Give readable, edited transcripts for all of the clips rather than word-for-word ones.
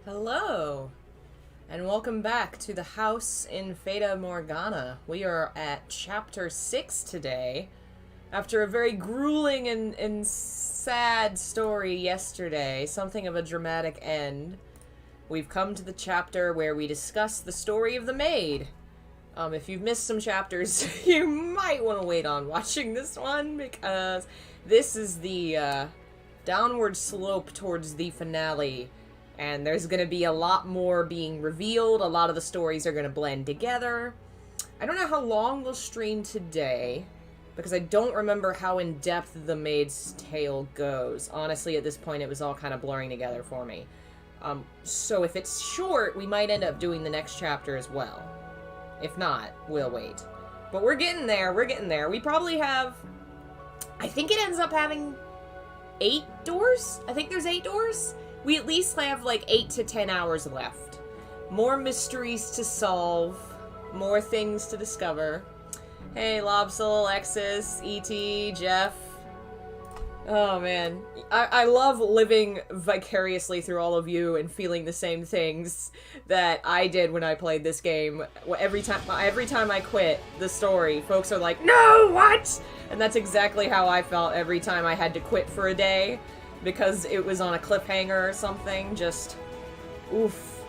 Hello, and welcome back to the house in Fata Morgana. We are at chapter 6 today. After a very grueling and sad story yesterday, something of a dramatic end, we've come to the chapter where we discuss the story of the maid. If you've missed some chapters, you might want to wait on watching this one, because this is the downward slope towards the finale. And there's going to be a lot more being revealed. A lot of the stories are going to blend together. I don't know how long we'll stream today, because I don't remember how in-depth The Maid's Tale goes. Honestly, at this point, it was all kind of blurring together for me. So if it's short, we might end up doing the next chapter as well. If not, we'll wait. But we're getting there. We're getting there. We probably have... I think it ends up having 8 doors? I think there's 8 doors? We at least have like 8 to 10 hours left. More mysteries to solve. More things to discover. Hey, Lobsol, Alexis, E.T., Jeff. Oh, man. I love living vicariously through all of you and feeling the same things that I did when I played this game. Every time I quit the story, folks are like, "No, what?" And that's exactly how I felt every time I had to quit for a day. Because it was on a cliffhanger or something, just, oof.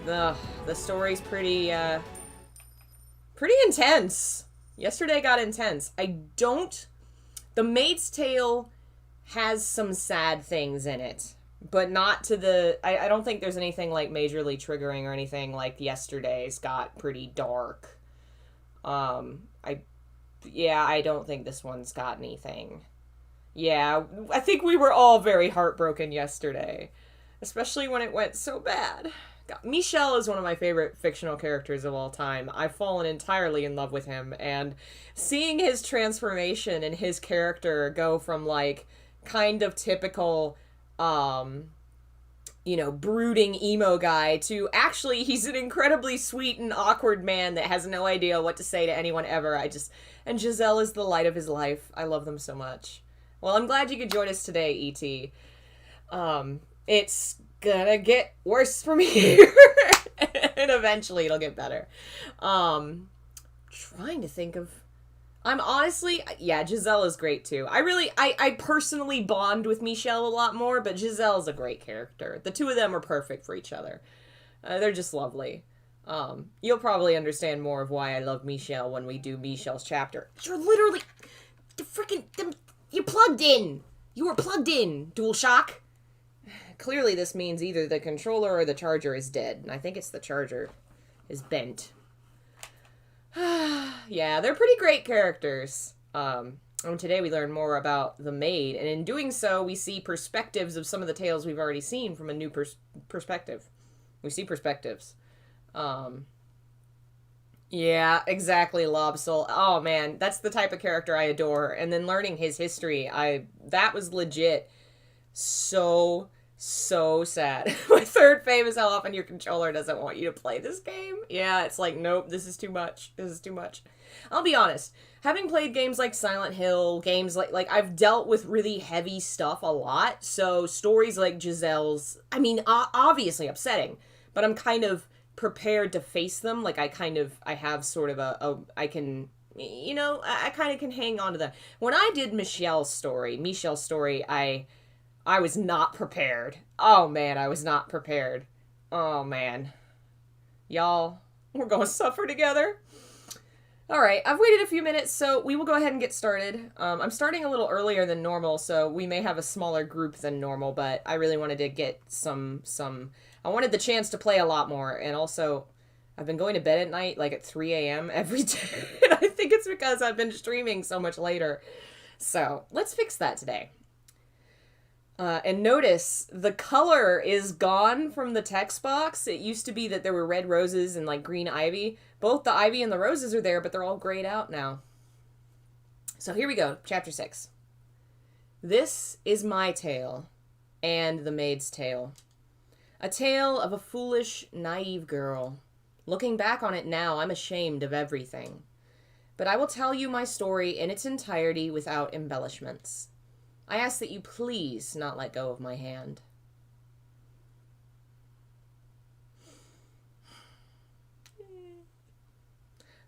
The story's pretty intense. Yesterday got intense. The Maid's Tale has some sad things in it, but not to the, I don't think there's anything, like, majorly triggering or anything like yesterday's got pretty dark. I don't think this one's got anything. Yeah, I think we were all very heartbroken yesterday. Especially when it went so bad. God, Michel is one of my favorite fictional characters of all time. I've fallen entirely in love with him, and seeing his transformation and his character go from, like, kind of typical, brooding emo guy to actually he's an incredibly sweet and awkward man that has no idea what to say to anyone ever. And Giselle is the light of his life. I love them so much. Well, I'm glad you could join us today, E.T. It's gonna get worse from here. And eventually it'll get better. Trying to think of... I'm honestly... Yeah, Giselle is great, too. I personally bond with Michel a lot more, but Giselle's a great character. The two of them are perfect for each other. They're just lovely. You'll probably understand more of why I love Michel when we do Michel's chapter. You're literally... You're plugged in! You were plugged in, DualShock! Clearly this means either the controller or the charger is dead. And I think it's the charger is bent. Yeah, they're pretty great characters. And today we learn more about the maid. And in doing so, we see perspectives of some of the tales we've already seen from a new perspective. We see perspectives. Yeah, exactly, Lobsol. Oh, man, that's the type of character I adore. And then learning his history, that was legit so sad. My third fave is how often your controller doesn't want you to play this game. Yeah, it's like, nope, this is too much. This is too much. I'll be honest, having played games like Silent Hill, games like I've dealt with really heavy stuff a lot, so stories like Giselle's, I mean, obviously upsetting, but I'm kind of prepared to face them. Like, I have sort of I kind of can hang on to them. When I did Michel's story, I was not prepared. Oh, man, I was not prepared. Oh, man. Y'all, we're gonna suffer together. Alright, I've waited a few minutes, so we will go ahead and get started. I'm starting a little earlier than normal, so we may have a smaller group than normal, but I really wanted to get I wanted the chance to play a lot more, and also, I've been going to bed at night, like at 3 a.m. every day, and I think it's because I've been streaming so much later. So, let's fix that today. And notice, the color is gone from the text box. It used to be that there were red roses and, like, green ivy. Both the ivy and the roses are there, but they're all grayed out now. So here we go, Chapter 6. This is my tale, and the maid's tale. A tale of a foolish, naive girl. Looking back on it now, I'm ashamed of everything. But I will tell you my story in its entirety without embellishments. I ask that you please not let go of my hand.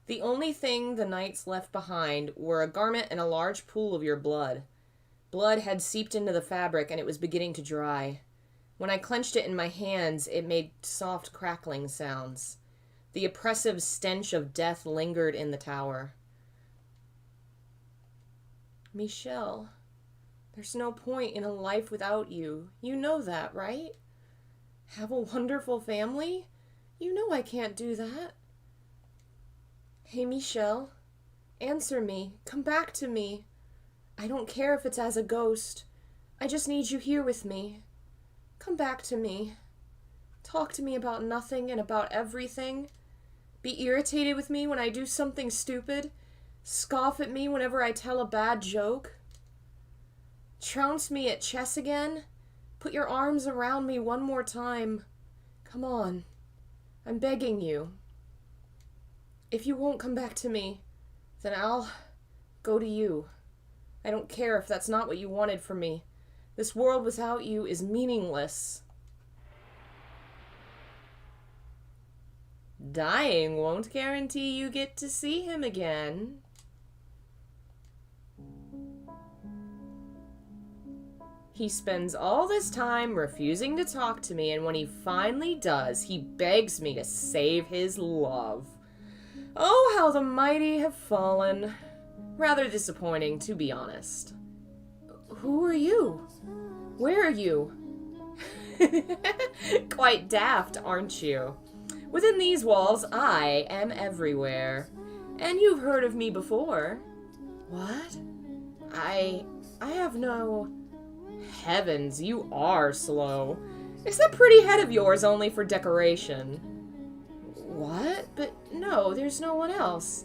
The only thing the knights left behind were a garment and a large pool of your blood. Blood had seeped into the fabric, and it was beginning to dry. When I clenched it in my hands, it made soft crackling sounds. The oppressive stench of death lingered in the tower. Michelle, there's no point in a life without you. You know that, right? Have a wonderful family? You know I can't do that. Hey, Michelle, answer me. Come back to me. I don't care if it's as a ghost. I just need you here with me. Come back to me. Talk to me about nothing and about everything. Be irritated with me when I do something stupid. Scoff at me whenever I tell a bad joke. Trounce me at chess again. Put your arms around me one more time. Come on. I'm begging you. If you won't come back to me, then I'll go to you. I don't care if that's not what you wanted from me. This world without you is meaningless. Dying won't guarantee you get to see him again. He spends all this time refusing to talk to me, and when he finally does, he begs me to save his love. Oh, how the mighty have fallen. Rather disappointing, to be honest. Who are you? Where are you? Quite daft, aren't you? Within these walls, I am everywhere. And you've heard of me before. What? I have no... Heavens, you are slow. Is that pretty head of yours only for decoration? What? But no, there's no one else.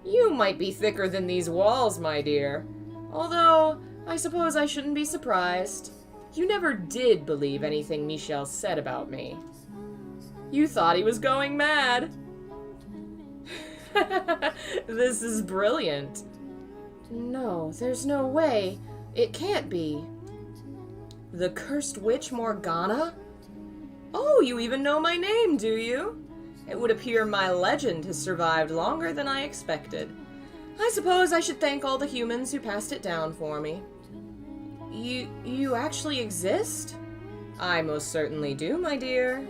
You might be thicker than these walls, my dear. Although, I suppose I shouldn't be surprised. You never did believe anything Michel said about me. You thought he was going mad. This is brilliant. No, there's no way. It can't be. The cursed witch Morgana? Oh, you even know my name, do you? It would appear my legend has survived longer than I expected. I suppose I should thank all the humans who passed it down for me. You actually exist? I most certainly do, my dear.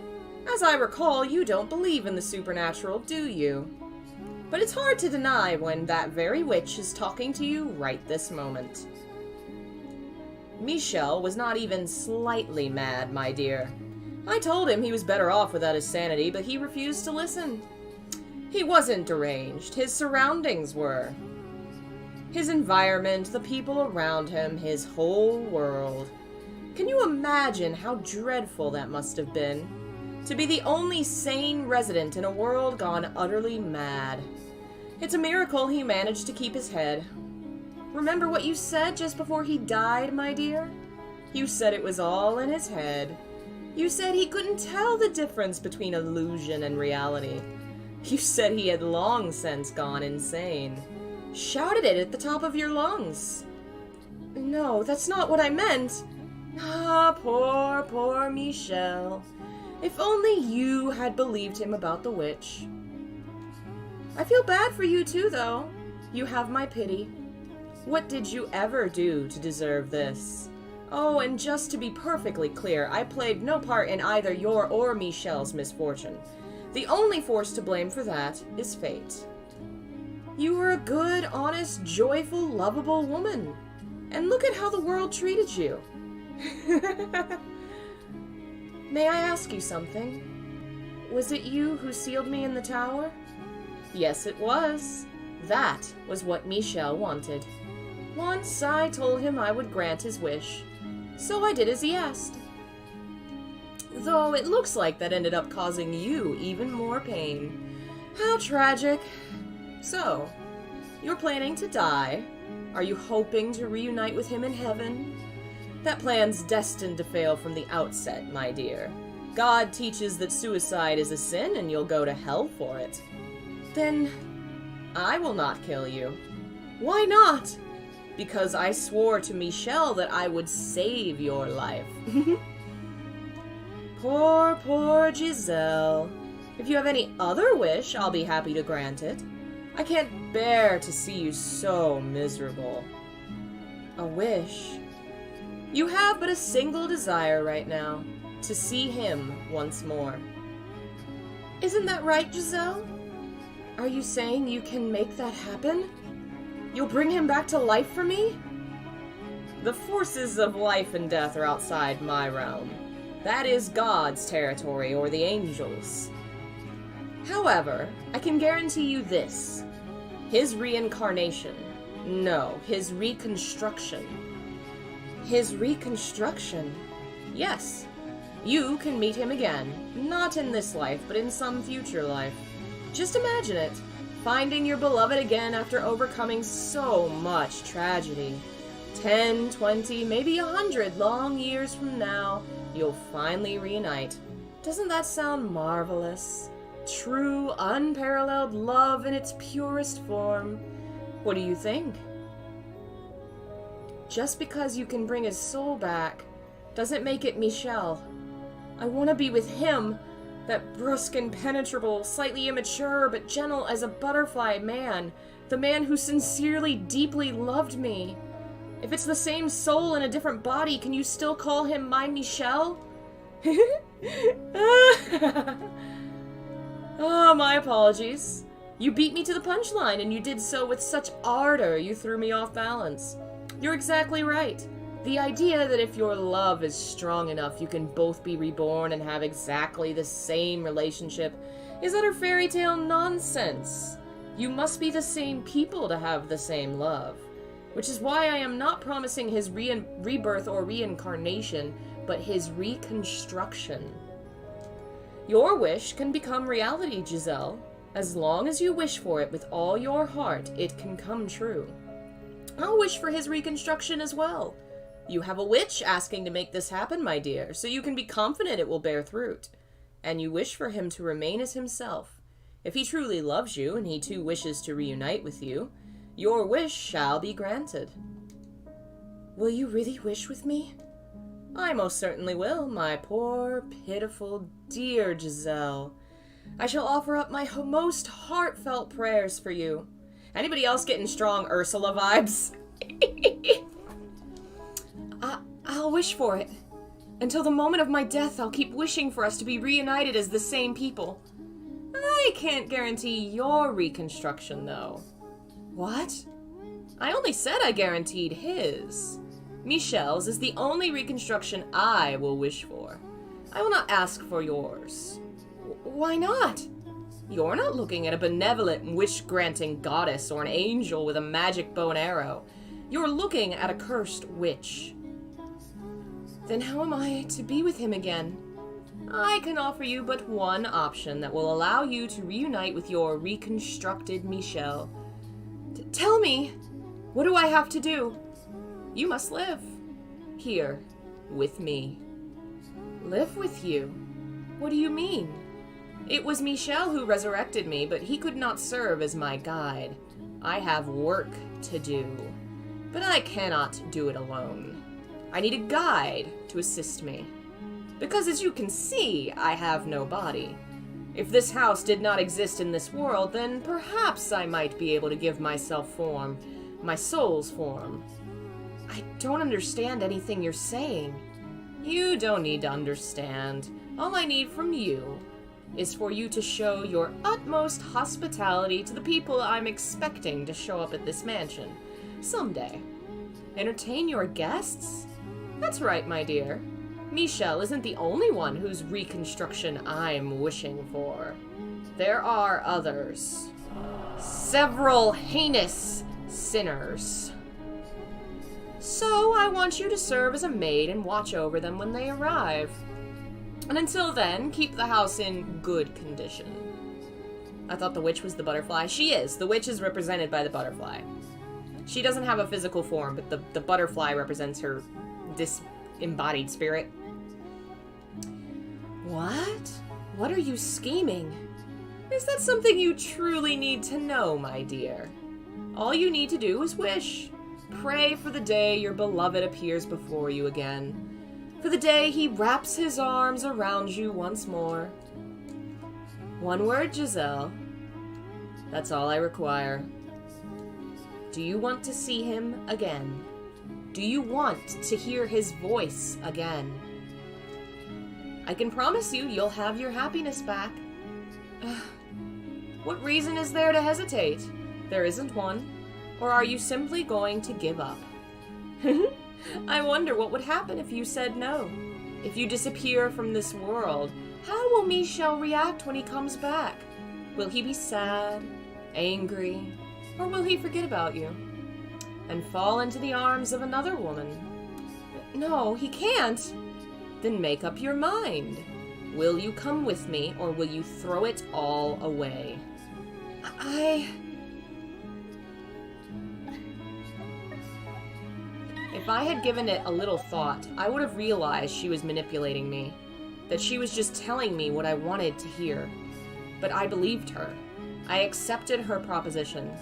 As I recall, you don't believe in the supernatural, do you? But it's hard to deny when that very witch is talking to you right this moment. Michel was not even slightly mad, my dear. I told him he was better off without his sanity, but he refused to listen. He wasn't deranged. His surroundings were. His environment, the people around him, his whole world. Can you imagine how dreadful that must have been? To be the only sane resident in a world gone utterly mad. It's a miracle he managed to keep his head. Remember what you said just before he died, my dear? You said it was all in his head. You said he couldn't tell the difference between illusion and reality. You said he had long since gone insane. Shouted it at the top of your lungs. No, that's not what I meant. Ah, poor Michel. If only you had believed him about the witch. I feel bad for you too, though. You have my pity. What did you ever do to deserve this? Oh, and just to be perfectly clear, I played no part in either your or Michel's misfortune. The only force to blame for that is fate. You were a good, honest, joyful, lovable woman. And look at how the world treated you. May I ask you something? Was it you who sealed me in the tower? Yes, it was. That was what Michel wanted. Once I told him I would grant his wish, so I did as he asked. Though it looks like that ended up causing you even more pain. How tragic. So, you're planning to die? Are you hoping to reunite with him in heaven? That plan's destined to fail from the outset, my dear. God teaches that suicide is a sin and you'll go to hell for it. Then, I will not kill you. Why not? Because I swore to Michel that I would save your life. Poor Giselle. If you have any other wish, I'll be happy to grant it. I can't bear to see you so miserable. A wish. You have but a single desire right now, to see him once more. Isn't that right, Giselle? Are you saying you can make that happen? You'll bring him back to life for me? The forces of life and death are outside my realm. That is God's territory, or the angels. However, I can guarantee you this. His reincarnation. No, his reconstruction. His reconstruction? Yes. You can meet him again. Not in this life, but in some future life. Just imagine it. Finding your beloved again after overcoming so much tragedy. 10, 20, maybe 100 long years from now, you'll finally reunite. Doesn't that sound marvelous? True, unparalleled love in its purest form. What do you think? Just because you can bring his soul back doesn't make it Michel. I want to be with him, that brusque, impenetrable, slightly immature but gentle as a butterfly man, the man who sincerely, deeply loved me. If it's the same soul in a different body, can you still call him my Michel? Oh, my apologies. You beat me to the punchline, and you did so with such ardor you threw me off balance. You're exactly right. The idea that if your love is strong enough, you can both be reborn and have exactly the same relationship is utter fairy tale nonsense. You must be the same people to have the same love. Which is why I am not promising his rebirth or reincarnation, but his reconstruction. Your wish can become reality, Giselle. As long as you wish for it with all your heart, it can come true. I'll wish for his reconstruction as well. You have a witch asking to make this happen, my dear, so you can be confident it will bear fruit. And you wish for him to remain as himself. If he truly loves you, and he too wishes to reunite with you, your wish shall be granted. Will you really wish with me? I most certainly will, my poor, pitiful, dear Giselle. I shall offer up my most heartfelt prayers for you. Anybody else getting strong Ursula vibes? I'll wish for it. Until the moment of my death, I'll keep wishing for us to be reunited as the same people. I can't guarantee your reconstruction, though. What? I only said I guaranteed his. Michel's is the only reconstruction I will wish for. I will not ask for yours. Why not? You're not looking at a benevolent, wish-granting goddess or an angel with a magic bow and arrow. You're looking at a cursed witch. Then how am I to be with him again? I can offer you but one option that will allow you to reunite with your reconstructed Michel. Tell me, what do I have to do? You must live. Here, with me. Live with you? What do you mean? It was Michel who resurrected me, but he could not serve as my guide. I have work to do, but I cannot do it alone. I need a guide to assist me. Because as you can see, I have no body. If this house did not exist in this world, then perhaps I might be able to give myself form, my soul's form. I don't understand anything you're saying. You don't need to understand. All I need from you is for you to show your utmost hospitality to the people I'm expecting to show up at this mansion someday. Entertain your guests? That's right, my dear. Michel isn't the only one whose reconstruction I'm wishing for. There are others. Several heinous sinners. So I want you to serve as a maid and watch over them when they arrive. And until then, keep the house in good condition. I thought the witch was the butterfly. She is. The witch is represented by the butterfly. She doesn't have a physical form, but the butterfly represents her disembodied spirit. What? What are you scheming? Is that something you truly need to know, my dear? All you need to do is wish. Pray for the day your beloved appears before you again. For the day he wraps his arms around you once more. One word, Giselle. That's all I require. Do you want to see him again? Do you want to hear his voice again? I can promise you, you'll have your happiness back. What reason is there to hesitate? There isn't one. Or are you simply going to give up? I wonder what would happen if you said no. If you disappear from this world, how will Michel react when he comes back? Will he be sad, angry, or will he forget about you and fall into the arms of another woman? No, he can't. Then make up your mind. Will you come with me, or will you throw it all away? If I had given it a little thought, I would have realized she was manipulating me, that she was just telling me what I wanted to hear. But I believed her. I accepted her proposition.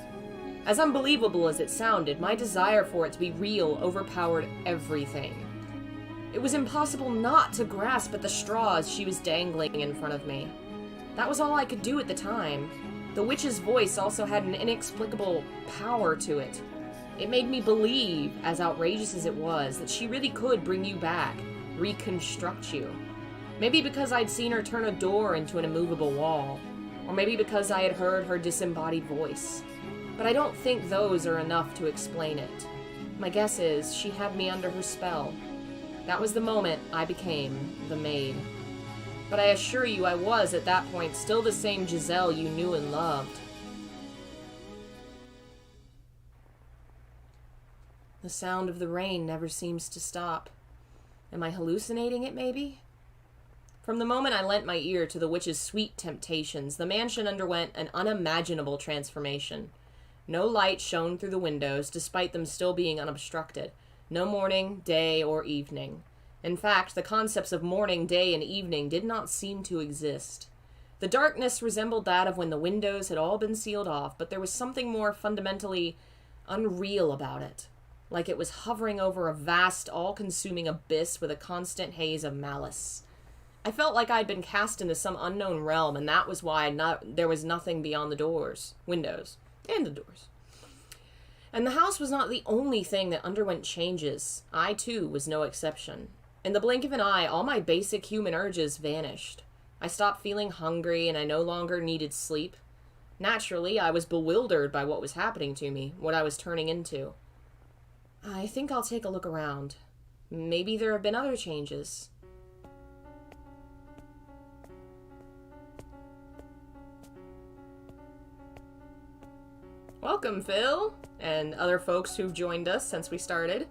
As unbelievable as it sounded, my desire for it to be real overpowered everything. It was impossible not to grasp at the straws she was dangling in front of me. That was all I could do at the time. The witch's voice also had an inexplicable power to it. It made me believe, as outrageous as it was, that she really could bring you back, reconstruct you. Maybe because I'd seen her turn a door into an immovable wall, or maybe because I had heard her disembodied voice. But I don't think those are enough to explain it. My guess is she had me under her spell. That was the moment I became the maid. But I assure you I was, at that point, still the same Giselle you knew and loved. The sound of the rain never seems to stop. Am I hallucinating it, maybe? From the moment I lent my ear to the witch's sweet temptations, the mansion underwent an unimaginable transformation. No light shone through the windows, despite them still being unobstructed. No morning, day, or evening. In fact, the concepts of morning, day, and evening did not seem to exist. The darkness resembled that of when the windows had all been sealed off, but there was something more fundamentally unreal about it. Like it was hovering over a vast, all-consuming abyss with a constant haze of malice. I felt like I'd been cast into some unknown realm, and that was why there was nothing beyond the windows, and the doors. And the house was not the only thing that underwent changes. I, too, was no exception. In the blink of an eye, all my basic human urges vanished. I stopped feeling hungry, and I no longer needed sleep. Naturally, I was bewildered by what was happening to me, what I was turning into. I think I'll take a look around. Maybe there have been other changes. Welcome, Phil, and other folks who've joined us since we started.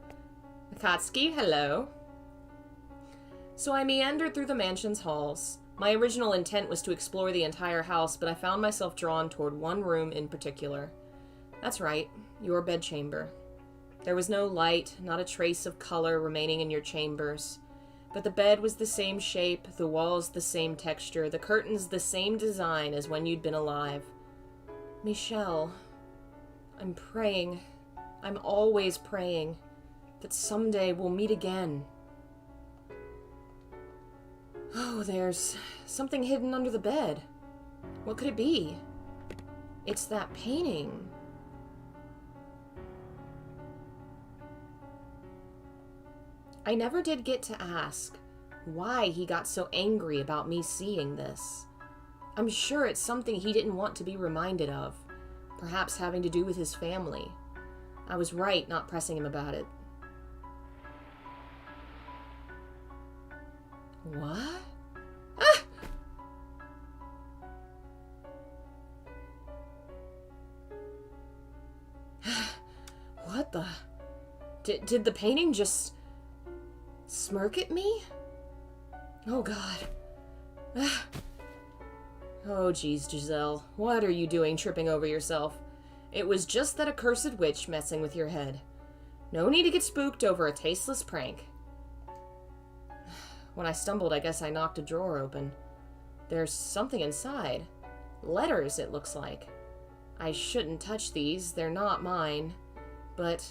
Akatsuki, hello. So I meandered through the mansion's halls. My original intent was to explore the entire house, but I found myself drawn toward one room in particular. That's right, your bedchamber. There was no light, not a trace of color remaining in your chambers. But the bed was the same shape, the walls the same texture, the curtains the same design as when you'd been alive. Michel, I'm praying, I'm always praying, that someday we'll meet again. Oh, there's something hidden under the bed. What could it be? It's that painting. I never did get to ask why he got so angry about me seeing this. I'm sure it's something he didn't want to be reminded of, perhaps having to do with his family. I was right not pressing him about it. What? Ah! What the? Did the painting just smirk at me? Oh God. Oh geez, Giselle. What are you doing tripping over yourself? It was just that accursed witch messing with your head. No need to get spooked over a tasteless prank. When I stumbled, I guess I knocked a drawer open. There's something inside. Letters, it looks like. I shouldn't touch these, they're not mine. But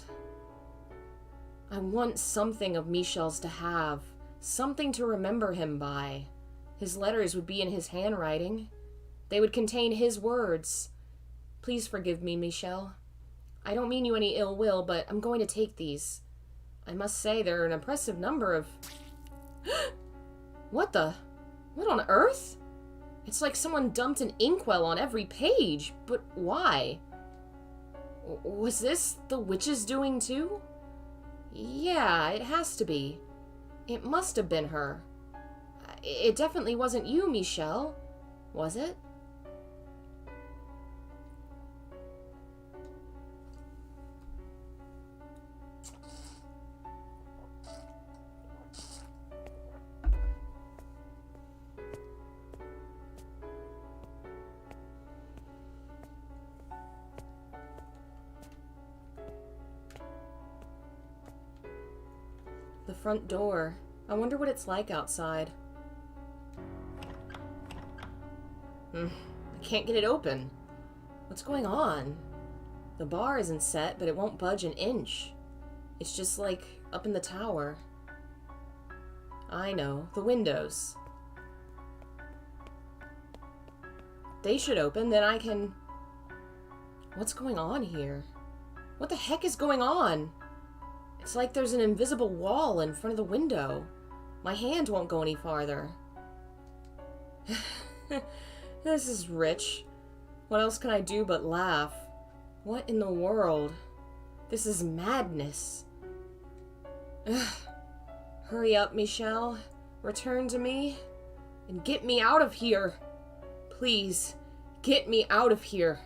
I want something of Michel's to have. Something to remember him by. His letters would be in his handwriting. They would contain his words. Please forgive me, Michelle. I don't mean you any ill will, but I'm going to take these. I must say there are an impressive number of... What on earth? It's like someone dumped an inkwell on every page, but why? Was this the witch's doing too? Yeah, it has to be. It must have been her. It definitely wasn't you, Michelle. Was it? The front door. I wonder what it's like outside. I can't get it open. What's going on? The bar isn't set, but it won't budge an inch. It's just like up in the tower. I know, the windows. They should open, then I can... What's going on here? What the heck is going on? It's like there's an invisible wall in front of the window. My hand won't go any farther. This is rich. What else can I do but laugh? What in the world? This is madness. Hurry up, Michelle. Return to me. And get me out of here. Please, get me out of here.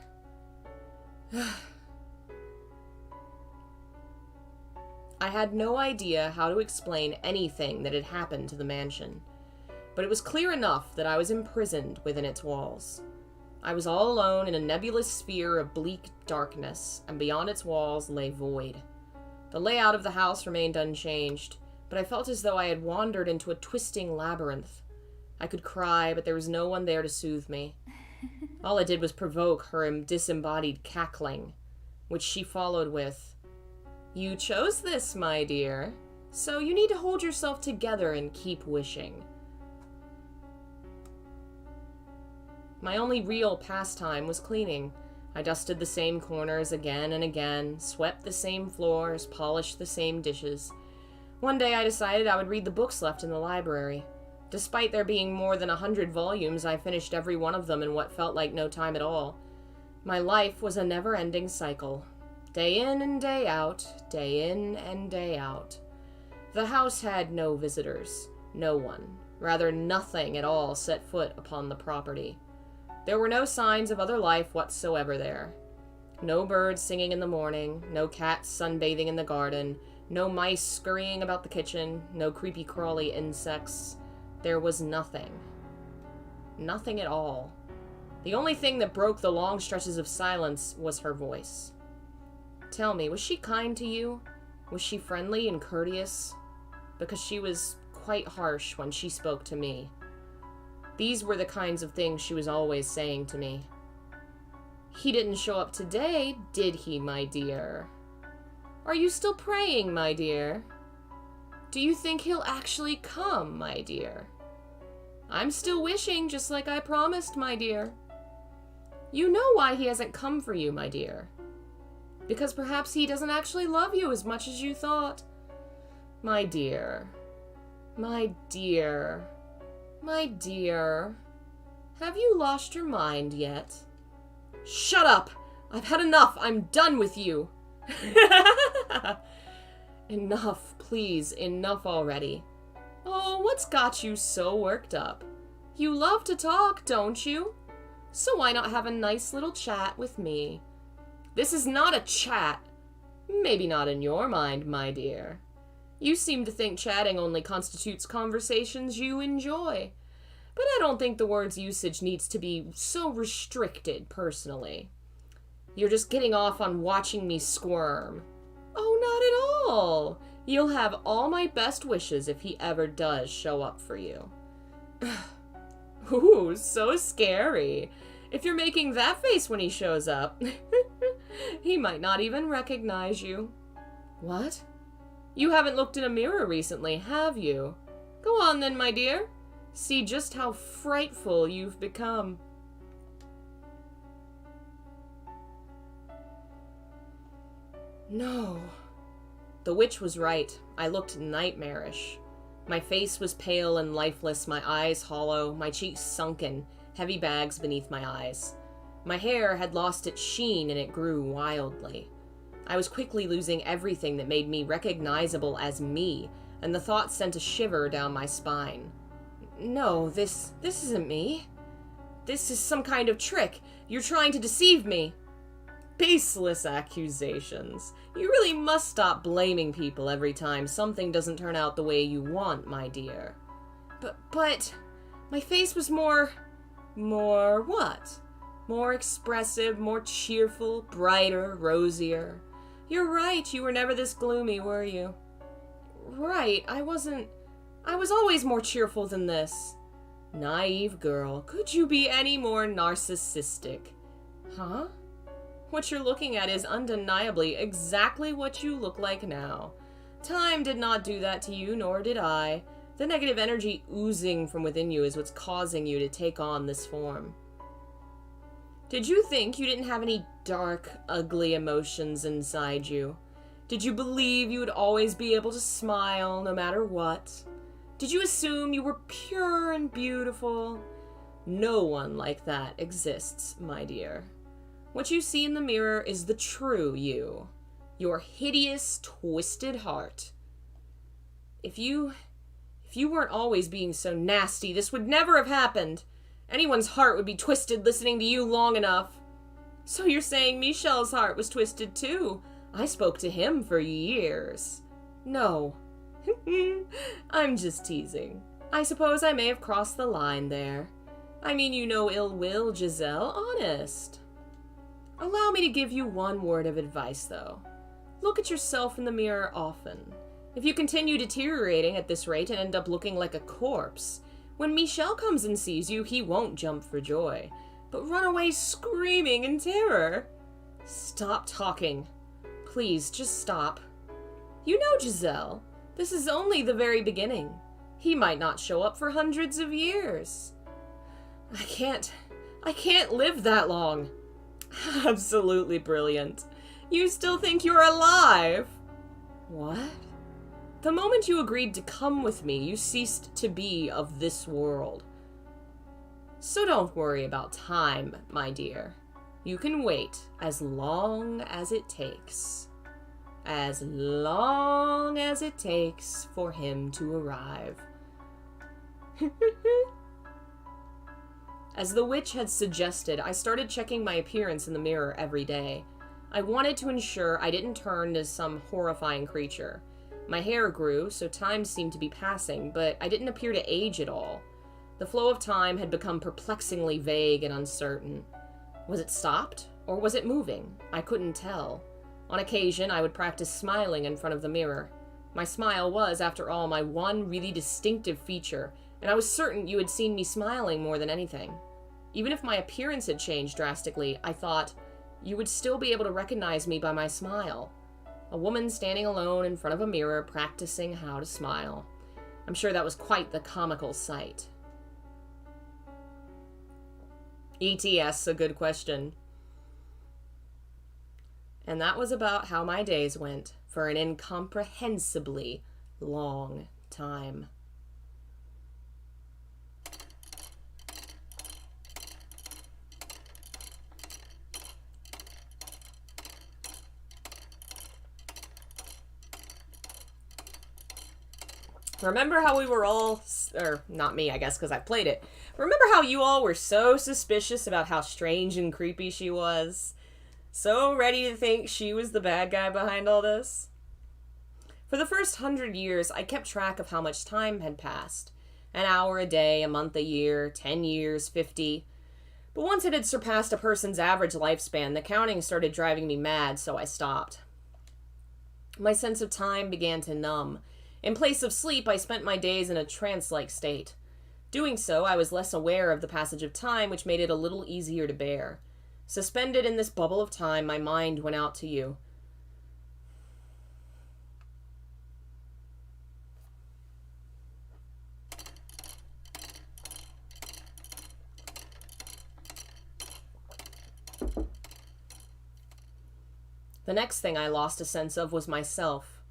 I had no idea how to explain anything that had happened to the mansion, but it was clear enough that I was imprisoned within its walls. I was all alone in a nebulous sphere of bleak darkness, and beyond its walls lay void. The layout of the house remained unchanged, but I felt as though I had wandered into a twisting labyrinth. I could cry, but there was no one there to soothe me. All I did was provoke her disembodied cackling, which she followed with, "You chose this, my dear, so you need to hold yourself together and keep wishing." My only real pastime was cleaning. I dusted the same corners again and again, swept the same floors, polished the same dishes. One day I decided I would read the books left in the library. Despite there being more than 100 volumes, I finished every one of them in what felt like no time at all. My life was a never-ending cycle. Day in and day out, day in and day out. The house had no visitors, no one, rather nothing at all set foot upon the property. There were no signs of other life whatsoever there. No birds singing in the morning, no cats sunbathing in the garden, no mice scurrying about the kitchen, no creepy crawly insects. There was nothing. Nothing at all. The only thing that broke the long stretches of silence was her voice. Tell me, was she kind to you? Was she friendly and courteous? Because she was quite harsh when she spoke to me. These were the kinds of things she was always saying to me. "He didn't show up today, did he, my dear? Are you still praying, my dear? Do you think he'll actually come, my dear? I'm still wishing, just like I promised, my dear. You know why he hasn't come for you, my dear. Because perhaps he doesn't actually love you as much as you thought. My dear, my dear, my dear, have you lost your mind yet? Shut up! I've had enough! I'm done with you!" Enough, please, enough already. Oh, what's got you so worked up? You love to talk, don't you? So why not have a nice little chat with me? This is not a chat. Maybe not in your mind, my dear. You seem to think chatting only constitutes conversations you enjoy. But I don't think the word's usage needs to be so restricted, personally. You're just getting off on watching me squirm. Oh, not at all. You'll have all my best wishes if he ever does show up for you. Ooh, so scary. If you're making that face when he shows up, he might not even recognize you. What? You haven't looked in a mirror recently, have you? Go on then, my dear. See just how frightful you've become. No. The witch was right. I looked nightmarish. My face was pale and lifeless, my eyes hollow, my cheeks sunken, heavy bags beneath my eyes. My hair had lost its sheen and it grew wildly. I was quickly losing everything that made me recognizable as me, and the thought sent a shiver down my spine. No, this isn't me. This is some kind of trick. You're trying to deceive me. Baseless accusations. You really must stop blaming people every time something doesn't turn out the way you want, my dear. But, my face was more what? More expressive, more cheerful, brighter, rosier. You're right, you were never this gloomy, were you? Right, I was always more cheerful than this. Naive girl, could you be any more narcissistic? Huh? What you're looking at is undeniably exactly what you look like now. Time did not do that to you, nor did I. The negative energy oozing from within you is what's causing you to take on this form. Did you think you didn't have any dark, ugly emotions inside you? Did you believe you would always be able to smile no matter what? Did you assume you were pure and beautiful? No one like that exists, my dear. What you see in the mirror is the true you. Your hideous, twisted heart. If you weren't always being so nasty, this would never have happened. Anyone's heart would be twisted listening to you long enough. So you're saying Michel's heart was twisted too? I spoke to him for years. No. I'm just teasing. I suppose I may have crossed the line there. I mean, you know ill will, Giselle, honest. Allow me to give you one word of advice, though. Look at yourself in the mirror often. If you continue deteriorating at this rate and end up looking like a corpse, when Michel comes and sees you, he won't jump for joy, but run away screaming in terror. Stop talking. Please, just stop. You know, Giselle, this is only the very beginning. He might not show up for hundreds of years. I can't live that long. Absolutely brilliant. You still think you're alive? What? The moment you agreed to come with me, you ceased to be of this world. So don't worry about time, my dear. You can wait as long as it takes. As long as it takes for him to arrive. As the witch had suggested, I started checking my appearance in the mirror every day. I wanted to ensure I didn't turn into some horrifying creature. My hair grew, so time seemed to be passing, but I didn't appear to age at all. The flow of time had become perplexingly vague and uncertain. Was it stopped, or was it moving? I couldn't tell. On occasion, I would practice smiling in front of the mirror. My smile was, after all, my one really distinctive feature, and I was certain you had seen me smiling more than anything. Even if my appearance had changed drastically, I thought, you would still be able to recognize me by my smile. A woman standing alone in front of a mirror practicing how to smile. I'm sure that was quite the comical sight. E.T. asks a good question. And that was about how my days went for an incomprehensibly long time. Remember how we were all, or not me, I guess, because I played it. Remember how you all were so suspicious about how strange and creepy she was? So ready to think she was the bad guy behind all this? For the first 100 years, I kept track of how much time had passed. An hour a day, a month a year, 10 years, 50. But once it had surpassed a person's average lifespan, the counting started driving me mad, so I stopped. My sense of time began to numb. In place of sleep, I spent my days in a trance-like state. Doing so, I was less aware of the passage of time, which made it a little easier to bear. Suspended in this bubble of time, my mind went out to you. The next thing I lost a sense of was myself.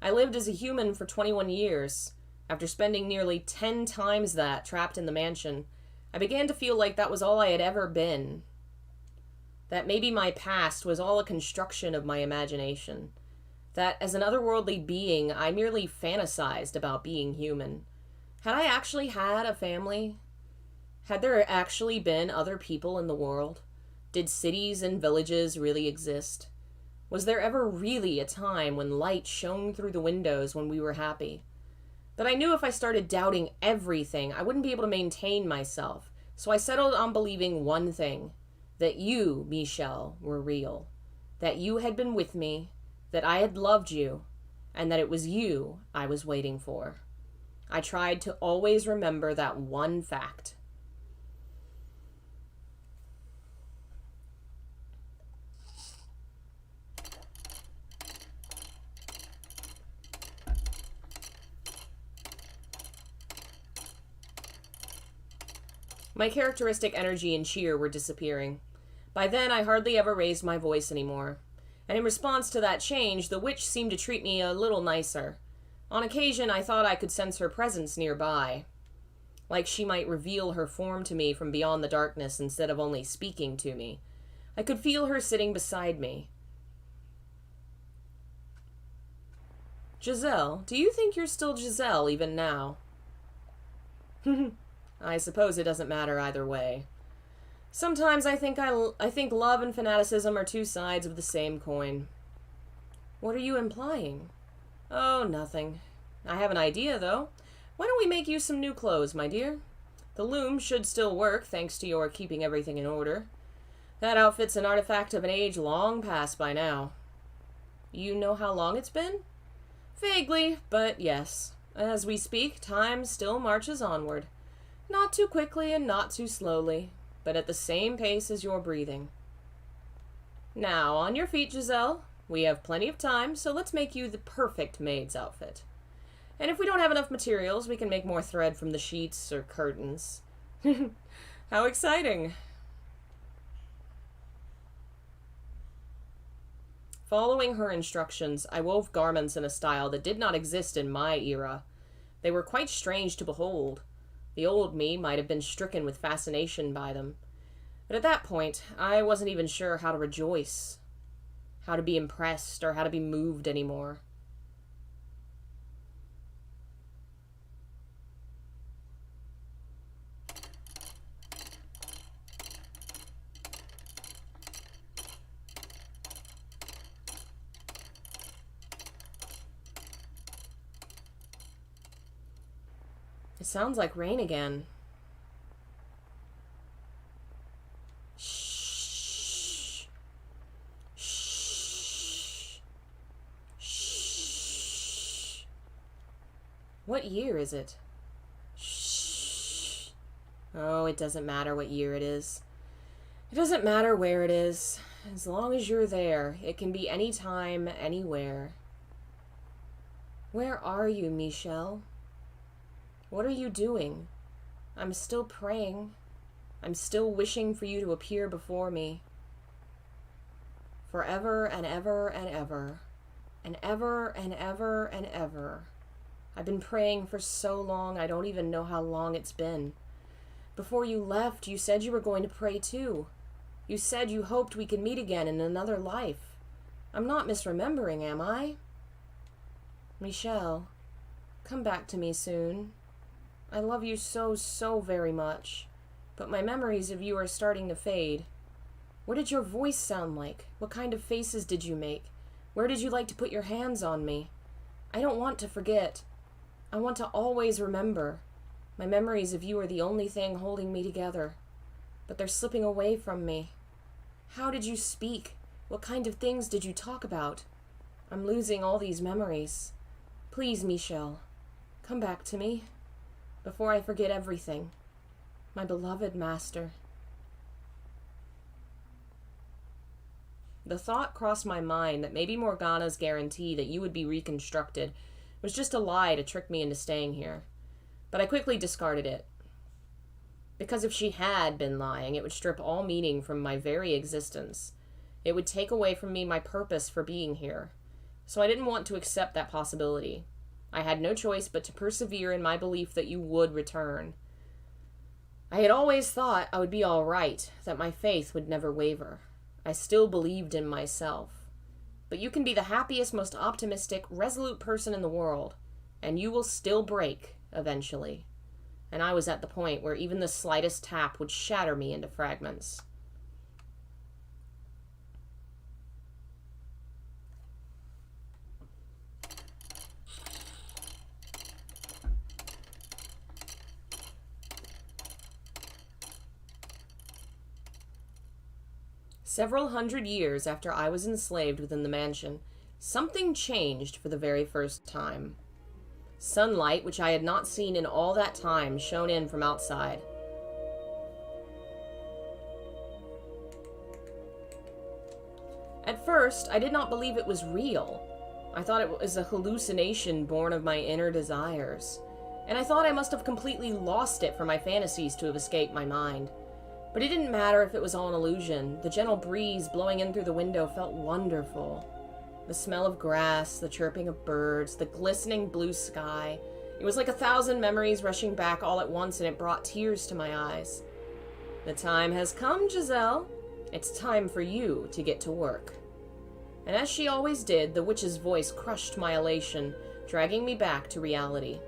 I lived as a human for 21 years. After spending nearly 10 times that trapped in the mansion, I began to feel like that was all I had ever been. That maybe my past was all a construction of my imagination. That as an otherworldly being, I merely fantasized about being human. Had I actually had a family? Had there actually been other people in the world? Did cities and villages really exist? Was there ever really a time when light shone through the windows when we were happy? But I knew if I started doubting everything, I wouldn't be able to maintain myself. So I settled on believing one thing: that you, Michelle, were real. That you had been with me, that I had loved you, and that it was you I was waiting for. I tried to always remember that one fact. My characteristic energy and cheer were disappearing. By then, I hardly ever raised my voice anymore. And in response to that change, the witch seemed to treat me a little nicer. On occasion, I thought I could sense her presence nearby, like she might reveal her form to me from beyond the darkness instead of only speaking to me. I could feel her sitting beside me. Giselle, do you think you're still Giselle even now? I suppose it doesn't matter either way. Sometimes I think love and fanaticism are two sides of the same coin. What are you implying? Oh, nothing. I have an idea, though. Why don't we make you some new clothes, my dear? The loom should still work, thanks to your keeping everything in order. That outfit's an artifact of an age long past by now. You know how long it's been? Vaguely, but yes. As we speak, time still marches onward. Not too quickly and not too slowly, but at the same pace as your breathing. Now, on your feet, Giselle. We have plenty of time, so let's make you the perfect maid's outfit. And if we don't have enough materials, we can make more thread from the sheets or curtains. How exciting! Following her instructions, I wove garments in a style that did not exist in my era. They were quite strange to behold. The old me might have been stricken with fascination by them. But at that point, I wasn't even sure how to rejoice, how to be impressed, or how to be moved anymore. It sounds like rain again. Shh. Shh. Shh. What year is it? Shh. Oh, it doesn't matter what year it is. It doesn't matter where it is. As long as you're there, it can be any time, anywhere. Where are you, Michelle? What are you doing? I'm still praying. I'm still wishing for you to appear before me. Forever and ever and ever. And ever and ever and ever. I've been praying for so long, I don't even know how long it's been. Before you left, you said you were going to pray too. You said you hoped we could meet again in another life. I'm not misremembering, am I? Michelle, come back to me soon. I love you so, so very much, but my memories of you are starting to fade. What did your voice sound like? What kind of faces did you make? Where did you like to put your hands on me? I don't want to forget. I want to always remember. My memories of you are the only thing holding me together, but they're slipping away from me. How did you speak? What kind of things did you talk about? I'm losing all these memories. Please, Michelle, come back to me. Before I forget everything. My beloved master. The thought crossed my mind that maybe Morgana's guarantee that you would be reconstructed was just a lie to trick me into staying here. But I quickly discarded it. Because if she had been lying, it would strip all meaning from my very existence. It would take away from me my purpose for being here. So I didn't want to accept that possibility. I had no choice but to persevere in my belief that you would return. I had always thought I would be all right, that my faith would never waver. I still believed in myself. But you can be the happiest, most optimistic, resolute person in the world, and you will still break, eventually. And I was at the point where even the slightest tap would shatter me into fragments. Several hundred years after I was enslaved within the mansion, something changed for the very first time. Sunlight, which I had not seen in all that time, shone in from outside. At first, I did not believe it was real. I thought it was a hallucination born of my inner desires, and I thought I must have completely lost it for my fantasies to have escaped my mind. But it didn't matter if it was all an illusion. The gentle breeze blowing in through the window felt wonderful. The smell of grass, the chirping of birds, the glistening blue sky. It was like 1,000 memories rushing back all at once, and it brought tears to my eyes. The time has come, Giselle. It's time for you to get to work. And as she always did, the witch's voice crushed my elation, dragging me back to reality.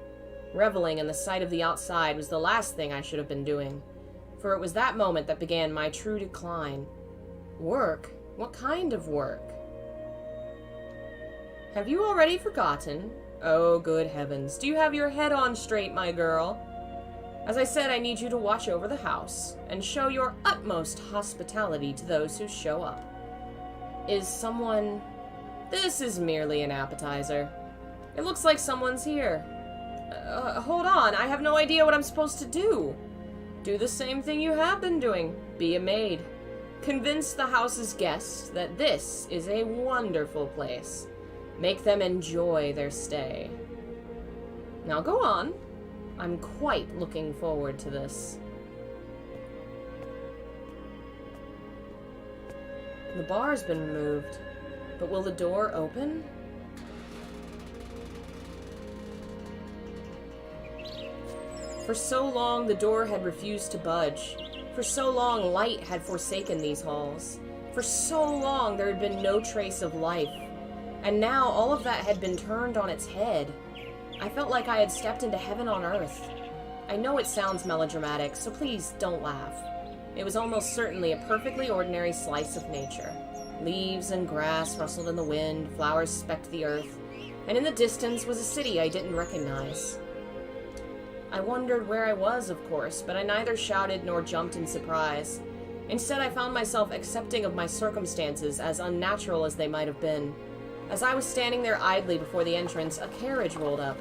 Reveling in the sight of the outside was the last thing I should have been doing. For it was that moment that began my true decline. Work? What kind of work? Have you already forgotten? Oh, good heavens. Do you have your head on straight, my girl? As I said, I need you to watch over the house and show your utmost hospitality to those who show up. Is someone... This is merely an appetizer. It looks like someone's here. Hold on, I have no idea what I'm supposed to do. Do the same thing you have been doing. Be a maid. Convince the house's guests that this is a wonderful place. Make them enjoy their stay. Now go on. I'm quite looking forward to this. The bar's been removed, but will the door open? For so long, the door had refused to budge. For so long, light had forsaken these halls. For so long, there had been no trace of life. And now, all of that had been turned on its head. I felt like I had stepped into heaven on earth. I know it sounds melodramatic, so please don't laugh. It was almost certainly a perfectly ordinary slice of nature. Leaves and grass rustled in the wind, flowers specked the earth, and in the distance was a city I didn't recognize. I wondered where I was, of course, but I neither shouted nor jumped in surprise. Instead, I found myself accepting of my circumstances, as unnatural as they might have been. As I was standing there idly before the entrance, a carriage rolled up.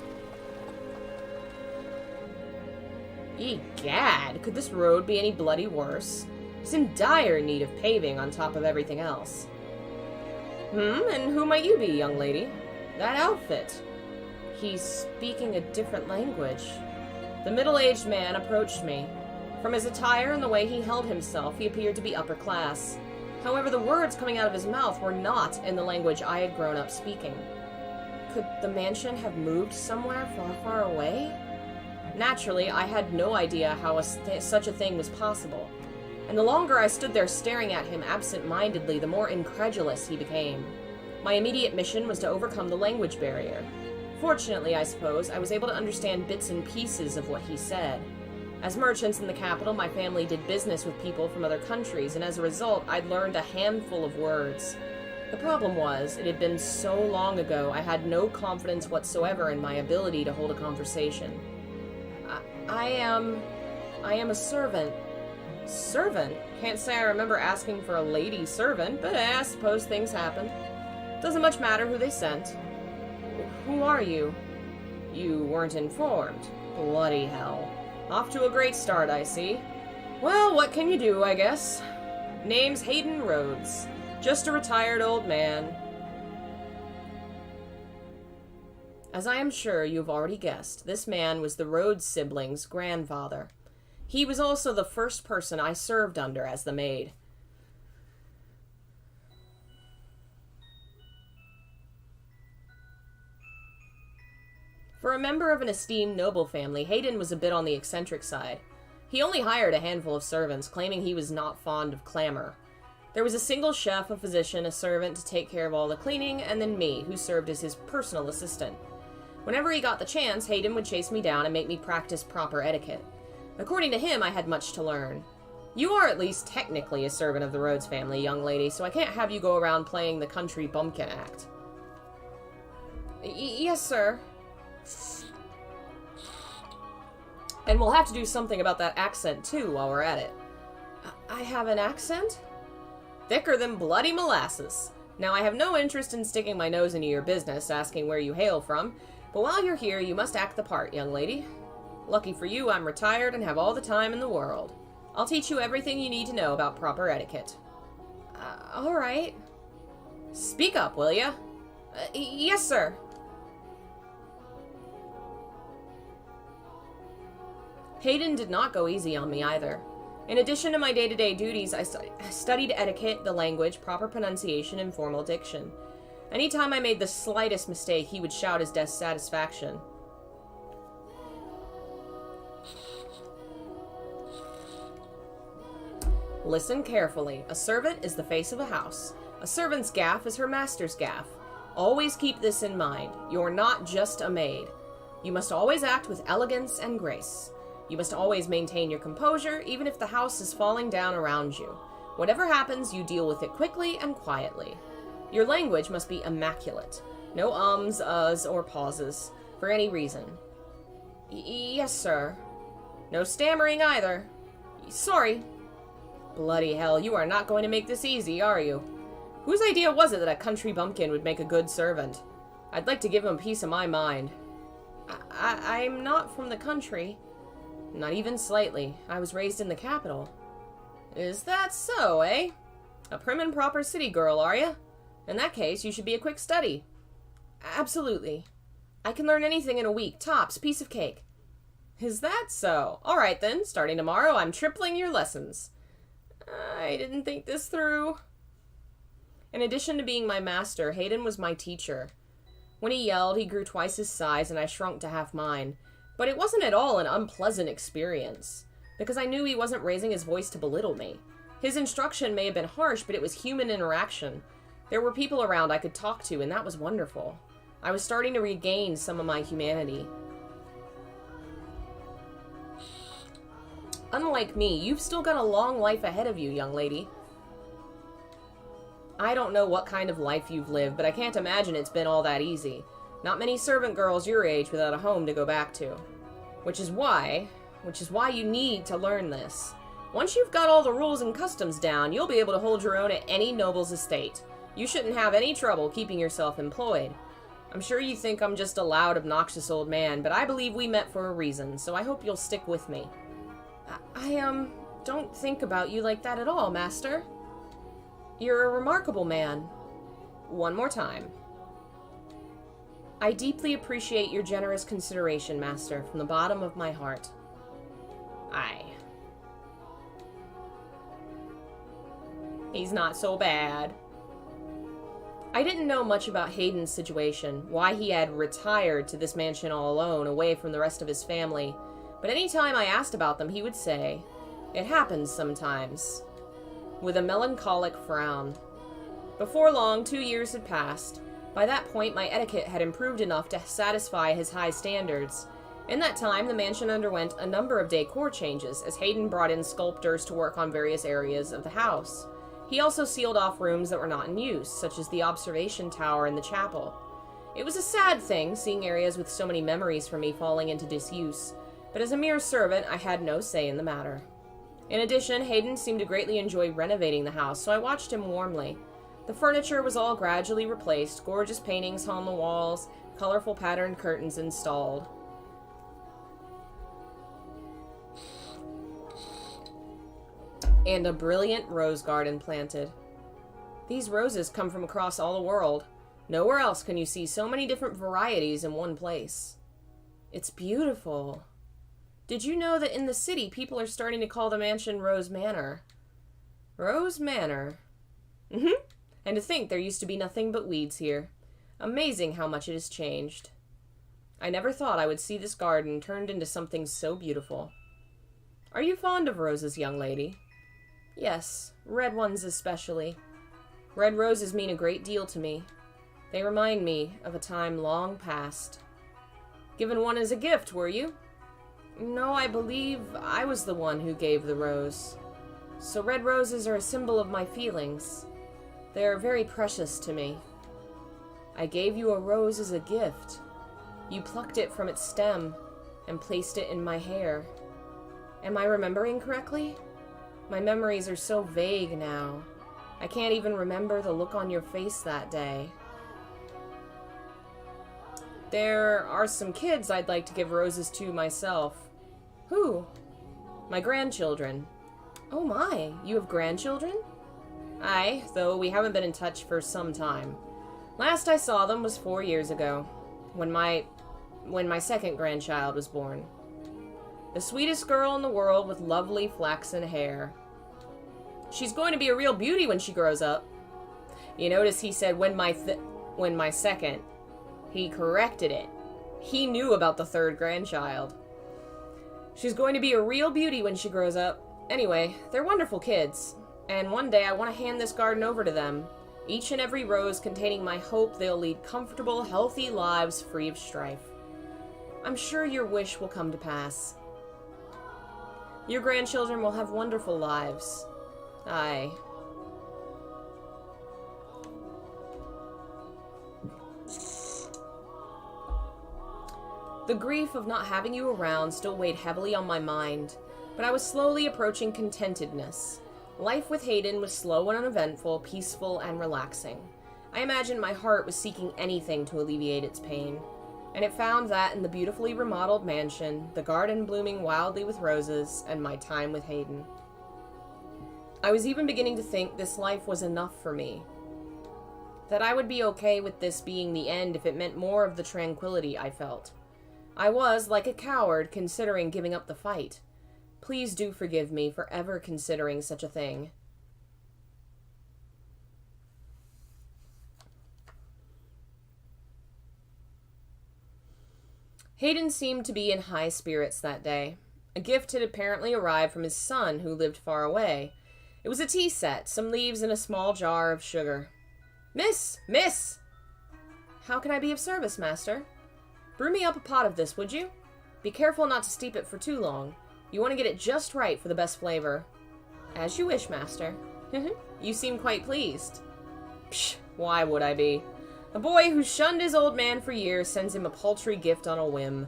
Egad, could this road be any bloody worse? It's in dire need of paving on top of everything else. And who might you be, young lady? That outfit. He's speaking a different language. The middle-aged man approached me. From his attire and the way he held himself, he appeared to be upper class. However, the words coming out of his mouth were not in the language I had grown up speaking. Could the mansion have moved somewhere far, far away? Naturally, I had no idea how such a thing was possible. And the longer I stood there staring at him absent-mindedly, the more incredulous he became. My immediate mission was to overcome the language barrier. Fortunately, I suppose, I was able to understand bits and pieces of what he said. As merchants in the capital, my family did business with people from other countries, and as a result, I'd learned a handful of words. The problem was, it had been so long ago, I had no confidence whatsoever in my ability to hold a conversation. I am a servant. Servant? Can't say I remember asking for a lady servant, but I suppose things happen. Doesn't much matter who they sent. Who are you? You weren't informed. Bloody hell. Off to a great start, I see. Well, what can you do, I guess? Name's Hayden Rhodes. Just a retired old man. As I am sure you have already guessed, this man was the Rhodes siblings' grandfather. He was also the first person I served under as the maid. For a member of an esteemed noble family, Hayden was a bit on the eccentric side. He only hired a handful of servants, claiming he was not fond of clamor. There was a single chef, a physician, a servant to take care of all the cleaning, and then me, who served as his personal assistant. Whenever he got the chance, Hayden would chase me down and make me practice proper etiquette. According to him, I had much to learn. You are at least technically a servant of the Rhodes family, young lady, so I can't have you go around playing the country bumpkin act. Yes, sir. And we'll have to do something about that accent, too, while we're at it. I have an accent? Thicker than bloody molasses. Now, I have no interest in sticking my nose into your business, asking where you hail from, but while you're here, you must act the part, young lady. Lucky for you, I'm retired and have all the time in the world. I'll teach you everything you need to know about proper etiquette. All right. Speak up, will ya? Yes, sir. Hayden did not go easy on me either. In addition to my day-to-day duties, I studied etiquette, the language, proper pronunciation, and formal diction. Anytime I made the slightest mistake, he would shout his dissatisfaction. Listen carefully. A servant is the face of a house. A servant's gaff is her master's gaff. Always keep this in mind. You're not just a maid. You must always act with elegance and grace. You must always maintain your composure, even if the house is falling down around you. Whatever happens, you deal with it quickly and quietly. Your language must be immaculate. No ums, uhs, or pauses, for any reason. Yes, sir. No stammering either. Sorry. Bloody hell, you are not going to make this easy, are you? Whose idea was it that a country bumpkin would make a good servant? I'd like to give him a piece of my mind. I'm not from the country. Not even slightly. I was raised in the capital. Is that so, eh? A prim and proper city girl, are you? In that case, you should be a quick study. Absolutely. I can learn anything in a week, tops, piece of cake. Is that so? All right then, starting tomorrow, I'm tripling your lessons. I didn't think this through. In addition to being my master, Hayden was my teacher. When he yelled, he grew twice his size and I shrunk to half mine. But it wasn't at all an unpleasant experience, because I knew he wasn't raising his voice to belittle me. His instruction may have been harsh, but it was human interaction. There were people around I could talk to, and that was wonderful. I was starting to regain some of my humanity. Unlike me, you've still got a long life ahead of you, young lady. I don't know what kind of life you've lived, but I can't imagine it's been all that easy. Not many servant girls your age without a home to go back to. Which is why you need to learn this. Once you've got all the rules and customs down, you'll be able to hold your own at any noble's estate. You shouldn't have any trouble keeping yourself employed. I'm sure you think I'm just a loud, obnoxious old man, but I believe we met for a reason, so I hope you'll stick with me. I don't think about you like that at all, master. You're a remarkable man. One more time. I deeply appreciate your generous consideration, master, from the bottom of my heart. Aye. He's not so bad. I didn't know much about Hayden's situation, why he had retired to this mansion all alone, away from the rest of his family, but any time I asked about them, he would say, "It happens sometimes," with a melancholic frown. Before long, 2 years had passed. By that point, my etiquette had improved enough to satisfy his high standards. In that time, the mansion underwent a number of decor changes, as Hayden brought in sculptors to work on various areas of the house. He also sealed off rooms that were not in use, such as the observation tower and the chapel. It was a sad thing, seeing areas with so many memories for me falling into disuse, but as a mere servant, I had no say in the matter. In addition, Hayden seemed to greatly enjoy renovating the house, so I watched him warmly. The furniture was all gradually replaced, gorgeous paintings hung on the walls, colorful patterned curtains installed. And a brilliant rose garden planted. These roses come from across all the world. Nowhere else can you see so many different varieties in one place. It's beautiful. Did you know that in the city, people are starting to call the mansion Rose Manor? Rose Manor. Mm-hmm. And to think there used to be nothing but weeds here. Amazing how much it has changed. I never thought I would see this garden turned into something so beautiful. Are you fond of roses, young lady? Yes, red ones especially. Red roses mean a great deal to me. They remind me of a time long past. Given one as a gift, were you? No, I believe I was the one who gave the rose. So red roses are a symbol of my feelings. They are very precious to me. I gave you a rose as a gift. You plucked it from its stem and placed it in my hair. Am I remembering correctly? My memories are so vague now. I can't even remember the look on your face that day. There are some kids I'd like to give roses to myself. Who? My grandchildren. Oh my, you have grandchildren? Aye, though we haven't been in touch for some time. Last I saw them was 4 years ago, when my second grandchild was born. The sweetest girl in the world with lovely flaxen hair. She's going to be a real beauty when she grows up. You notice he said when my second. He corrected it. He knew about the third grandchild. She's going to be a real beauty when she grows up. Anyway, they're wonderful kids. And one day I want to hand this garden over to them. Each and every rose containing my hope they'll lead comfortable, healthy lives free of strife. I'm sure your wish will come to pass. Your grandchildren will have wonderful lives. Aye. The grief of not having you around still weighed heavily on my mind, but I was slowly approaching contentedness. Life with Hayden was slow and uneventful, peaceful and relaxing. I imagined my heart was seeking anything to alleviate its pain, and it found that in the beautifully remodeled mansion, the garden blooming wildly with roses, and my time with Hayden. I was even beginning to think this life was enough for me. That I would be okay with this being the end if it meant more of the tranquility I felt. I was, like a coward, considering giving up the fight. Please do forgive me for ever considering such a thing. Hayden seemed to be in high spirits that day. A gift had apparently arrived from his son, who lived far away. It was a tea set, some leaves, and a small jar of sugar. Miss! How can I be of service, master? Brew me up a pot of this, would you? Be careful not to steep it for too long. You want to get it just right for the best flavor. As you wish, master. You seem quite pleased. Psh, why would I be? A boy who shunned his old man for years sends him a paltry gift on a whim.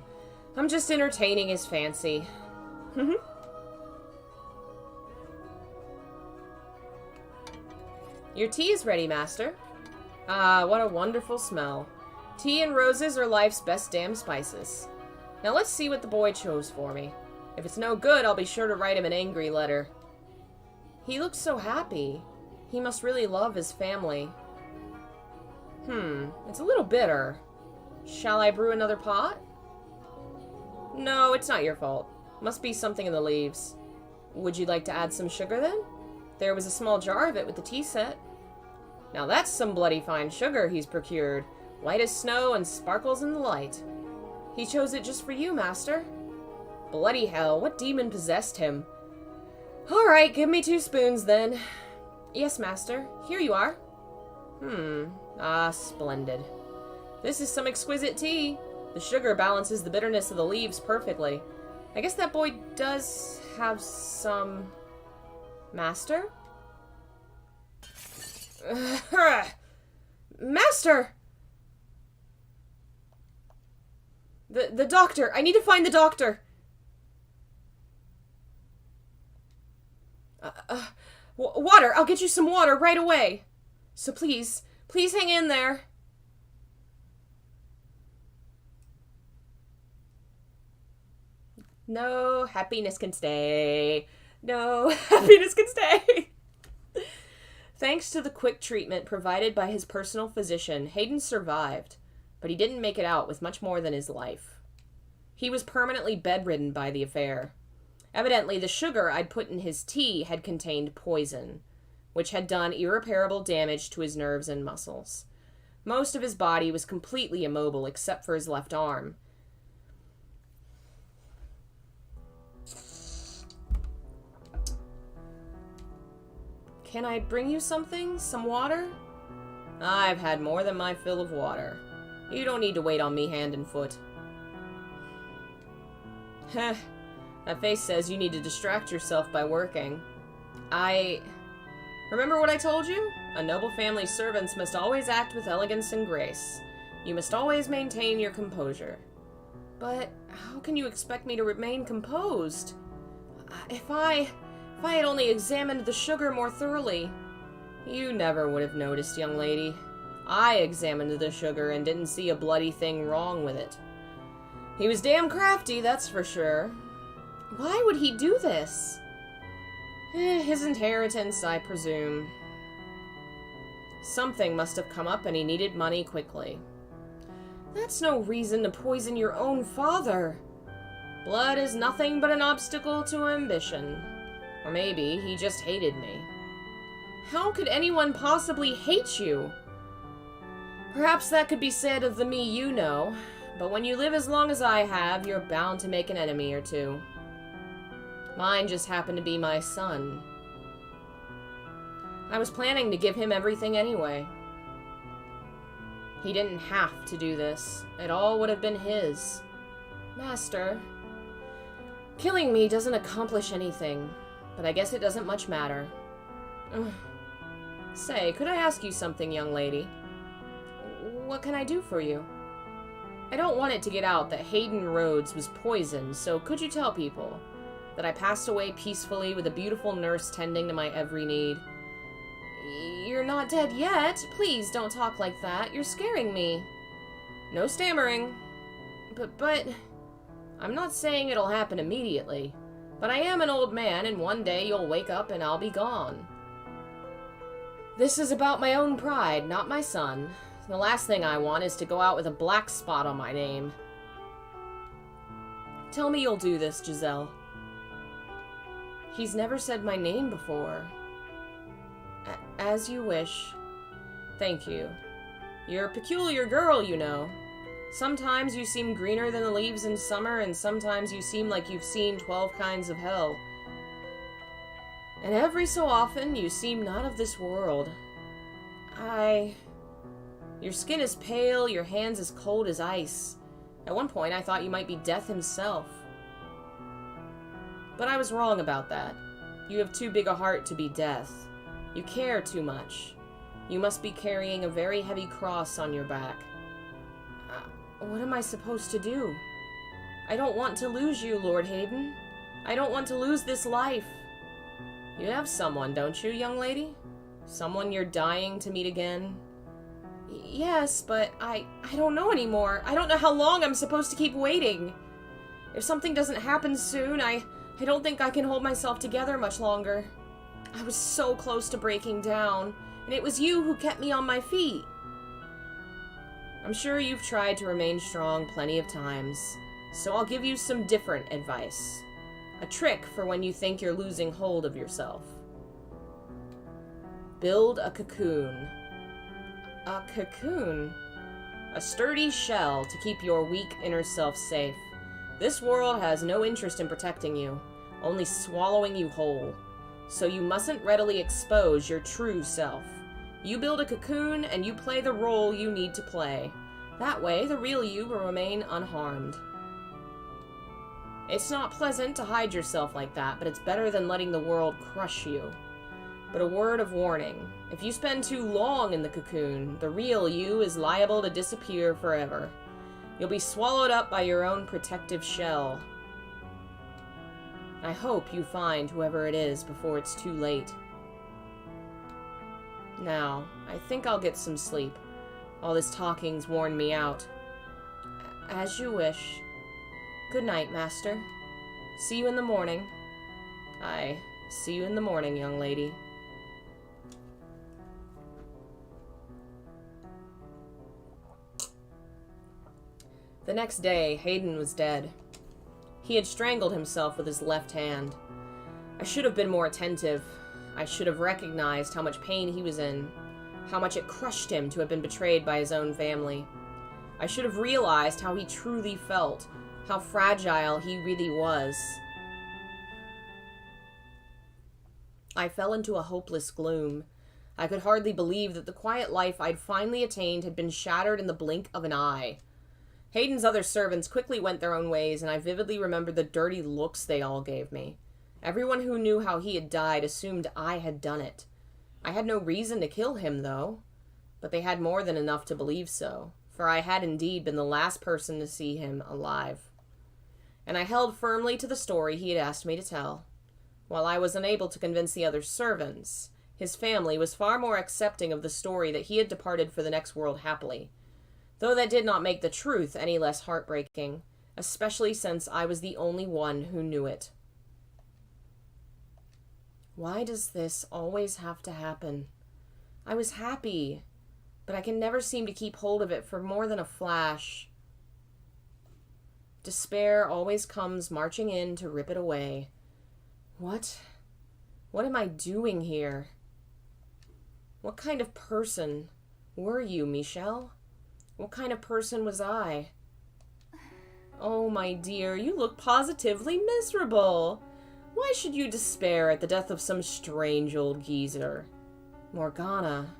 I'm just entertaining his fancy. Your tea is ready, master. Ah, what a wonderful smell. Tea and roses are life's best damn spices. Now let's see what the boy chose for me. If it's no good, I'll be sure to write him an angry letter. He looks so happy. He must really love his family. It's a little bitter. Shall I brew another pot? No, it's not your fault. Must be something in the leaves. Would you like to add some sugar then? There was a small jar of it with the tea set. Now that's some bloody fine sugar he's procured. White as snow and sparkles in the light. He chose it just for you, master. Bloody hell, what demon possessed him? All right, give me 2 spoons then. Yes, master. Here you are. Ah, splendid. This is some exquisite tea. The sugar balances the bitterness of the leaves perfectly. I guess that boy does have some... Master? Master! The doctor! I need to find the doctor! Water! I'll get you some water right away! So please hang in there. No happiness can stay. No happiness can stay. Thanks to the quick treatment provided by his personal physician, Hayden survived, but he didn't make it out with much more than his life. He was permanently bedridden by the affair. Evidently, the sugar I'd put in his tea had contained poison, which had done irreparable damage to his nerves and muscles. Most of his body was completely immobile except for his left arm, Can I bring you something? Some water? I've had more than my fill of water. You don't need to wait on me hand and foot. Heh. That face says you need to distract yourself by working. Remember what I told you? A noble family's servants must always act with elegance and grace. You must always maintain your composure. But how can you expect me to remain composed? If I had only examined the sugar more thoroughly. You never would have noticed, young lady. I examined the sugar and didn't see a bloody thing wrong with it. He was damn crafty, that's for sure. Why would he do this? His inheritance, I presume. Something must have come up and he needed money quickly. That's no reason to poison your own father. Blood is nothing but an obstacle to ambition. Or maybe he just hated me. How could anyone possibly hate you? Perhaps that could be said of the me you know, but when you live as long as I have, you're bound to make an enemy or two. Mine just happened to be my son. I was planning to give him everything anyway. He didn't have to do this. It all would have been his. Master, killing me doesn't accomplish anything, but I guess it doesn't much matter. Say, could I ask you something, young lady? What can I do for you? I don't want it to get out that Hayden Rhodes was poisoned, so could you tell people that I passed away peacefully with a beautiful nurse tending to my every need? You're not dead yet. Please don't talk like that. You're scaring me. No stammering. But, I'm not saying it'll happen immediately. But I am an old man, and one day you'll wake up and I'll be gone. This is about my own pride, not my son. The last thing I want is to go out with a black spot on my name. Tell me you'll do this, Giselle. He's never said my name before. As you wish. Thank you. You're a peculiar girl, you know. Sometimes you seem greener than the leaves in summer, and sometimes you seem like you've seen 12 kinds of hell. And every so often, you seem not of this world. Your skin is pale, your hands as cold as ice. At one point, I thought you might be Death himself. But I was wrong about that. You have too big a heart to be Death. You care too much. You must be carrying a very heavy cross on your back. What am I supposed to do? I don't want to lose you, Lord Hayden. I don't want to lose this life. You have someone, don't you, young lady? Someone you're dying to meet again? Yes, but I don't know anymore. I don't know how long I'm supposed to keep waiting. If something doesn't happen soon, I don't think I can hold myself together much longer. I was so close to breaking down, and it was you who kept me on my feet. I'm sure you've tried to remain strong plenty of times, so I'll give you some different advice. A trick for when you think you're losing hold of yourself. Build a cocoon. A cocoon? A sturdy shell to keep your weak inner self safe. This world has no interest in protecting you, only swallowing you whole. So you mustn't readily expose your true self. You build a cocoon and you play the role you need to play. That way, the real you will remain unharmed. It's not pleasant to hide yourself like that, but it's better than letting the world crush you. But a word of warning. If you spend too long in the cocoon, the real you is liable to disappear forever. You'll be swallowed up by your own protective shell. I hope you find whoever it is before it's too late. Now, I think I'll get some sleep. All this talking's worn me out. As you wish. Good night, Master. See you in the morning. Aye, see you in the morning, young lady. The next day, Hayden was dead. He had strangled himself with his left hand. I should have been more attentive. I should have recognized how much pain he was in, how much it crushed him to have been betrayed by his own family. I should have realized how he truly felt, how fragile he really was. I fell into a hopeless gloom. I could hardly believe that the quiet life I'd finally attained had been shattered in the blink of an eye. Hayden's other servants quickly went their own ways, and I vividly remember the dirty looks they all gave me. Everyone who knew how he had died assumed I had done it. I had no reason to kill him, though. But they had more than enough to believe so, for I had indeed been the last person to see him alive. And I held firmly to the story he had asked me to tell. While I was unable to convince the other servants, his family was far more accepting of the story that he had departed for the next world happily, though that did not make the truth any less heartbreaking, especially since I was the only one who knew it. Why does this always have to happen? I was happy, but I can never seem to keep hold of it for more than a flash. Despair always comes marching in to rip it away. What am I doing here? What kind of person were you, Michelle? What kind of person was I? Oh, my dear, you look positively miserable. Why should you despair at the death of some strange old geezer? Morgana,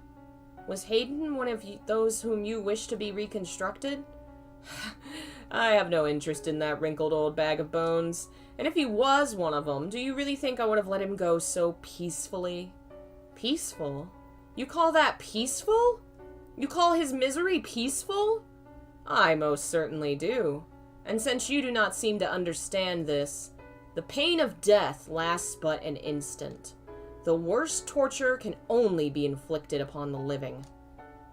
was Hayden one of those whom you wish to be reconstructed? I have no interest in that wrinkled old bag of bones. And if he was one of them, do you really think I would have let him go so peacefully? Peaceful? You call that peaceful? You call his misery peaceful? I most certainly do. And since you do not seem to understand this, the pain of death lasts but an instant. The worst torture can only be inflicted upon the living.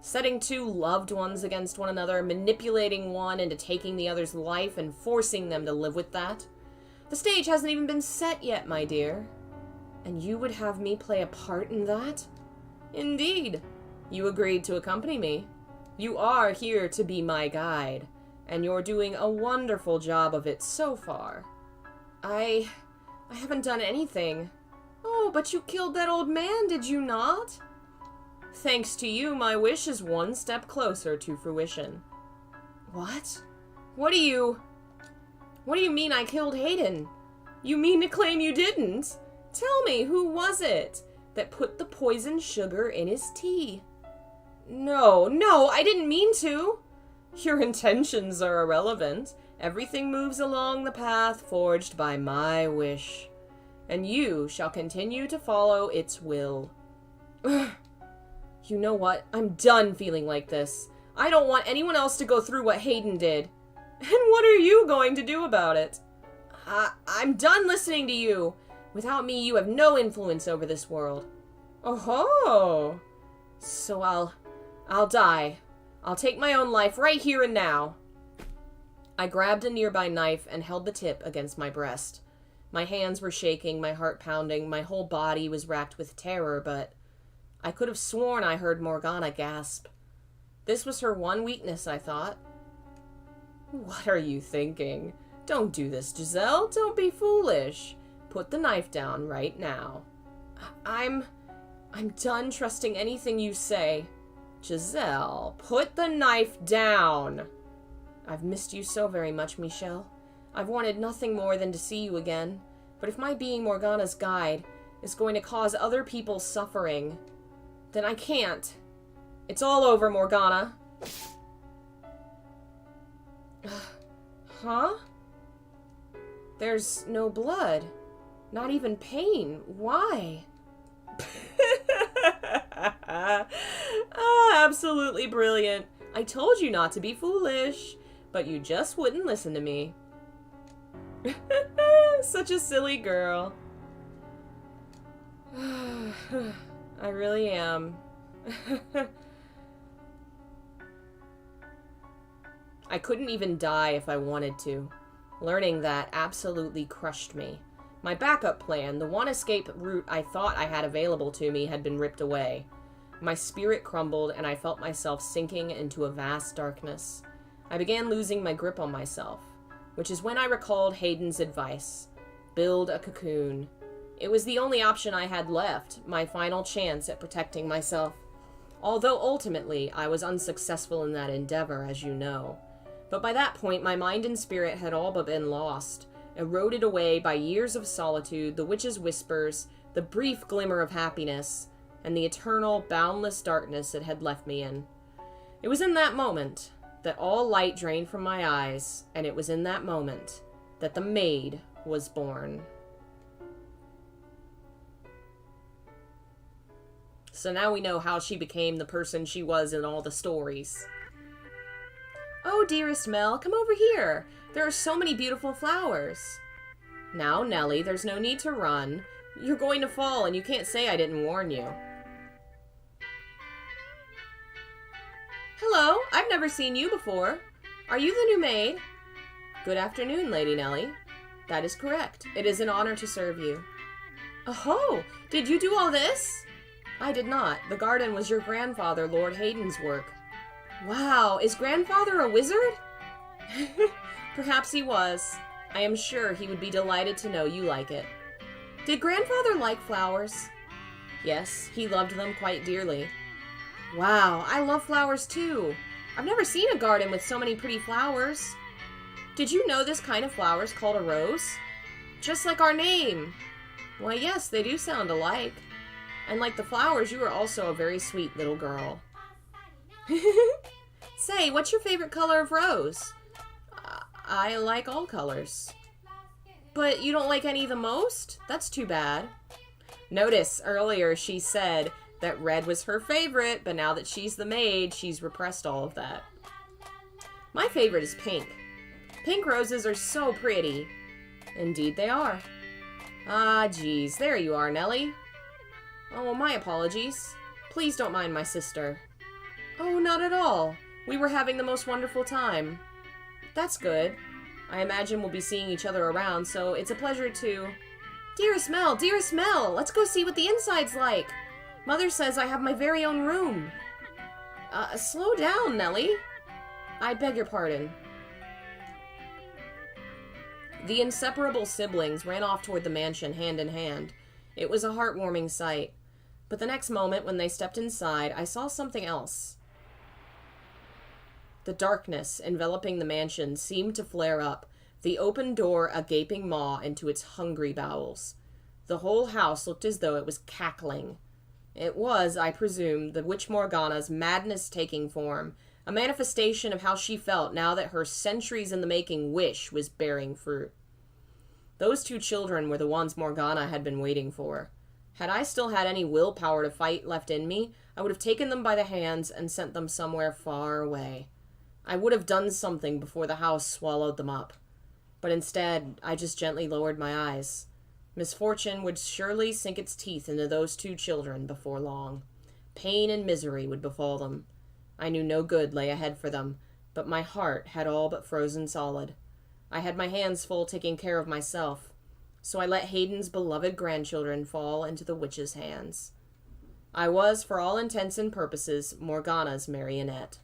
Setting two loved ones against one another, manipulating one into taking the other's life and forcing them to live with that. The stage hasn't even been set yet, my dear. And you would have me play a part in that? Indeed. You agreed to accompany me. You are here to be my guide, and you're doing a wonderful job of it so far. I haven't done anything. Oh, but you killed that old man, did you not? Thanks to you, my wish is one step closer to fruition. What? What do you mean I killed Hayden? You mean to claim you didn't? Tell me, who was it that put the poisoned sugar in his tea? No, I didn't mean to. Your intentions are irrelevant. Everything moves along the path forged by my wish, and you shall continue to follow its will. You know what? I'm done feeling like this. I don't want anyone else to go through what Hayden did. And what are you going to do about it? I'm done listening to you. Without me, you have no influence over this world. Oh-ho! So I'll die. I'll take my own life right here and now. I grabbed a nearby knife and held the tip against my breast. My hands were shaking, my heart pounding, my whole body was racked with terror, but I could have sworn I heard Morgana gasp. This was her one weakness, I thought. What are you thinking? Don't do this, Giselle. Don't be foolish. Put the knife down right now. I'm done trusting anything you say. Giselle, put the knife down. I've missed you so very much, Michelle. I've wanted nothing more than to see you again. But if my being Morgana's guide is going to cause other people suffering, then I can't. It's all over, Morgana. Huh? There's no blood. Not even pain. Why? Absolutely brilliant. I told you not to be foolish, but you just wouldn't listen to me. Such a silly girl. I really am. I couldn't even die if I wanted to. Learning that absolutely crushed me. My backup plan, the one escape route I thought I had available to me, had been ripped away. My spirit crumbled, and I felt myself sinking into a vast darkness. I began losing my grip on myself, which is when I recalled Hayden's advice. Build a cocoon. It was the only option I had left, my final chance at protecting myself. Although ultimately, I was unsuccessful in that endeavor, as you know. But by that point, my mind and spirit had all but been lost, eroded away by years of solitude, the witch's whispers, the brief glimmer of happiness, and the eternal, boundless darkness it had left me in. It was in that moment that all light drained from my eyes, and it was in that moment that the maid was born. So now we know how she became the person she was in all the stories. Oh, dearest Mel, come over here. There are so many beautiful flowers. Now, Nellie, there's no need to run. You're going to fall, and you can't say I didn't warn you. Hello, I've never seen you before. Are you the new maid? Good afternoon, Lady Nellie. That is correct. It is an honor to serve you. Oh, did you do all this? I did not. The garden was your grandfather, Lord Hayden's work. Wow, is grandfather a wizard? Perhaps he was. I am sure he would be delighted to know you like it. Did grandfather like flowers? Yes, he loved them quite dearly. Wow, I love flowers too. I've never seen a garden with so many pretty flowers. Did you know this kind of flower is called a rose? Just like our name. Why, yes, they do sound alike. And like the flowers, you are also a very sweet little girl. Say, what's your favorite color of rose? I like all colors. But you don't like any the most? That's too bad. Notice earlier she said that red was her favorite, but now that she's the maid, she's repressed all of that. My favorite is pink. Pink roses are so pretty. Indeed they are. Ah, geez, there you are, Nellie. Oh, my apologies. Please don't mind my sister. Oh, not at all. We were having the most wonderful time. That's good. I imagine we'll be seeing each other around, so it's a pleasure to... Dearest Mel, let's go see what the inside's like. Mother says I have my very own room. Slow down, Nellie. I beg your pardon. The inseparable siblings ran off toward the mansion hand in hand. It was a heartwarming sight. But the next moment, when they stepped inside, I saw something else. The darkness enveloping the mansion seemed to flare up, the open door a gaping maw into its hungry bowels. The whole house looked as though it was cackling. It was, I presume, the Witch Morgana's madness taking form, a manifestation of how she felt now that her centuries-in-the-making wish was bearing fruit. Those two children were the ones Morgana had been waiting for. Had I still had any willpower to fight left in me, I would have taken them by the hands and sent them somewhere far away. I would have done something before the house swallowed them up. But instead, I just gently lowered my eyes. Misfortune would surely sink its teeth into those two children before long. Pain and misery would befall them. I knew no good lay ahead for them, but my heart had all but frozen solid. I had my hands full taking care of myself, so I let Hayden's beloved grandchildren fall into the witch's hands. I was, for all intents and purposes, Morgana's marionette.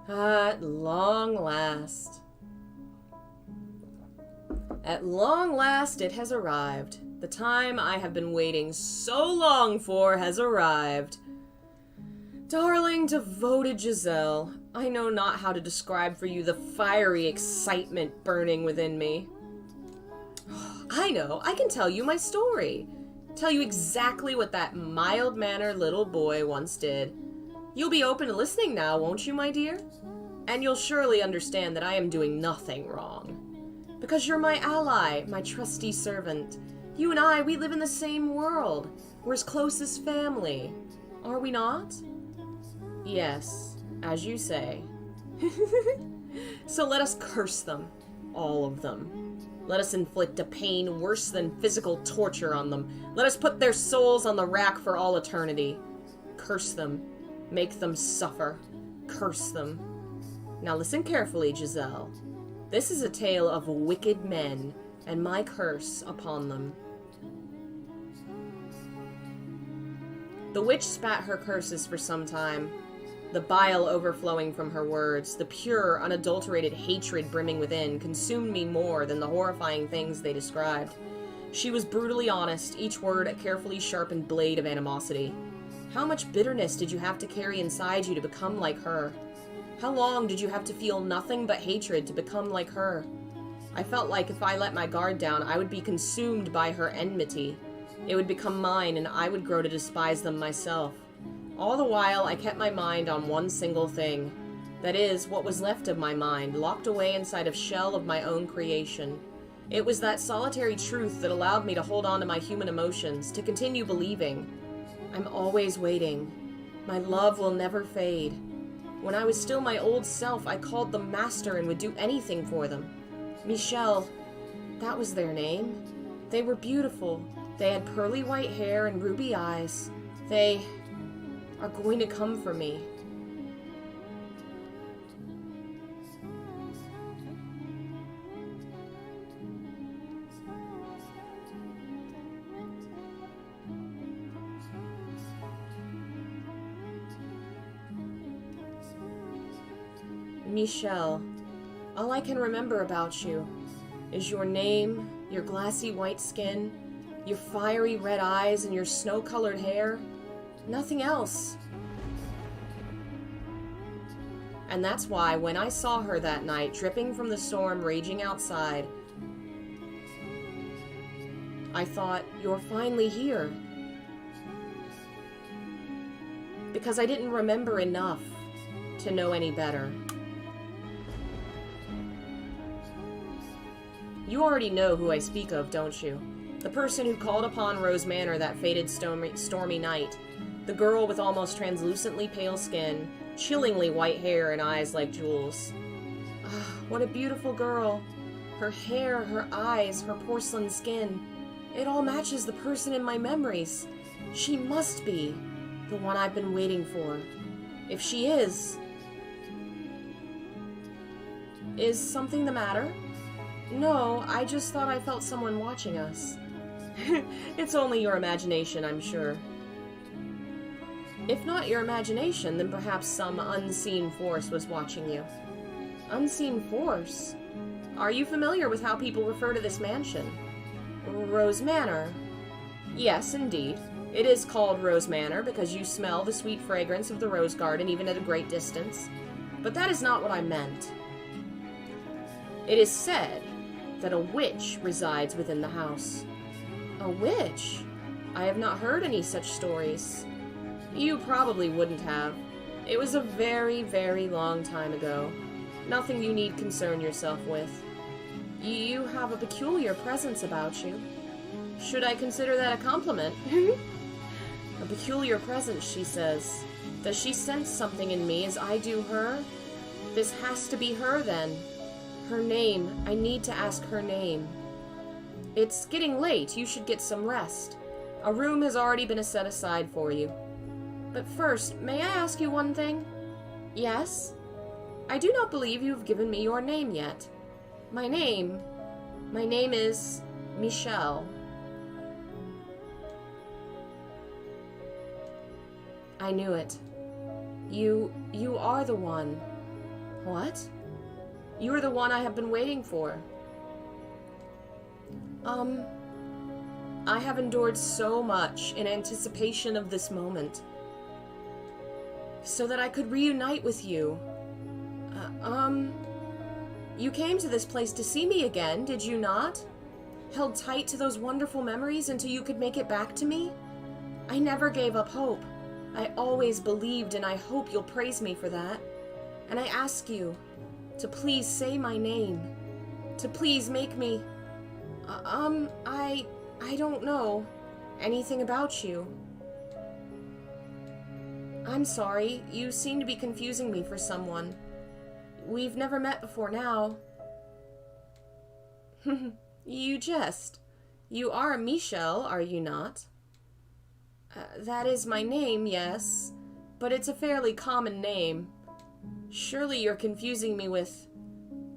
At long last. At long last it has arrived. The time I have been waiting so long for has arrived. Darling, devoted Giselle, I know not how to describe for you the fiery excitement burning within me. I know, I can tell you my story. Tell you exactly what that mild-mannered little boy once did. You'll be open to listening now, won't you, my dear? And you'll surely understand that I am doing nothing wrong. Because you're my ally, my trusty servant. You and I, we live in the same world. We're as close as family. Are we not? Yes, as you say. So let us curse them, all of them. Let us inflict a pain worse than physical torture on them. Let us put their souls on the rack for all eternity. Curse them. Make them suffer. Curse them. Now listen carefully, Giselle. This is a tale of wicked men, and my curse upon them. The witch spat her curses for some time, the bile overflowing from her words, the pure, unadulterated hatred brimming within, consumed me more than the horrifying things they described. She was brutally honest, each word a carefully sharpened blade of animosity. How much bitterness did you have to carry inside you to become like her? How long did you have to feel nothing but hatred to become like her? I felt like if I let my guard down, I would be consumed by her enmity. It would become mine, and I would grow to despise them myself. All the while, I kept my mind on one single thing. That is, what was left of my mind, locked away inside a shell of my own creation. It was that solitary truth that allowed me to hold on to my human emotions, to continue believing. I'm always waiting. My love will never fade. When I was still my old self, I called them master and would do anything for them. Michelle, that was their name. They were beautiful. They had pearly white hair and ruby eyes. They are going to come for me. Michelle, all I can remember about you is your name, your glassy white skin, your fiery red eyes, and your snow-colored hair. Nothing else. And that's why when I saw her that night, dripping from the storm raging outside, I thought, you're finally here. Because I didn't remember enough to know any better. You already know who I speak of, don't you? The person who called upon Rose Manor that fated stormy night. The girl with almost translucently pale skin, chillingly white hair, and eyes like jewels. Ah, what a beautiful girl. Her hair, her eyes, her porcelain skin. It all matches the person in my memories. She must be the one I've been waiting for. If she is something the matter? No, I just thought I felt someone watching us. It's only your imagination, I'm sure. If not your imagination, then perhaps some unseen force was watching you. Unseen force? Are you familiar with how people refer to this mansion? Rose Manor. Yes, indeed. It is called Rose Manor because you smell the sweet fragrance of the rose garden even at a great distance. But that is not what I meant. It is said that a witch resides within the house. A witch? I have not heard any such stories. You probably wouldn't have. It was a very, very long time ago. Nothing you need concern yourself with. You have a peculiar presence about you. Should I consider that a compliment? A peculiar presence, she says. Does she sense something in me as I do her? This has to be her, then. Her name. I need to ask her name. It's getting late. You should get some rest. A room has already been set aside for you. But first, may I ask you one thing? Yes? I do not believe you have given me your name yet. My name is Michelle. I knew it. You are the one. What? You are the one I have been waiting for. I have endured so much in anticipation of this moment. So that I could reunite with you. You came to this place to see me again, did you not? Held tight to those wonderful memories until you could make it back to me? I never gave up hope. I always believed, and I hope you'll praise me for that. And I ask you to please say my name. To please make me... I don't know anything about you. I'm sorry, you seem to be confusing me for someone. We've never met before now. You jest. You are Michelle, are you not? That is my name, yes, but it's a fairly common name. Surely you're confusing me with...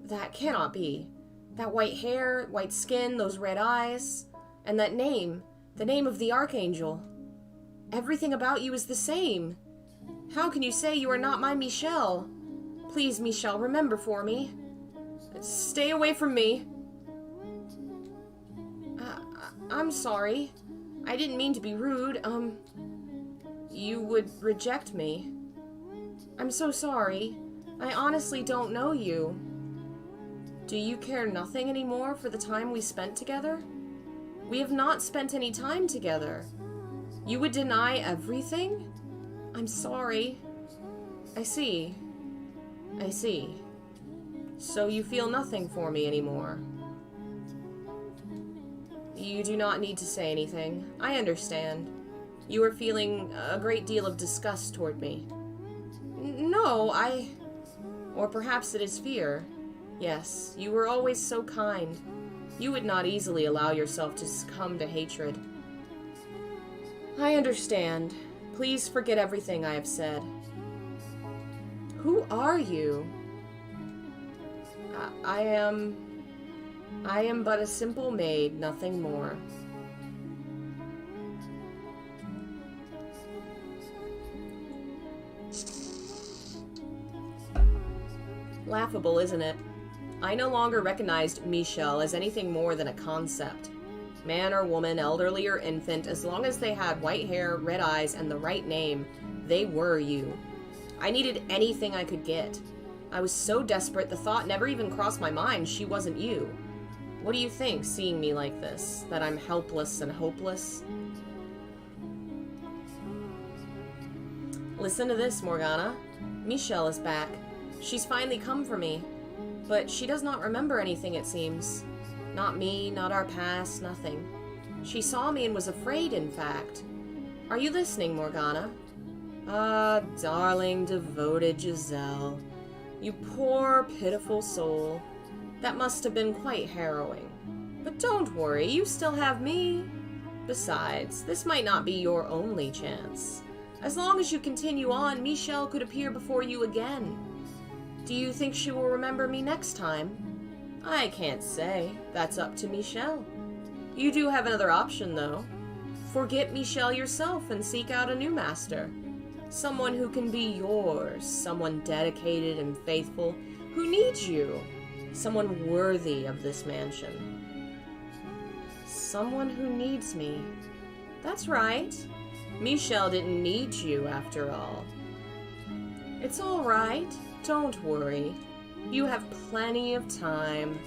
That cannot be. That white hair, white skin, those red eyes, and that name, the name of the Archangel. Everything about you is the same. How can you say you are not my Michelle? Please, Michelle, remember for me. Stay away from me. I'm sorry. I didn't mean to be rude. You would reject me. I'm so sorry. I honestly don't know you. Do you care nothing anymore for the time we spent together? We have not spent any time together. You would deny everything? I'm sorry. I see. I see. So you feel nothing for me anymore. You do not need to say anything. I understand. You are feeling a great deal of disgust toward me. No, Or perhaps it is fear. Yes, you were always so kind. You would not easily allow yourself to succumb to hatred. I understand. Please forget everything I have said. Who are you? I am but a simple maid, nothing more. Laughable, isn't it? I no longer recognized Michelle as anything more than a concept. Man or woman, elderly or infant, as long as they had white hair, red eyes, and the right name, they were you. I needed anything I could get. I was so desperate the thought never even crossed my mind she wasn't you. What do you think, seeing me like this? That I'm helpless and hopeless? Listen to this, Morgana. Michelle is back. She's finally come for me. But she does not remember anything, it seems. Not me, not our past, nothing. She saw me and was afraid, in fact. Are you listening, Morgana? Ah, darling, devoted Giselle. You poor, pitiful soul. That must have been quite harrowing. But don't worry, you still have me. Besides, this might not be your only chance. As long as you continue on, Michelle could appear before you again. Do you think she will remember me next time? I can't say. That's up to Michelle. You do have another option, though. Forget Michelle yourself and seek out a new master. Someone who can be yours. Someone dedicated and faithful, who needs you. Someone worthy of this mansion. Someone who needs me. That's right. Michelle didn't need you, after all. It's all right. Don't worry. You have plenty of time.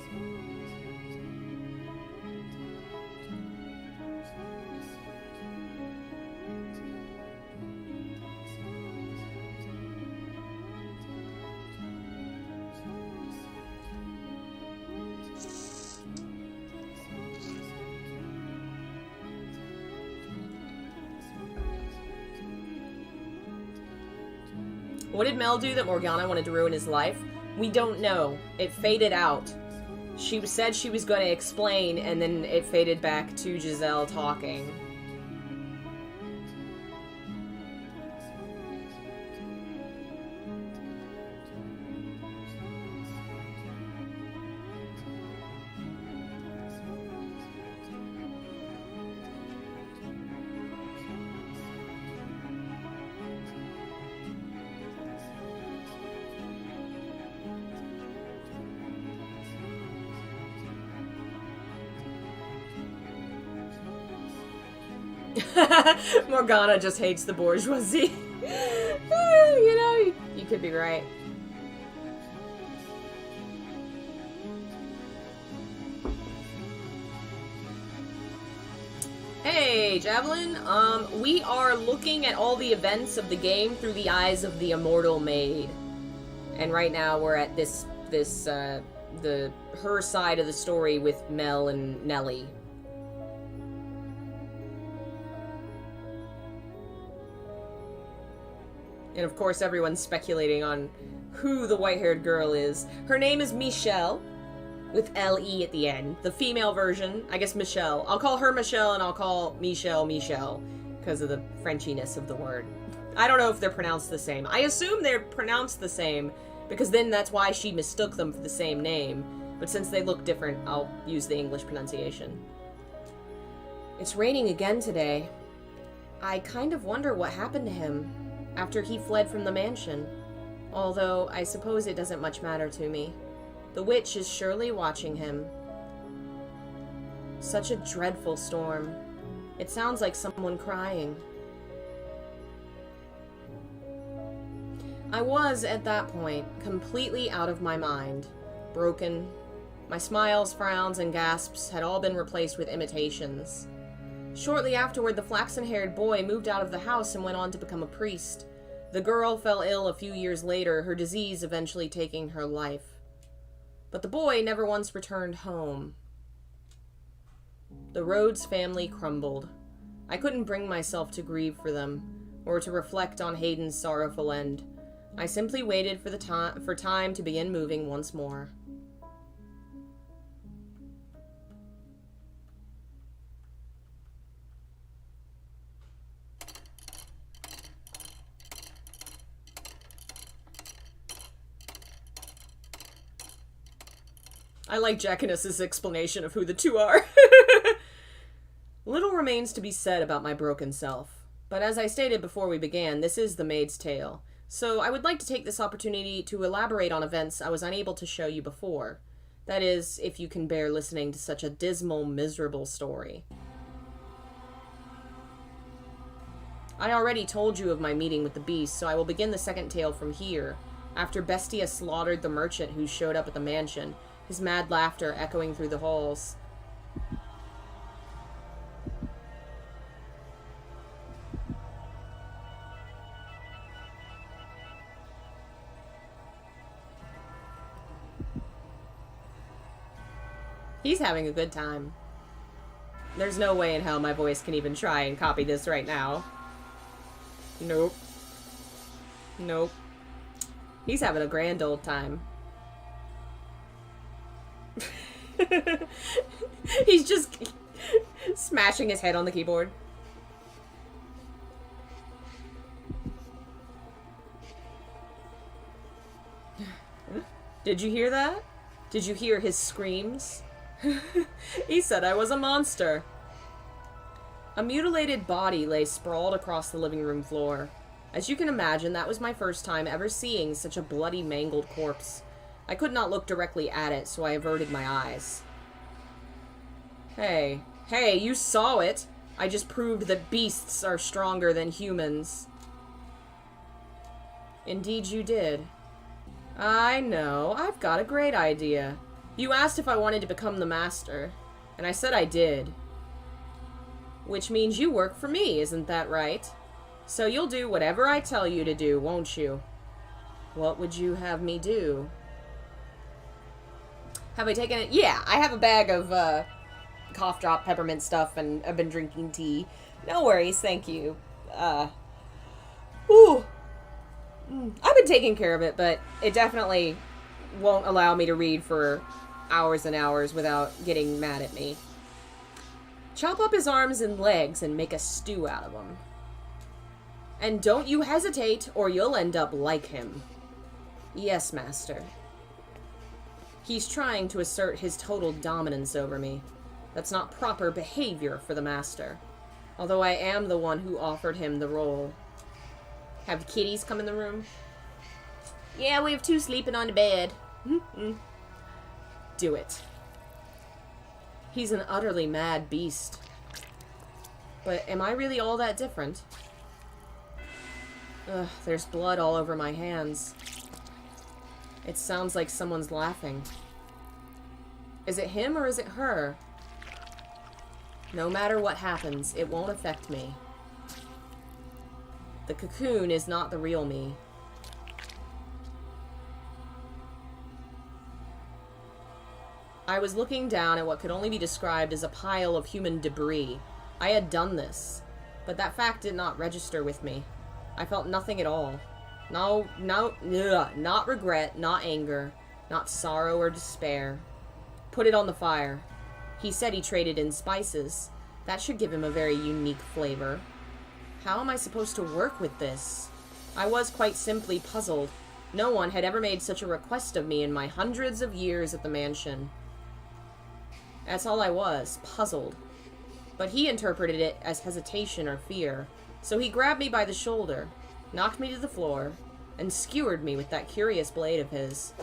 What did Mel do that Morgana wanted to ruin his life? We don't know. It faded out. She said she was going to explain, and then it faded back to Giselle talking. Morgana just hates the bourgeoisie. You know, you could be right. Hey, Javelin. We are looking at all the events of the game through the eyes of the immortal maid. And right now we're at her side of the story with Mel and Nellie. And of course, everyone's speculating on who the white-haired girl is. Her name is Michelle, with L-E at the end. The female version, I guess Michelle. I'll call her Michelle, and I'll call Michelle Michelle, because of the Frenchiness of the word. I don't know if they're pronounced the same. I assume they're pronounced the same, because then that's why she mistook them for the same name. But since they look different, I'll use the English pronunciation. It's raining again today. I kind of wonder what happened to him after he fled from the mansion. Although, I suppose it doesn't much matter to me. The witch is surely watching him. Such a dreadful storm. It sounds like someone crying. I was, at that point, completely out of my mind. Broken. My smiles, frowns, and gasps had all been replaced with imitations. Shortly afterward, the flaxen-haired boy moved out of the house and went on to become a priest. The girl fell ill a few years later, her disease eventually taking her life. But the boy never once returned home. The Rhodes family crumbled. I couldn't bring myself to grieve for them, or to reflect on Hayden's sorrowful end. I simply waited for time to begin moving once more. I like Jackanus's explanation of who the two are. Little remains to be said about my broken self, but as I stated before we began, this is the Maid's Tale, so I would like to take this opportunity to elaborate on events I was unable to show you before. That is, if you can bear listening to such a dismal, miserable story. I already told you of my meeting with the beast, so I will begin the second tale from here. After Bestia slaughtered the merchant who showed up at the mansion, his mad laughter echoing through the halls. He's having a good time. There's no way in hell my voice can even try and copy this right now. Nope. Nope. He's having a grand old time. He's just smashing his head on the keyboard. Did you hear that? Did you hear his screams? He said I was a monster. A mutilated body lay sprawled across the living room floor. As you can imagine, that was my first time ever seeing such a bloody, mangled corpse. I could not look directly at it, so I averted my eyes. Hey, you saw it! I just proved that beasts are stronger than humans. Indeed you did. I know, I've got a great idea. You asked if I wanted to become the master, and I said I did. Which means you work for me, isn't that right? So you'll do whatever I tell you to do, won't you? What would you have me do? Have I taken it? Yeah, I have a bag of cough drop peppermint stuff, and I've been drinking tea. No worries, thank you. Ooh. I've been taking care of it, but it definitely won't allow me to read for hours and hours without getting mad at me. Chop up his arms and legs and make a stew out of them. And don't you hesitate, or you'll end up like him. Yes, master. He's trying to assert his total dominance over me. That's not proper behavior for the master. Although I am the one who offered him the role. Have kitties come in the room? Yeah, we have two sleeping on the bed. Do it. He's an utterly mad beast. But am I really all that different? Ugh, there's blood all over my hands. It sounds like someone's laughing. Is it him or is it her? No matter what happens, it won't affect me. The cocoon is not the real me. I was looking down at what could only be described as a pile of human debris. I had done this, but that fact did not register with me. I felt nothing at all. Not regret, not anger, not sorrow or despair. Put it on the fire. He said he traded in spices. That should give him a very unique flavor. How am I supposed to work with this? I was quite simply puzzled. No one had ever made such a request of me in my hundreds of years at the mansion. That's all I was, puzzled. But he interpreted it as hesitation or fear. So he grabbed me by the shoulder, knocked me to the floor, and skewered me with that curious blade of his.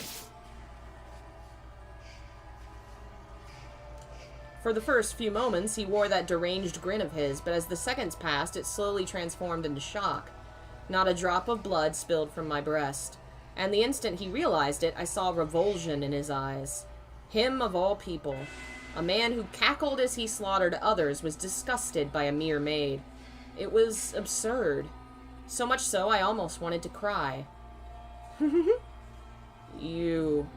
For the first few moments, he wore that deranged grin of his, but as the seconds passed, it slowly transformed into shock. Not a drop of blood spilled from my breast, and the instant he realized it, I saw revulsion in his eyes. Him of all people. A man who cackled as he slaughtered others was disgusted by a mere maid. It was absurd. So much so I almost wanted to cry. You...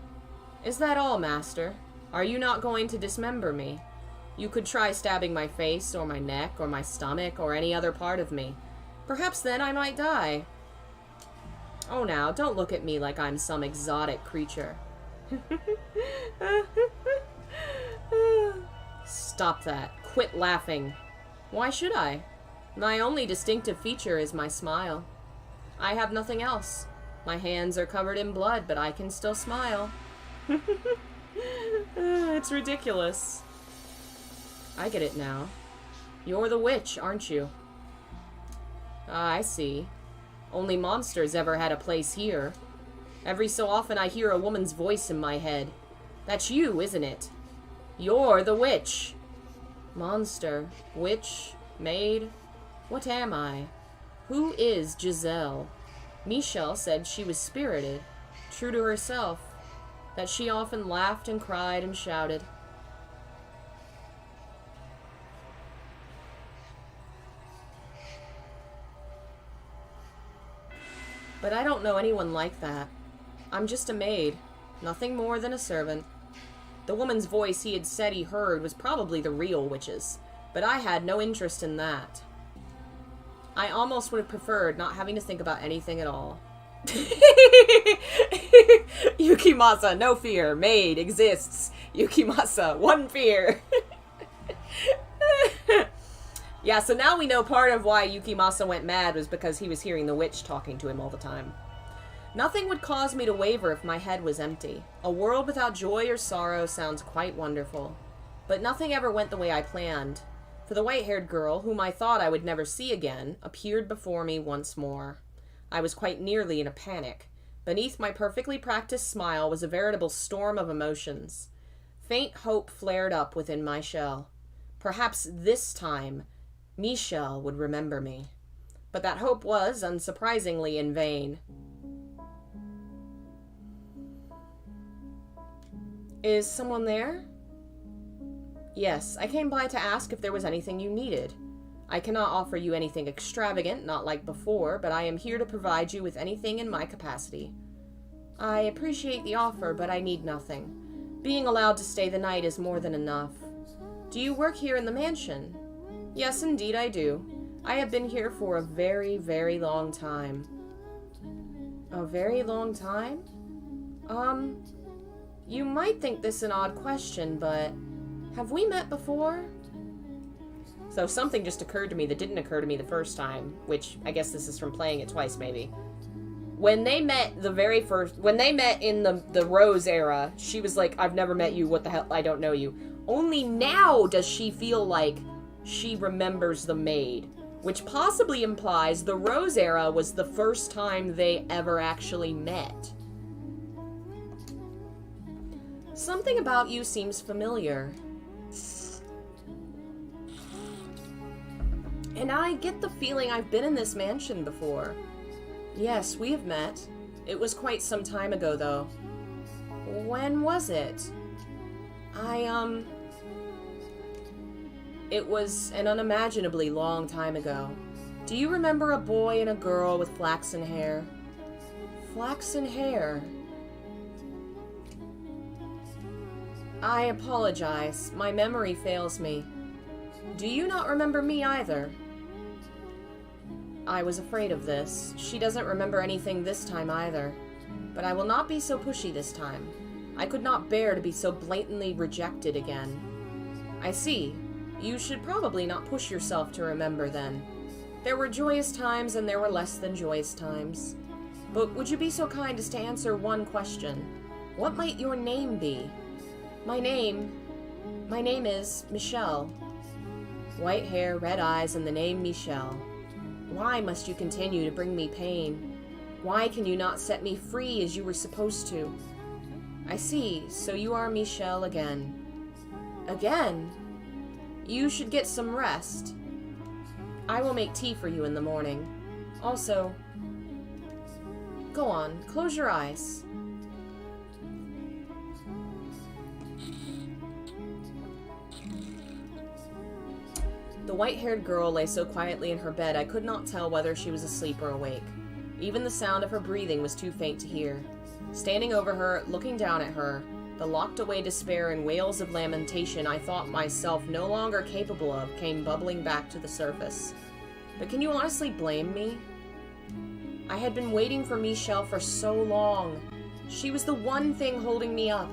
Is that all, master? Are you not going to dismember me? You could try stabbing my face, or my neck, or my stomach, or any other part of me. Perhaps then I might die. Oh, now, don't look at me like I'm some exotic creature. Stop that. Quit laughing. Why should I? My only distinctive feature is my smile. I have nothing else. My hands are covered in blood, but I can still smile. It's ridiculous. I get it now. You're the witch, aren't you? Ah, I see. Only monsters ever had a place here. Every so often I hear a woman's voice in my head. That's you, isn't it? You're the witch. Monster, witch, maid. What am I? Who is Giselle? Michelle said she was spirited, true to herself, that she often laughed and cried and shouted. But I don't know anyone like that. I'm just a maid, nothing more than a servant. The woman's voice he had said he heard was probably the real witch's, but I had no interest in that. I almost would have preferred not having to think about anything at all. Yukimasa, no fear. Maid exists. Yukimasa, one fear. Yeah, so now we know part of why Yukimasa went mad was because he was hearing the witch talking to him all the time. Nothing would cause me to waver if my head was empty. A world without joy or sorrow sounds quite wonderful. But nothing ever went the way I planned. For the white-haired girl, whom I thought I would never see again, appeared before me once more. I was quite nearly in a panic. Beneath my perfectly practiced smile was a veritable storm of emotions. Faint hope flared up within my shell. Perhaps this time, Michelle would remember me. But that hope was, unsurprisingly, in vain. Is someone there? Yes, I came by to ask if there was anything you needed. I cannot offer you anything extravagant, not like before, but I am here to provide you with anything in my capacity. I appreciate the offer, but I need nothing. Being allowed to stay the night is more than enough. Do you work here in the mansion? Yes, indeed I do. I have been here for a very, very long time. A very long time? You might think this an odd question, but have we met before? So something just occurred to me that didn't occur to me the first time, which I guess this is from playing it twice, maybe. When they met when they met in the Rose era, she was like, I've never met you, what the hell, I don't know you. Only now does she feel like she remembers the maid, which possibly implies the Rose era was the first time they ever actually met. Something about you seems familiar. And I get the feeling I've been in this mansion before. Yes, we have met. It was quite some time ago, though. When was it? It was an unimaginably long time ago. Do you remember a boy and a girl with flaxen hair? Flaxen hair. I apologize. My memory fails me. Do you not remember me either? I was afraid of this. She doesn't remember anything this time either. But I will not be so pushy this time. I could not bear to be so blatantly rejected again. I see. You should probably not push yourself to remember then. There were joyous times and there were less than joyous times. But would you be so kind as to answer one question? What might your name be? My name is Michelle. White hair, red eyes, and the name Michelle. Why must you continue to bring me pain? Why can you not set me free as you were supposed to? I see, so you are Michelle again. Again? You should get some rest. I will make tea for you in the morning. Also, go on, close your eyes. The white-haired girl lay so quietly in her bed I could not tell whether she was asleep or awake. Even the sound of her breathing was too faint to hear. Standing over her, looking down at her, the locked-away despair and wails of lamentation I thought myself no longer capable of came bubbling back to the surface. But can you honestly blame me? I had been waiting for Michelle for so long. She was the one thing holding me up.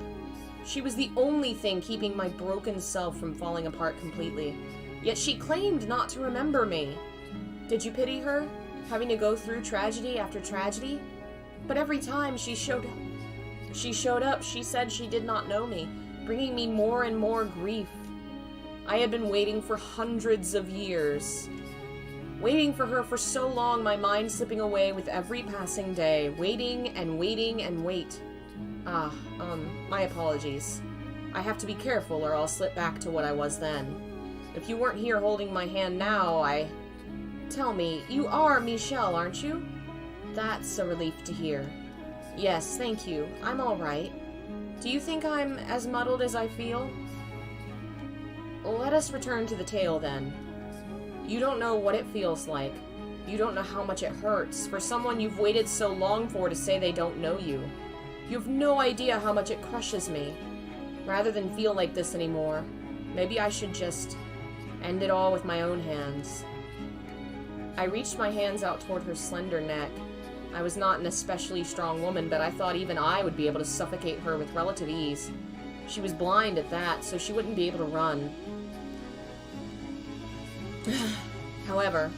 She was the only thing keeping my broken self from falling apart completely. Yet she claimed not to remember me. Did you pity her, having to go through tragedy after tragedy? But every time she showed up, she said she did not know me, bringing me more and more grief. I had been waiting for hundreds of years. Waiting for her for so long, my mind slipping away with every passing day, waiting and waiting and wait. My apologies. I have to be careful or I'll slip back to what I was then. If you weren't here holding my hand now, Tell me, you are Michelle, aren't you? That's a relief to hear. Yes, thank you. I'm all right. Do you think I'm as muddled as I feel? Let us return to the tale, then. You don't know what it feels like. You don't know how much it hurts for someone you've waited so long for to say they don't know you. You have no idea how much it crushes me. Rather than feel like this anymore, maybe I should just end it all with my own hands. I reached my hands out toward her slender neck. I was not an especially strong woman, but I thought even I would be able to suffocate her with relative ease. She was blind at that, so she wouldn't be able to run. However,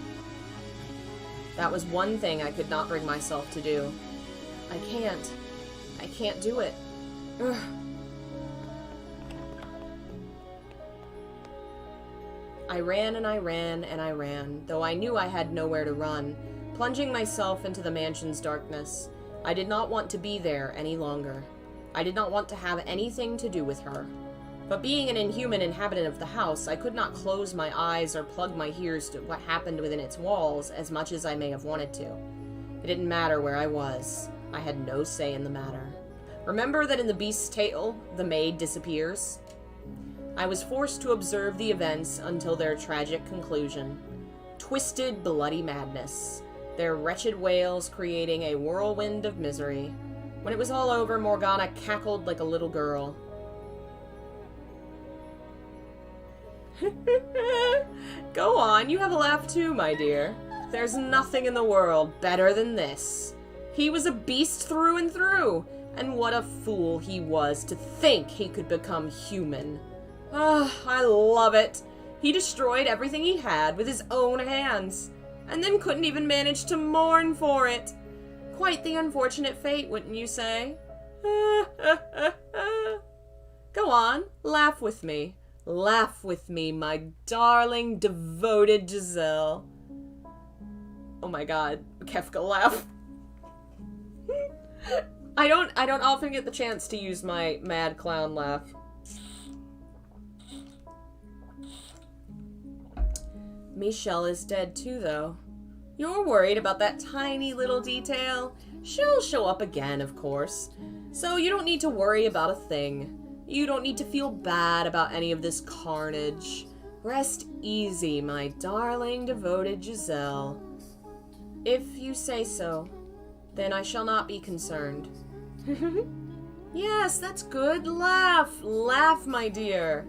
that was one thing I could not bring myself to do. I can't do it. Ugh. I ran and I ran and I ran, though I knew I had nowhere to run, plunging myself into the mansion's darkness. I did not want to be there any longer. I did not want to have anything to do with her. But being an inhuman inhabitant of the house, I could not close my eyes or plug my ears to what happened within its walls as much as I may have wanted to. It didn't matter where I was. I had no say in the matter. Remember that in The Beast's Tale, the maid disappears? I was forced to observe the events until their tragic conclusion. Twisted, bloody madness. Their wretched wails creating a whirlwind of misery. When it was all over, Morgana cackled like a little girl. Go on, you have a laugh too, my dear. There's nothing in the world better than this. He was a beast through and through, and what a fool he was to think he could become human. Ah, I love it. He destroyed everything he had with his own hands, and then couldn't even manage to mourn for it. Quite the unfortunate fate, wouldn't you say? Go on, laugh with me. Laugh with me, my darling, devoted Giselle. Oh my god, Kefka laugh. I don't often get the chance to use my mad clown laugh. Michelle is dead too, though. You're worried about that tiny little detail? She'll show up again, of course. So you don't need to worry about a thing. You don't need to feel bad about any of this carnage. Rest easy, my darling, devoted Giselle. If you say so, then I shall not be concerned. Yes, that's good. Laugh. Laugh, my dear.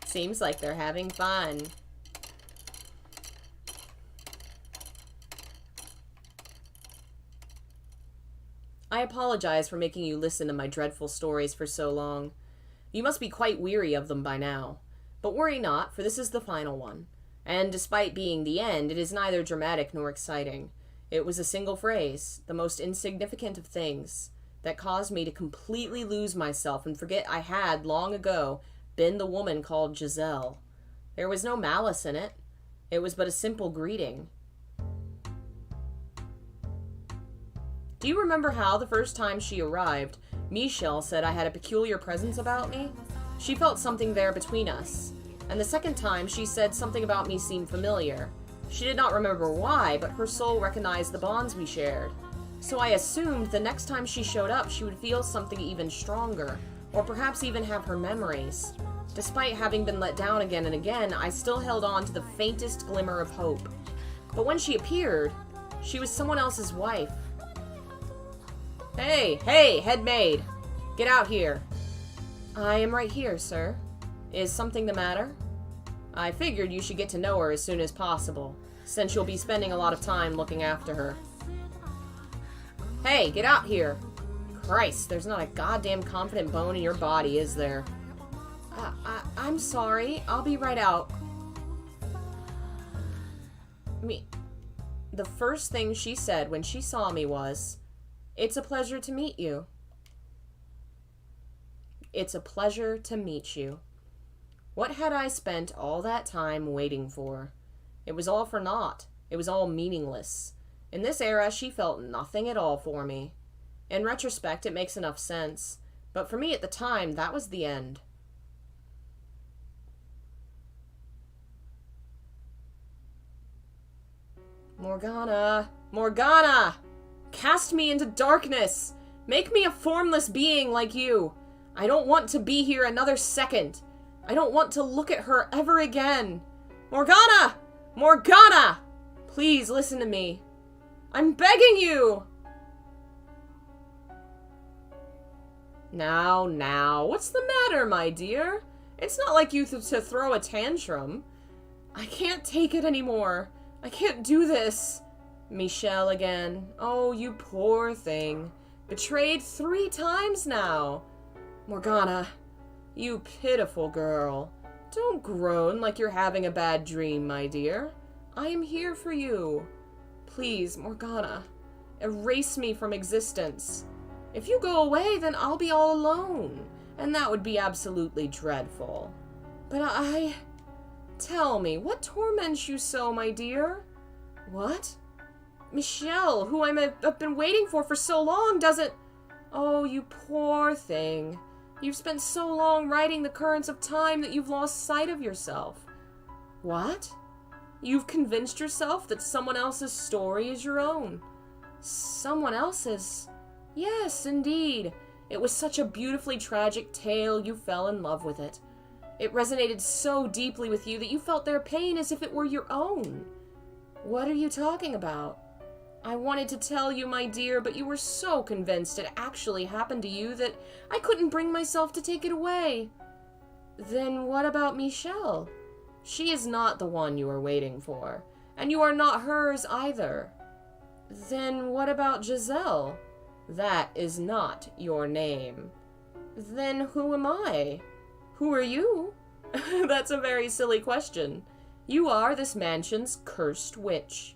Seems like they're having fun. I apologize for making you listen to my dreadful stories for so long. You must be quite weary of them by now. But worry not, for this is the final one. And despite being the end, it is neither dramatic nor exciting. It was a single phrase, the most insignificant of things, that caused me to completely lose myself and forget I had, long ago, been the woman called Giselle. There was no malice in it. It was but a simple greeting. Do you remember how the first time she arrived, Michelle said I had a peculiar presence about me? She felt something there between us. And the second time, she said something about me seemed familiar. She did not remember why, but her soul recognized the bonds we shared. So I assumed the next time she showed up, she would feel something even stronger, or perhaps even have her memories. Despite having been let down again and again, I still held on to the faintest glimmer of hope. But when she appeared, she was someone else's wife. Hey, head maid! Get out here. I am right here, sir. Is something the matter? I figured you should get to know her as soon as possible, since you'll be spending a lot of time looking after her. Hey, get out here! Christ, there's not a goddamn confident bone in your body, is there? I'm sorry. I'll be right out. The first thing she said when she saw me was, "It's a pleasure to meet you." It's a pleasure to meet you. What had I spent all that time waiting for? It was all for naught. It was all meaningless. In this era, she felt nothing at all for me. In retrospect, it makes enough sense. But for me at the time, that was the end. Morgana! Morgana! Cast me into darkness! Make me a formless being like you! I don't want to be here another second! I don't want to look at her ever again! Morgana! Morgana! Please listen to me. I'm begging you! Now, what's the matter, my dear? It's not like you to throw a tantrum. I can't take it anymore. I can't do this. Michelle again. Oh, you poor thing. Betrayed 3 times now. Morgana, you pitiful girl. Don't groan like you're having a bad dream, my dear. I am here for you. Please, Morgana, erase me from existence. If you go away, then I'll be all alone, and that would be absolutely dreadful. But Tell me, what torments you so, my dear? What? Michelle, who I've been waiting for so long, doesn't... Oh, you poor thing. You've spent so long riding the currents of time that you've lost sight of yourself. What? You've convinced yourself that someone else's story is your own. Someone else's? Yes, indeed. It was such a beautifully tragic tale, you fell in love with it. It resonated so deeply with you that you felt their pain as if it were your own. What are you talking about? I wanted to tell you, my dear, but you were so convinced it actually happened to you that I couldn't bring myself to take it away. Then what about Michelle? She is not the one you are waiting for, and you are not hers either. Then what about Giselle? That is not your name. Then who am I? Who are you? That's a very silly question. You are this mansion's cursed witch.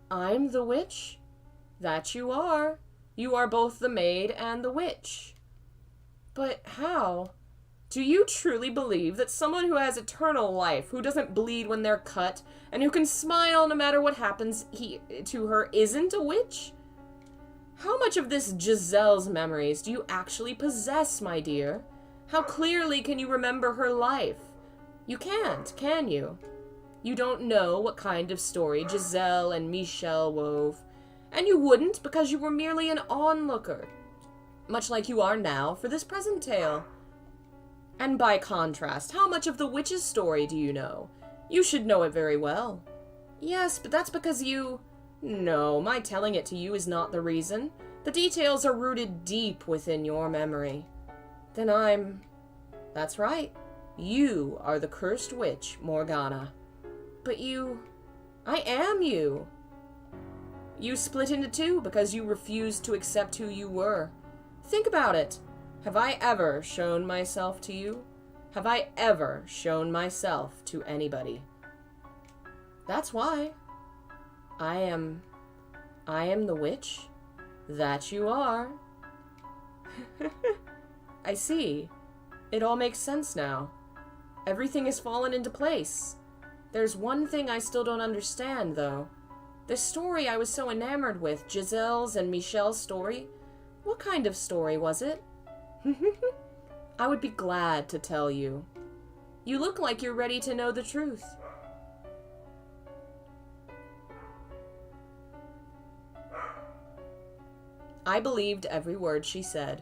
I'm the witch? That you are. You are both the maid and the witch. But how? Do you truly believe that someone who has eternal life, who doesn't bleed when they're cut, and who can smile no matter what happens to her isn't a witch? How much of this Giselle's memories do you actually possess, my dear? How clearly can you remember her life? You can't, can you? You don't know what kind of story Giselle and Michelle wove, and you wouldn't because you were merely an onlooker, much like you are now for this present tale. And by contrast, how much of the witch's story do you know? You should know it very well. Yes, but that's because you... No, my telling it to you is not the reason. The details are rooted deep within your memory. Then I'm... That's right. You are the cursed witch, Morgana. But you... I am you. You split into 2 because you refused to accept who you were. Think about it. Have I ever shown myself to you? Have I ever shown myself to anybody? That's why. I am the witch? That you are. I see. It all makes sense now. Everything has fallen into place. There's one thing I still don't understand, though. The story I was so enamored with, Giselle's and Michelle's story. What kind of story was it? I would be glad to tell you. You look like you're ready to know the truth. I believed every word she said.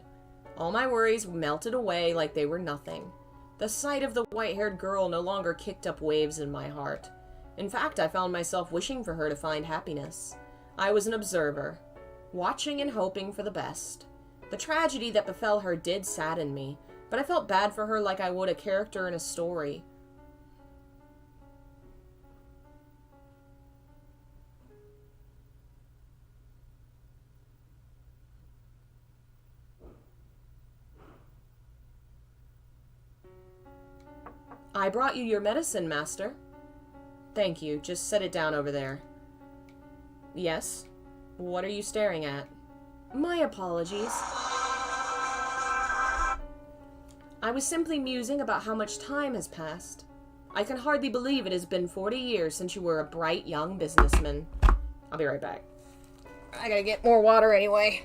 All my worries melted away like they were nothing. The sight of the white-haired girl no longer kicked up waves in my heart. In fact, I found myself wishing for her to find happiness. I was an observer, watching and hoping for the best. The tragedy that befell her did sadden me, but I felt bad for her like I would a character in a story. I brought you your medicine, Master. Thank you. Just set it down over there. Yes? What are you staring at? My apologies. I was simply musing about how much time has passed. I can hardly believe it has been 40 years since you were a bright young businessman. I'll be right back. I gotta get more water anyway.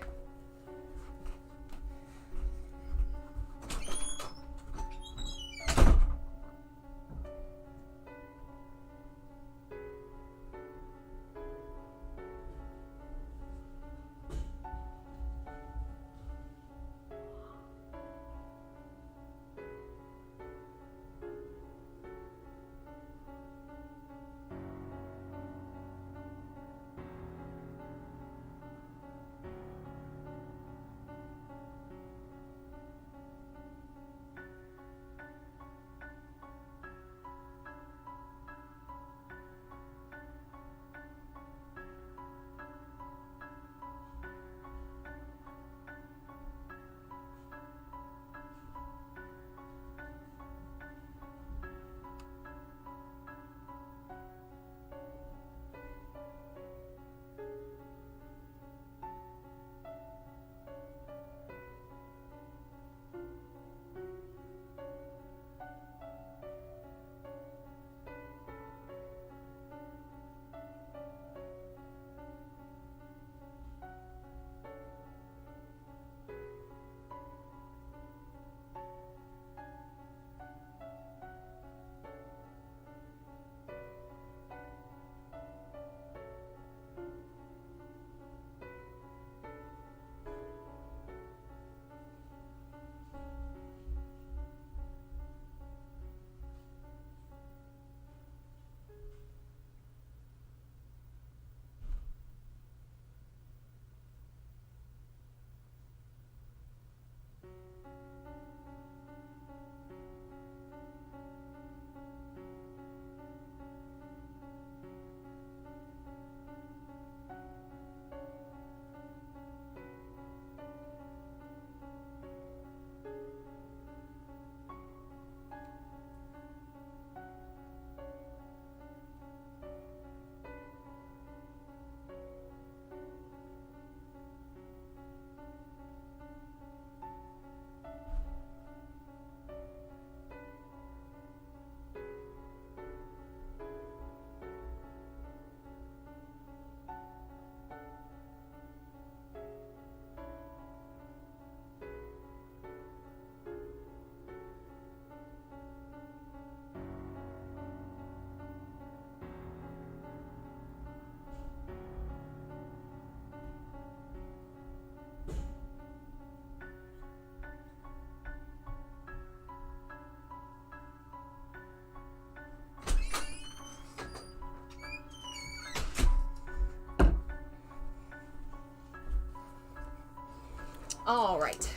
All right.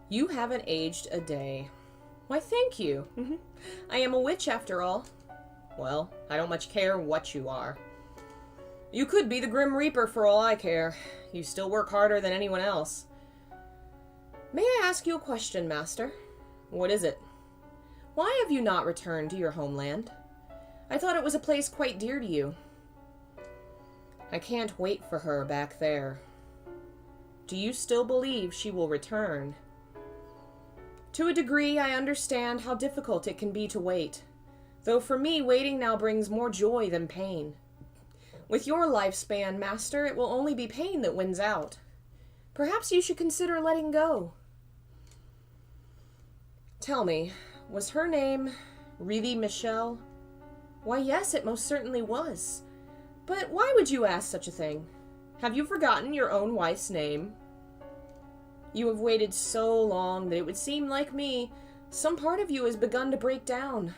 You haven't aged a day. Why, thank you. I am a witch after all. Well, I don't much care what you are. You could be the Grim Reaper for all I care. You still work harder than anyone else. May I ask you a question, Master? What is it? Why have you not returned to your homeland? I thought it was a place quite dear to you. I can't wait for her back there. Do you still believe she will return? To a degree, I understand how difficult it can be to wait. Though for me, waiting now brings more joy than pain. With your lifespan, Master, it will only be pain that wins out. Perhaps you should consider letting go. Tell me, was her name really Michelle? Why, yes, it most certainly was. But why would you ask such a thing? Have you forgotten your own wife's name? You have waited so long that it would seem, like me, some part of you has begun to break down.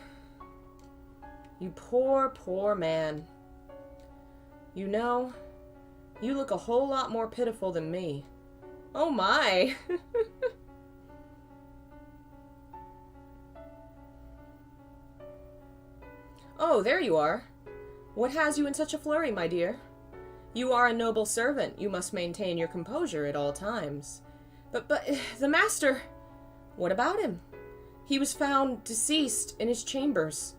You poor, poor man. You know, you look a whole lot more pitiful than me. Oh my! Oh, there you are. What has you in such a flurry, my dear? You are a noble servant. You must maintain your composure at all times. But, the master... What about him? He was found deceased in his chambers.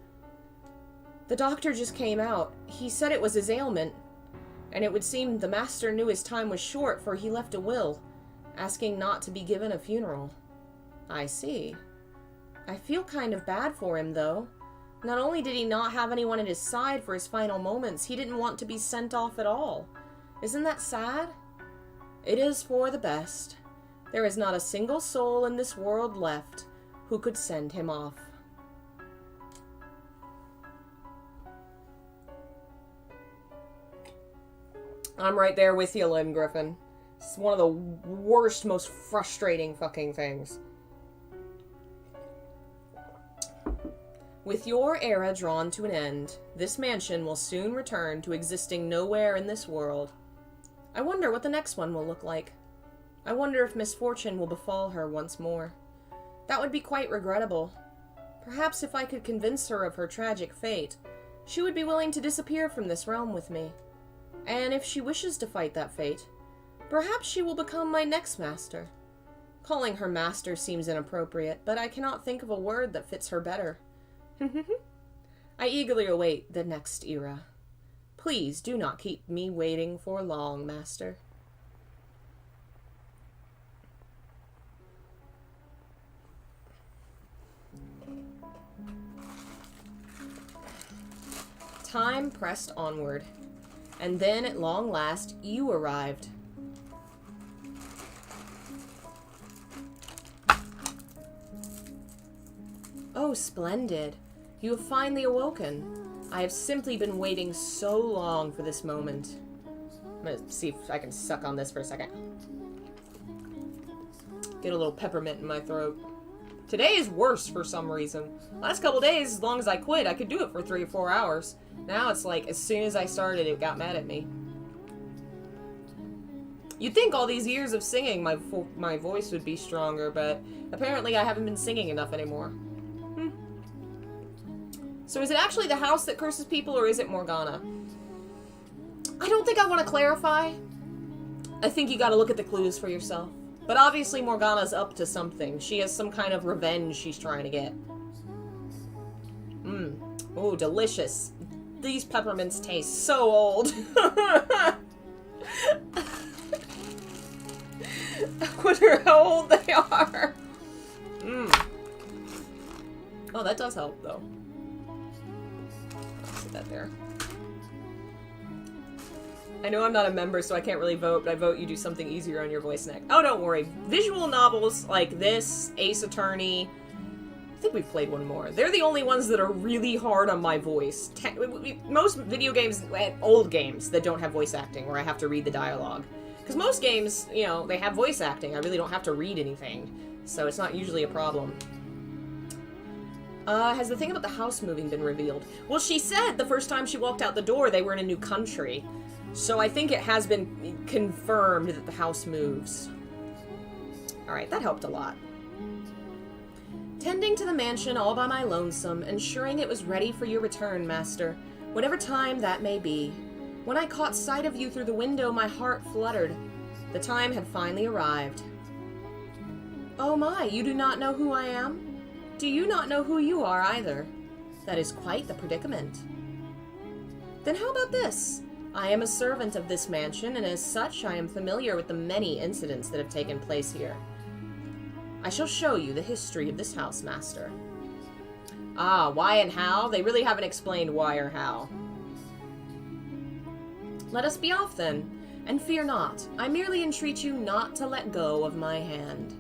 The doctor just came out. He said it was his ailment. And it would seem the master knew his time was short, for he left a will, asking not to be given a funeral. I see. I feel kind of bad for him, though. Not only did he not have anyone at his side for his final moments, he didn't want to be sent off at all. Isn't that sad? It is for the best. There is not a single soul in this world left who could send him off. I'm right there with you, Lynn Griffin. It's one of the worst, most frustrating fucking things. With your era drawn to an end, this mansion will soon return to existing nowhere in this world. I wonder what the next one will look like. I wonder if misfortune will befall her once more. That would be quite regrettable. Perhaps if I could convince her of her tragic fate, she would be willing to disappear from this realm with me. And if she wishes to fight that fate, perhaps she will become my next master. Calling her master seems inappropriate, but I cannot think of a word that fits her better. I eagerly await the next era. Please do not keep me waiting for long, Master. Time pressed onward, and then at long last you arrived. Oh, splendid. You have finally awoken. I have simply been waiting so long for this moment. I'm gonna see if I can suck on this for a second. Get a little peppermint in my throat. Today is worse for some reason. Last couple days, as long as I quit, I could do it for 3 or 4 hours. Now it's like, as soon as I started, it got mad at me. You'd think all these years of singing, my voice would be stronger, but apparently I haven't been singing enough anymore. So is it actually the house that curses people, or is it Morgana? I don't think I want to clarify. I think you gotta look at the clues for yourself. But obviously Morgana's up to something. She has some kind of revenge she's trying to get. Ooh, delicious. These peppermints taste so old. I wonder how old they are. Oh, that does help, though. That there. I know I'm not a member, so I can't really vote, but I vote you do something easier on your voice neck. Oh, don't worry. Visual novels like this, Ace Attorney, I think we've played one more. They're the only ones that are really hard on my voice. Most video games, old games, that don't have voice acting, where I have to read the dialogue. Because most games, you know, they have voice acting. I really don't have to read anything, so it's not usually a problem. Has the thing about the house moving been revealed? Well, she said the first time she walked out the door they were in a new country. So I think it has been confirmed that the house moves. Alright, that helped a lot. Tending to the mansion all by my lonesome, ensuring it was ready for your return, Master, whatever time that may be. When I caught sight of you through the window, my heart fluttered. The time had finally arrived. Oh my, you do not know who I am? Do you not know who you are, either? That is quite the predicament. Then how about this? I am a servant of this mansion, and as such I am familiar with the many incidents that have taken place here. I shall show you the history of this house, master. Ah, why and how? They really haven't explained why or how. Let us be off then, and fear not. I merely entreat you not to let go of my hand.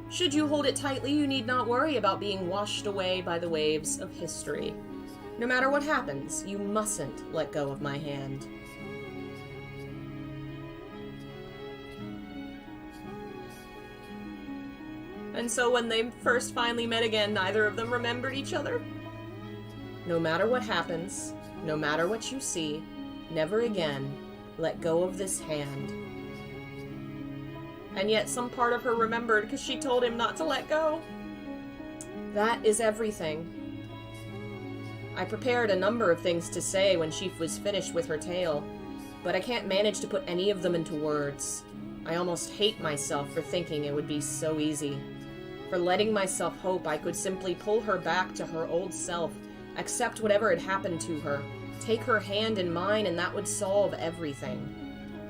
Should you hold it tightly, you need not worry about being washed away by the waves of history. No matter what happens, you mustn't let go of my hand. And so when they first finally met again, neither of them remembered each other. No matter what happens, no matter what you see, never again let go of this hand. And yet some part of her remembered because she told him not to let go. That is everything. I prepared a number of things to say when she was finished with her tale, but I can't manage to put any of them into words. I almost hate myself for thinking it would be so easy. For letting myself hope I could simply pull her back to her old self, accept whatever had happened to her, take her hand in mine, and that would solve everything.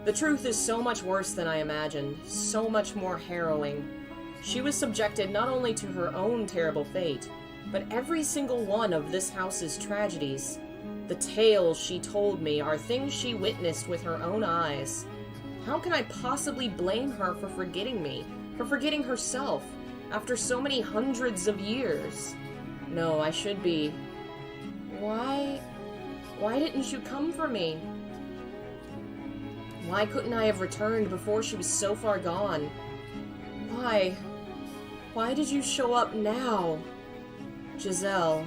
The truth is so much worse than I imagined, so much more harrowing. She was subjected not only to her own terrible fate, but every single one of this house's tragedies. The tales she told me are things she witnessed with her own eyes. How can I possibly blame her for forgetting me, for forgetting herself, after so many hundreds of years? No, I should be. Why didn't you come for me? Why couldn't I have returned before she was so far gone? Why did you show up now? Giselle,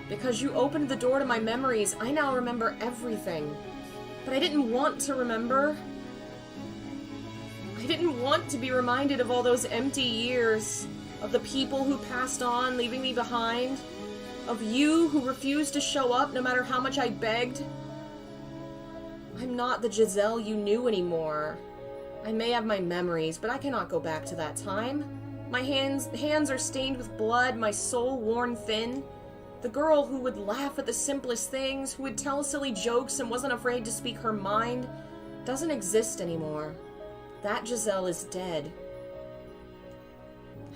because you opened the door to my memories, I now remember everything. But I didn't want to remember. I didn't want to be reminded of all those empty years, of the people who passed on, leaving me behind, of you who refused to show up no matter how much I begged. I'm not the Giselle you knew anymore. I may have my memories, but I cannot go back to that time. My hands are stained with blood, my soul worn thin. The girl who would laugh at the simplest things, who would tell silly jokes and wasn't afraid to speak her mind, doesn't exist anymore. That Giselle is dead.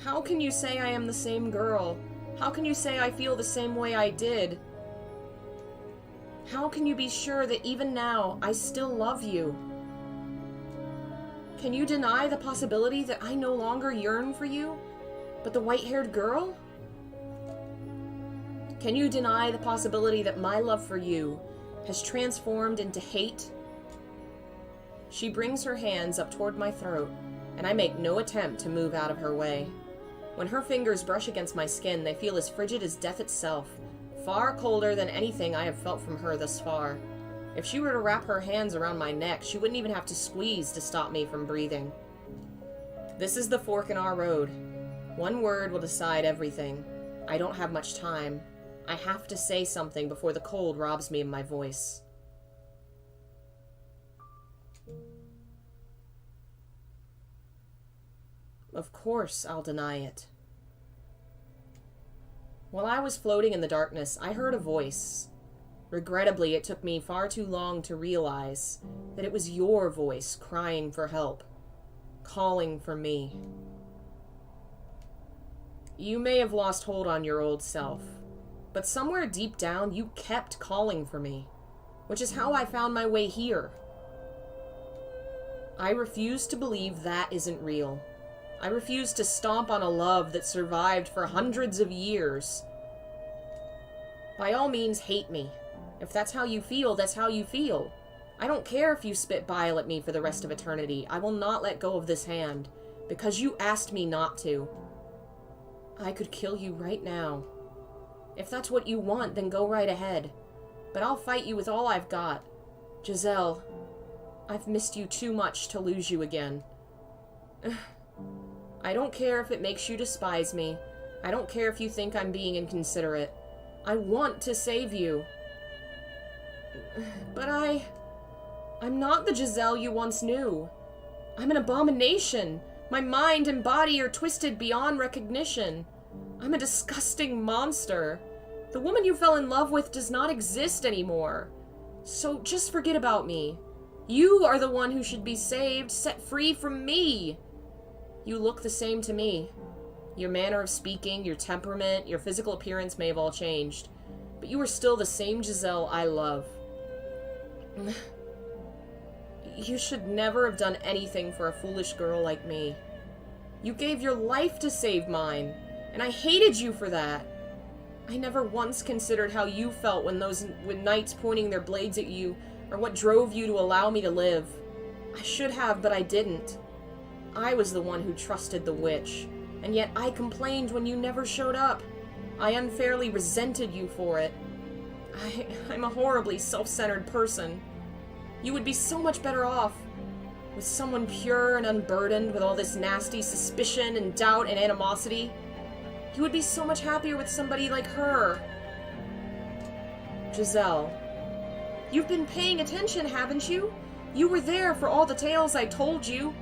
How can you say I am the same girl? How can you say I feel the same way I did? How can you be sure that even now I still love you? Can you deny the possibility that I no longer yearn for you, but the white-haired girl? Can you deny the possibility that my love for you has transformed into hate? She brings her hands up toward my throat, and I make no attempt to move out of her way. When her fingers brush against my skin, they feel as frigid as death itself, far colder than anything I have felt from her thus far. If she were to wrap her hands around my neck, she wouldn't even have to squeeze to stop me from breathing. This is the fork in our road. One word will decide everything. I don't have much time. I have to say something before the cold robs me of my voice. Of course I'll deny it. While I was floating in the darkness, I heard a voice. Regrettably, it took me far too long to realize that it was your voice crying for help, calling for me. You may have lost hold on your old self, but somewhere deep down you kept calling for me, which is how I found my way here. I refuse to believe that isn't real. I refuse to stomp on a love that survived for hundreds of years. By all means, hate me. If that's how you feel, that's how you feel. I don't care if you spit bile at me for the rest of eternity. I will not let go of this hand, because you asked me not to. I could kill you right now. If that's what you want, then go right ahead. But I'll fight you with all I've got. Giselle, I've missed you too much to lose you again. I don't care if it makes you despise me. I don't care if you think I'm being inconsiderate. I want to save you. But I'm not the Giselle you once knew. I'm an abomination. My mind and body are twisted beyond recognition. I'm a disgusting monster. The woman you fell in love with does not exist anymore. So just forget about me. You are the one who should be saved, set free from me. You look the same to me. Your manner of speaking, your temperament, your physical appearance may have all changed, but you are still the same Giselle I love. You should never have done anything for a foolish girl like me. You gave your life to save mine, and I hated you for that. I never once considered how you felt when knights pointing their blades at you, or what drove you to allow me to live. I should have, but I didn't. I was the one who trusted the witch, and yet I complained when you never showed up. I unfairly resented you for it. I'm a horribly self-centered person. You would be so much better off with someone pure and unburdened with all this nasty suspicion and doubt and animosity. You would be so much happier with somebody like her. Giselle, you've been paying attention, haven't you? You were there for all the tales I told you,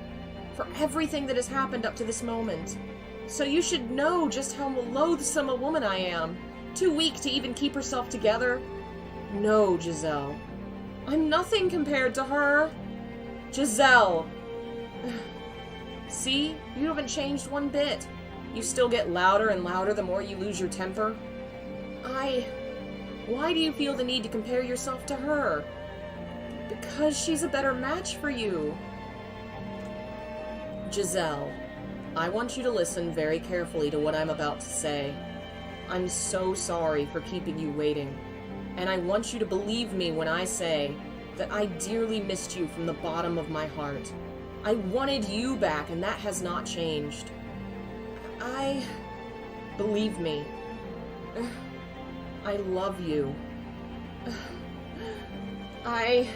for everything that has happened up to this moment. So you should know just how loathsome a woman I am, too weak to even keep herself together. No, Giselle. I'm nothing compared to her. Giselle! See? You haven't changed one bit. You still get louder and louder the more you lose your temper. Why do you feel the need to compare yourself to her? Because she's a better match for you. Giselle, I want you to listen very carefully to what I'm about to say. I'm so sorry for keeping you waiting, and I want you to believe me when I say that I dearly missed you from the bottom of my heart. I wanted you back, and that has not changed. Believe me. I love you. I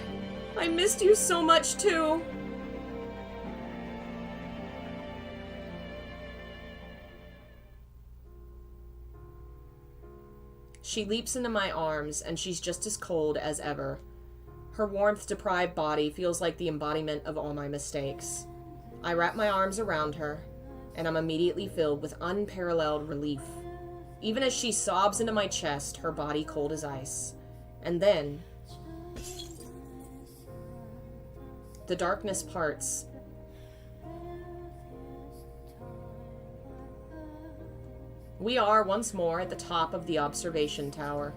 missed you so much, too. She leaps into my arms, and she's just as cold as ever. Her warmth-deprived body feels like the embodiment of all my mistakes. I wrap my arms around her, and I'm immediately filled with unparalleled relief. Even as she sobs into my chest, her body cold as ice. And then the darkness parts. We are once more at the top of the observation tower.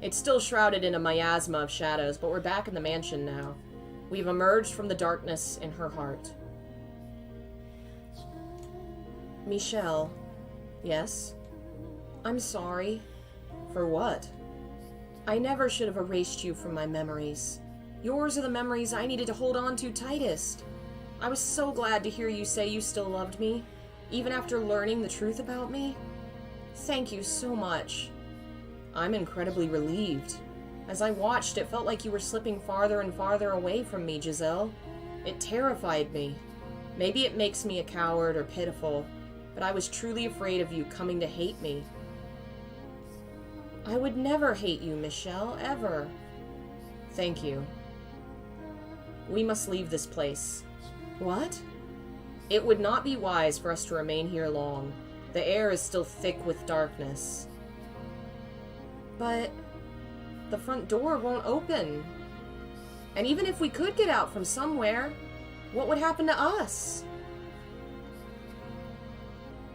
It's still shrouded in a miasma of shadows, but we're back in the mansion now. We've emerged from the darkness in her heart. Michelle. Yes? I'm sorry. For what? I never should have erased you from my memories. Yours are the memories I needed to hold on to tightest. I was so glad to hear you say you still loved me, even after learning the truth about me. Thank you so much. I'm incredibly relieved. As I watched, it felt like you were slipping farther and farther away from me, Giselle. It terrified me. Maybe it makes me a coward or pitiful, but I was truly afraid of you coming to hate me. I would never hate you, Michelle, ever. Thank you. We must leave this place. What? It would not be wise for us to remain here long. The air is still thick with darkness. But the front door won't open. And even if we could get out from somewhere, what would happen to us?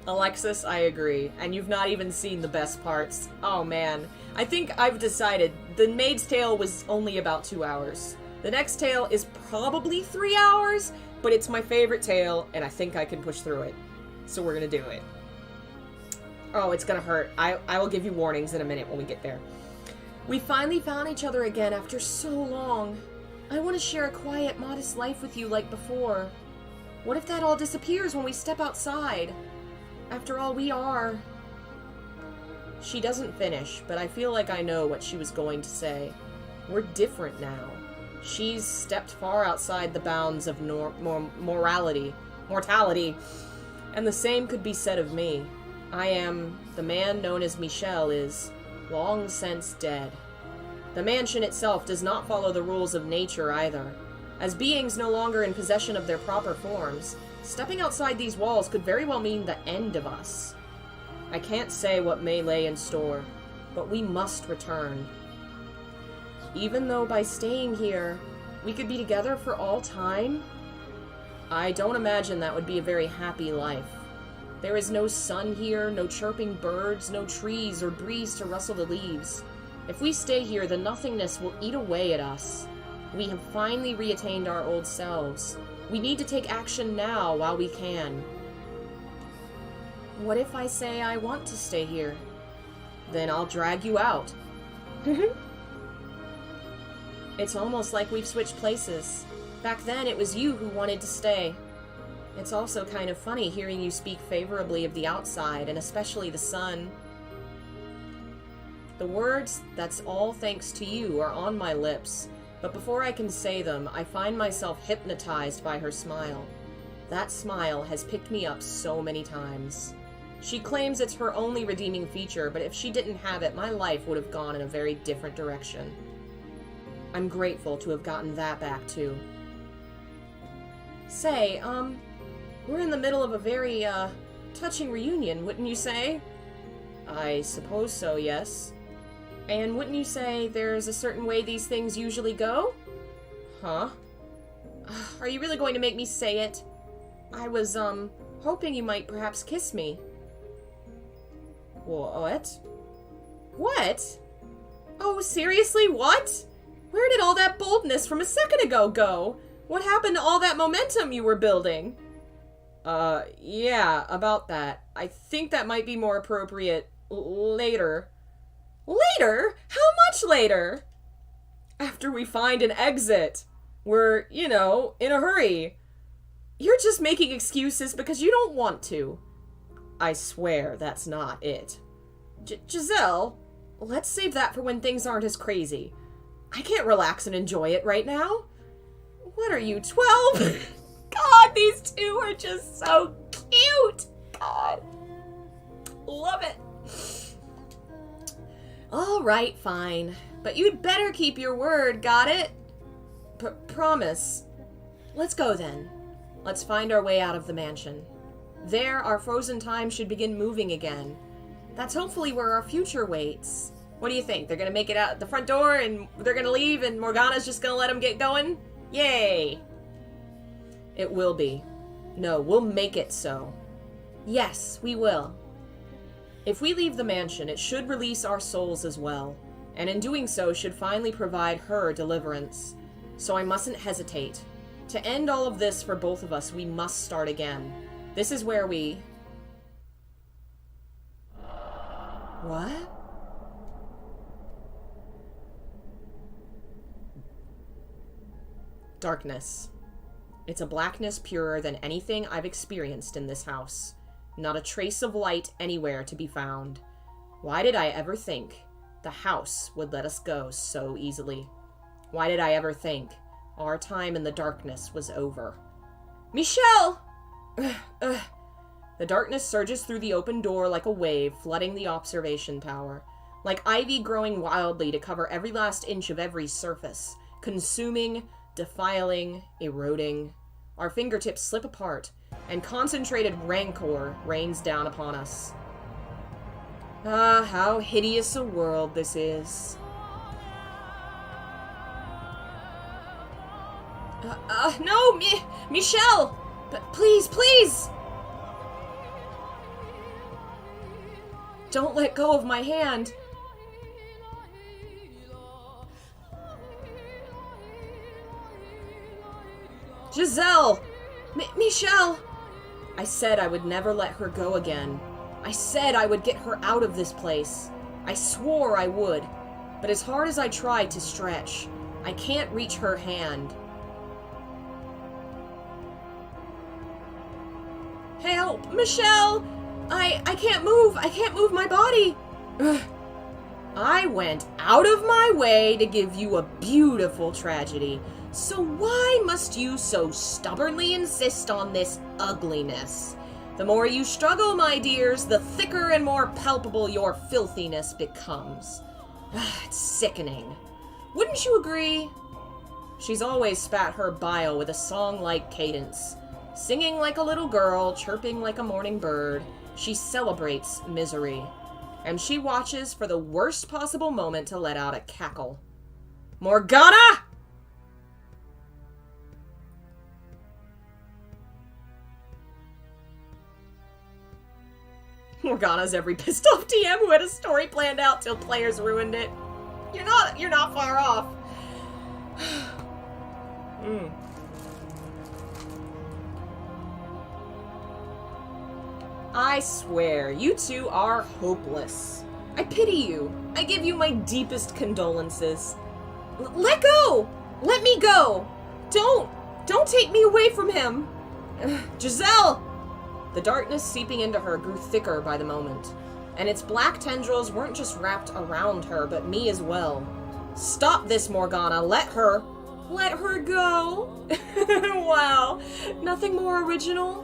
Alexis, I agree. And you've not even seen the best parts. Oh man. I think I've decided The Maid's Tale was only about 2 hours. The next tale is probably 3 hours, but it's my favorite tale, and I think I can push through it. So we're gonna do it. Oh, it's gonna hurt. I will give you warnings in a minute when we get there. We finally found each other again after so long. I want to share a quiet, modest life with you like before. What if that all disappears when we step outside? After all, we are... She doesn't finish, but I feel like I know what she was going to say. We're different now. She's stepped far outside the bounds of mortality. And the same could be said of me. I am, the man known as Michelle is, long since dead. The mansion itself does not follow the rules of nature either. As beings no longer in possession of their proper forms, stepping outside these walls could very well mean the end of us. I can't say what may lay in store, but we must return. Even though by staying here, we could be together for all time, I don't imagine that would be a very happy life. There is no sun here, no chirping birds, no trees or breeze to rustle the leaves. If we stay here, the nothingness will eat away at us. We have finally reattained our old selves. We need to take action now while we can. What if I say I want to stay here? Then I'll drag you out. It's almost like we've switched places. Back then, it was you who wanted to stay. It's also kind of funny hearing you speak favorably of the outside, and especially the sun. The words, "that's all thanks to you," are on my lips, but before I can say them, I find myself hypnotized by her smile. That smile has picked me up so many times. She claims it's her only redeeming feature, but if she didn't have it, my life would have gone in a very different direction. I'm grateful to have gotten that back, too. Say, we're in the middle of a very, touching reunion, wouldn't you say? I suppose so, yes. And wouldn't you say there's a certain way these things usually go? Huh? Are you really going to make me say it? I was, hoping you might perhaps kiss me. What? What? Oh, seriously, what? Where did all that boldness from a second ago go? What happened to all that momentum you were building? Yeah, about that. I think that might be more appropriate later. Later? How much later? After we find an exit. We're, in a hurry. You're just making excuses because you don't want to. I swear that's not it. Giselle, let's save that for when things aren't as crazy. I can't relax and enjoy it right now. What are you, 12? God, these two are just so cute. God. Love it. All right, fine. But you'd better keep your word, got it? Promise. Let's go then. Let's find our way out of the mansion. There, our frozen time should begin moving again. That's hopefully where our future waits. What do you think? They're gonna make it out the front door and they're gonna leave and Morgana's just gonna let them get going? Yay! It will be. No, we'll make it so. Yes, we will. If we leave the mansion, it should release our souls as well, and in doing so should finally provide her deliverance. So I mustn't hesitate. To end all of this for both of us, we must start again. This is where we... What? Darkness. It's a blackness purer than anything I've experienced in this house. Not a trace of light anywhere to be found. Why did I ever think the house would let us go so easily? Why did I ever think our time in the darkness was over? Michelle! The darkness surges through the open door like a wave, flooding the observation tower. Like ivy growing wildly to cover every last inch of every surface. Consuming, defiling, eroding. Our fingertips slip apart, and concentrated rancor rains down upon us. Ah, how hideous a world this is. No, Michelle! But please, please! Don't let go of my hand. Giselle! Michelle! I said I would never let her go again. I said I would get her out of this place. I swore I would. But as hard as I tried to stretch, I can't reach her hand. Help! Michelle! I can't move! I can't move my body! Ugh. I went out of my way to give you a beautiful tragedy. So why must you so stubbornly insist on this ugliness? The more you struggle, my dears, the thicker and more palpable your filthiness becomes. It's sickening. Wouldn't you agree? She's always spat her bile with a song-like cadence. Singing like a little girl, chirping like a morning bird, she celebrates misery. And she watches for the worst possible moment to let out a cackle. Morgana! Morgana's every pissed off DM who had a story planned out till players ruined it. You're not far off. I swear, you two are hopeless. I pity you. I give you my deepest condolences. Let go! Let me go! Don't take me away from him! Giselle! The darkness seeping into her grew thicker by the moment, and its black tendrils weren't just wrapped around her, but me as well. Stop this, Morgana. Let her go. Wow. Nothing more original?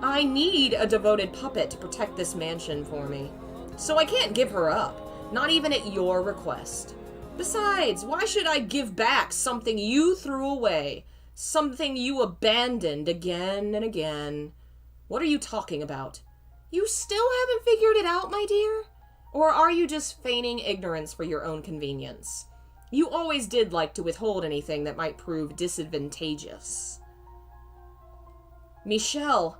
I need a devoted puppet to protect this mansion for me. So I can't give her up, not even at your request. Besides, why should I give back something you threw away? Something you abandoned again and again? What are you talking about? You still haven't figured it out, my dear? Or are you just feigning ignorance for your own convenience? You always did like to withhold anything that might prove disadvantageous. Michelle.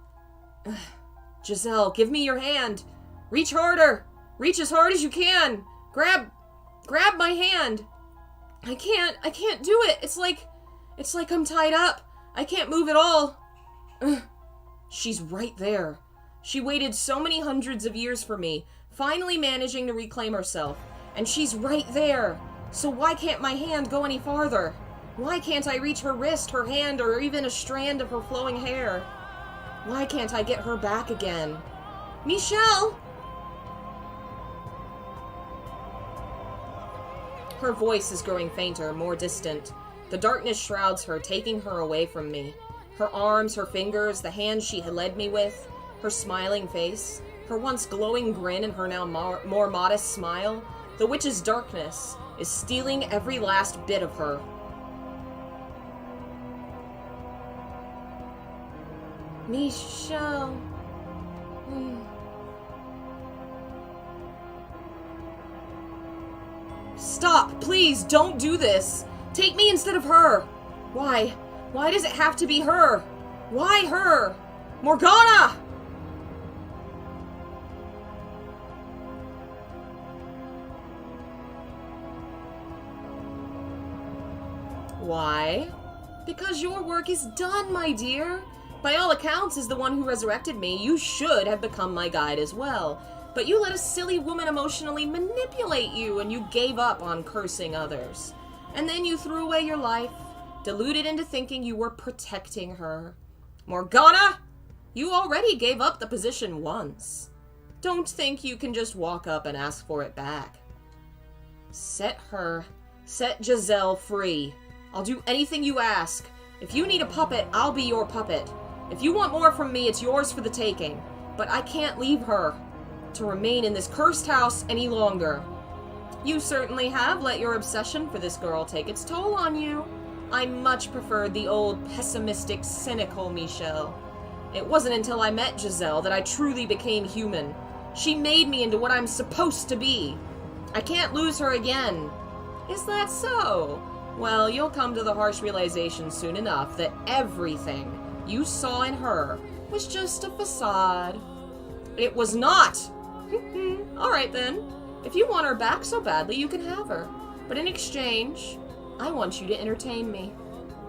Giselle, give me your hand. Reach harder. Reach as hard as you can. Grab my hand. I can't do it. It's like I'm tied up. I can't move at all. She's right there. She waited so many hundreds of years for me, finally managing to reclaim herself. And she's right there. So why can't my hand go any farther? Why can't I reach her wrist, her hand, or even a strand of her flowing hair? Why can't I get her back again? Michelle! Her voice is growing fainter, more distant. The darkness shrouds her, taking her away from me. Her arms, her fingers, the hands she had led me with, her smiling face, her once glowing grin and her now more modest smile. The witch's darkness is stealing every last bit of her. Michelle. Stop, please, don't do this. Take me instead of her. Why? Why does it have to be her? Why her? Morgana! Why? Because your work is done, my dear. By all accounts, as the one who resurrected me, you should have become my guide as well. But you let a silly woman emotionally manipulate you, and you gave up on cursing others. And then you threw away your life, deluded into thinking you were protecting her. Morgana! You already gave up the position once. Don't think you can just walk up and ask for it back. Set Giselle free. I'll do anything you ask. If you need a puppet, I'll be your puppet. If you want more from me, it's yours for the taking. But I can't leave her to remain in this cursed house any longer. You certainly have let your obsession for this girl take its toll on you. I much preferred the old pessimistic, cynical Michelle. It wasn't until I met Giselle that I truly became human. She made me into what I'm supposed to be. I can't lose her again. Is that so? Well, you'll come to the harsh realization soon enough that everything you saw in her was just a facade. It was not! Alright then. If you want her back so badly, you can have her. But in exchange, I want you to entertain me.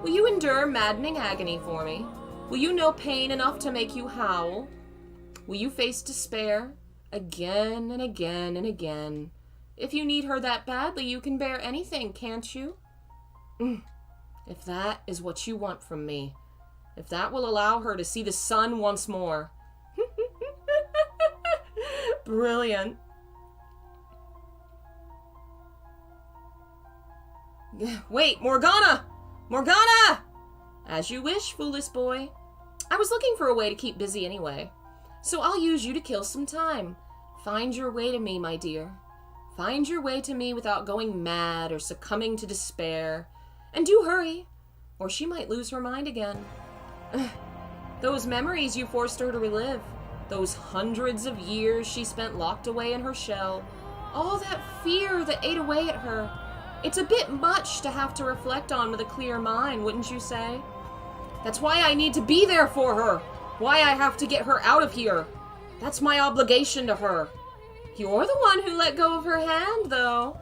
Will you endure maddening agony for me? Will you know pain enough to make you howl? Will you face despair again and again and again? If you need her that badly, you can bear anything, can't you? If that is what you want from me, if that will allow her to see the sun once more. Brilliant. Wait, Morgana! Morgana! As you wish, foolish boy. I was looking for a way to keep busy anyway, so I'll use you to kill some time. Find your way to me, my dear. Find your way to me without going mad or succumbing to despair. And do hurry, or she might lose her mind again. Those memories you forced her to relive, those hundreds of years she spent locked away in her shell, all that fear that ate away at her, It's a bit much to have to reflect on with a clear mind, wouldn't you say? That's why I need to be there for her. Why I have to get her out of here. That's my obligation to her. You're the one who let go of her hand, though.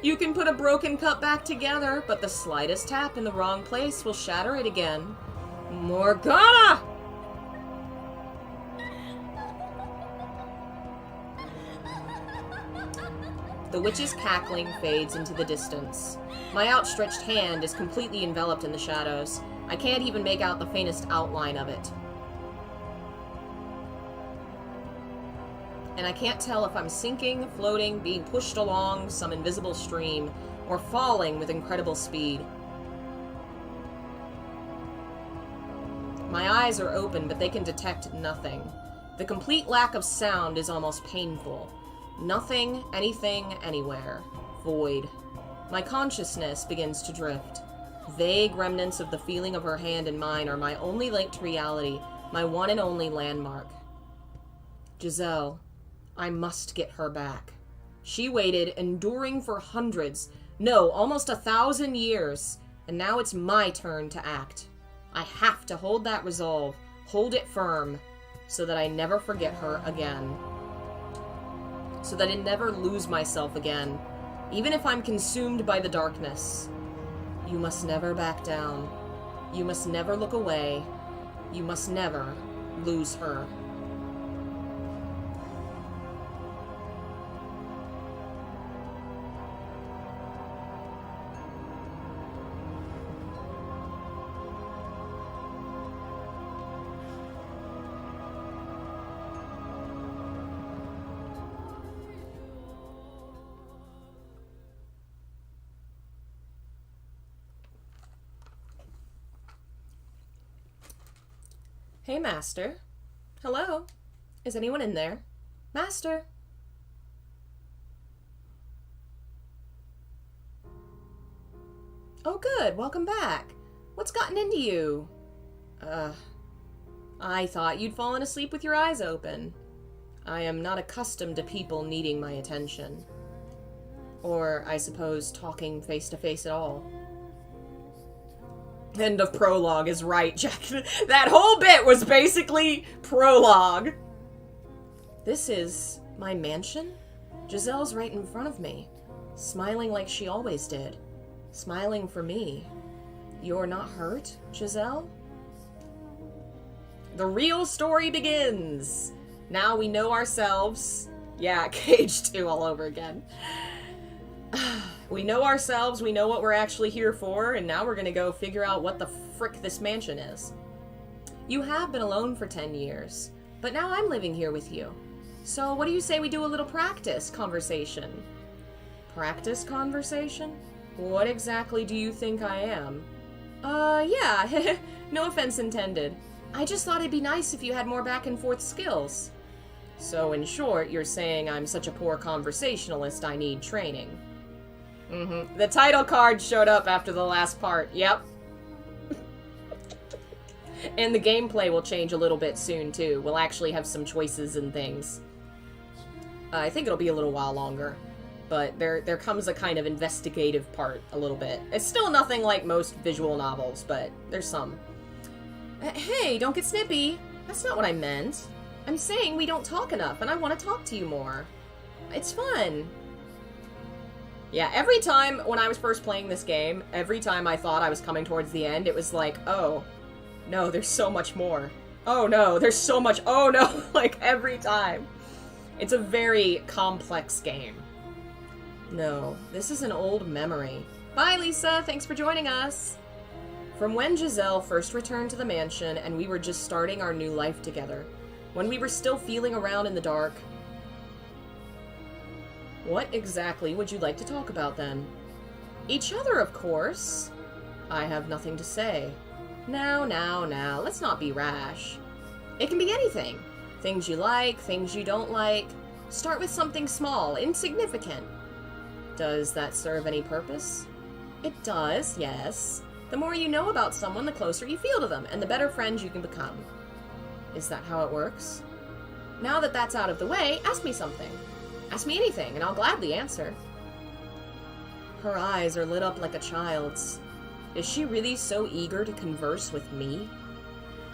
You can put a broken cup back together, but the slightest tap in the wrong place will shatter it again. Morgana! The witch's cackling fades into the distance. My outstretched hand is completely enveloped in the shadows. I can't even make out the faintest outline of it. And I can't tell if I'm sinking, floating, being pushed along some invisible stream, or falling with incredible speed. My eyes are open, but they can detect nothing. The complete lack of sound is almost painful. Nothing, anything, anywhere. Void. My consciousness begins to drift. Vague remnants of the feeling of her hand in mine are my only link to reality, my one and only landmark. Giselle. I must get her back. She waited, enduring for hundreds, no, almost 1,000 years, and now it's my turn to act. I have to hold that resolve, hold it firm, so that I never forget her again. So that I never lose myself again, even if I'm consumed by the darkness. You must never back down. You must never look away. You must never lose her. Hey, Master. Hello? Is anyone in there? Master? Oh, good. Welcome back. What's gotten into you? I thought you'd fallen asleep with your eyes open. I am not accustomed to people needing my attention. Or, I suppose, talking face to face at all. End of prologue is right, Jack. That whole bit was basically prologue. This is my mansion? Giselle's right in front of me, smiling like she always did. Smiling for me. You're not hurt, Giselle? The real story begins. Now we know ourselves. Yeah, Cage 2 all over again. We know ourselves, we know what we're actually here for, and now we're gonna go figure out what the frick this mansion is. You have been alone for 10 years, but now I'm living here with you. So what do you say we do a little practice conversation? Practice conversation? What exactly do you think I am? Yeah, no offense intended. I just thought it'd be nice if you had more back and forth skills. So in short, you're saying I'm such a poor conversationalist I need training. Mm-hmm. The title card showed up after the last part. Yep. And the gameplay will change a little bit soon, too. We'll actually have some choices and things. I think it'll be a little while longer. But there comes a kind of investigative part a little bit. It's still nothing like most visual novels, but there's some. Hey, don't get snippy. That's not what I meant. I'm saying we don't talk enough, and I want to talk to you more. It's fun. Yeah, every time when I was first playing this game, every time I thought I was coming towards the end, it was like, oh, no, there's so much more. Oh no, there's so much, oh no, like every time. It's a very complex game. No, this is an old memory. Bye, Lisa, thanks for joining us. From when Giselle first returned to the mansion and we were just starting our new life together, when we were still feeling around in the dark. What exactly would you like to talk about, then? Each other, of course. I have nothing to say. Now, let's not be rash. It can be anything. Things you like, things you don't like. Start with something small, insignificant. Does that serve any purpose? It does, yes. The more you know about someone, the closer you feel to them, and the better friends you can become. Is that how it works? Now that that's out of the way, ask me something. Ask me anything, and I'll gladly answer. Her eyes are lit up like a child's. Is she really so eager to converse with me?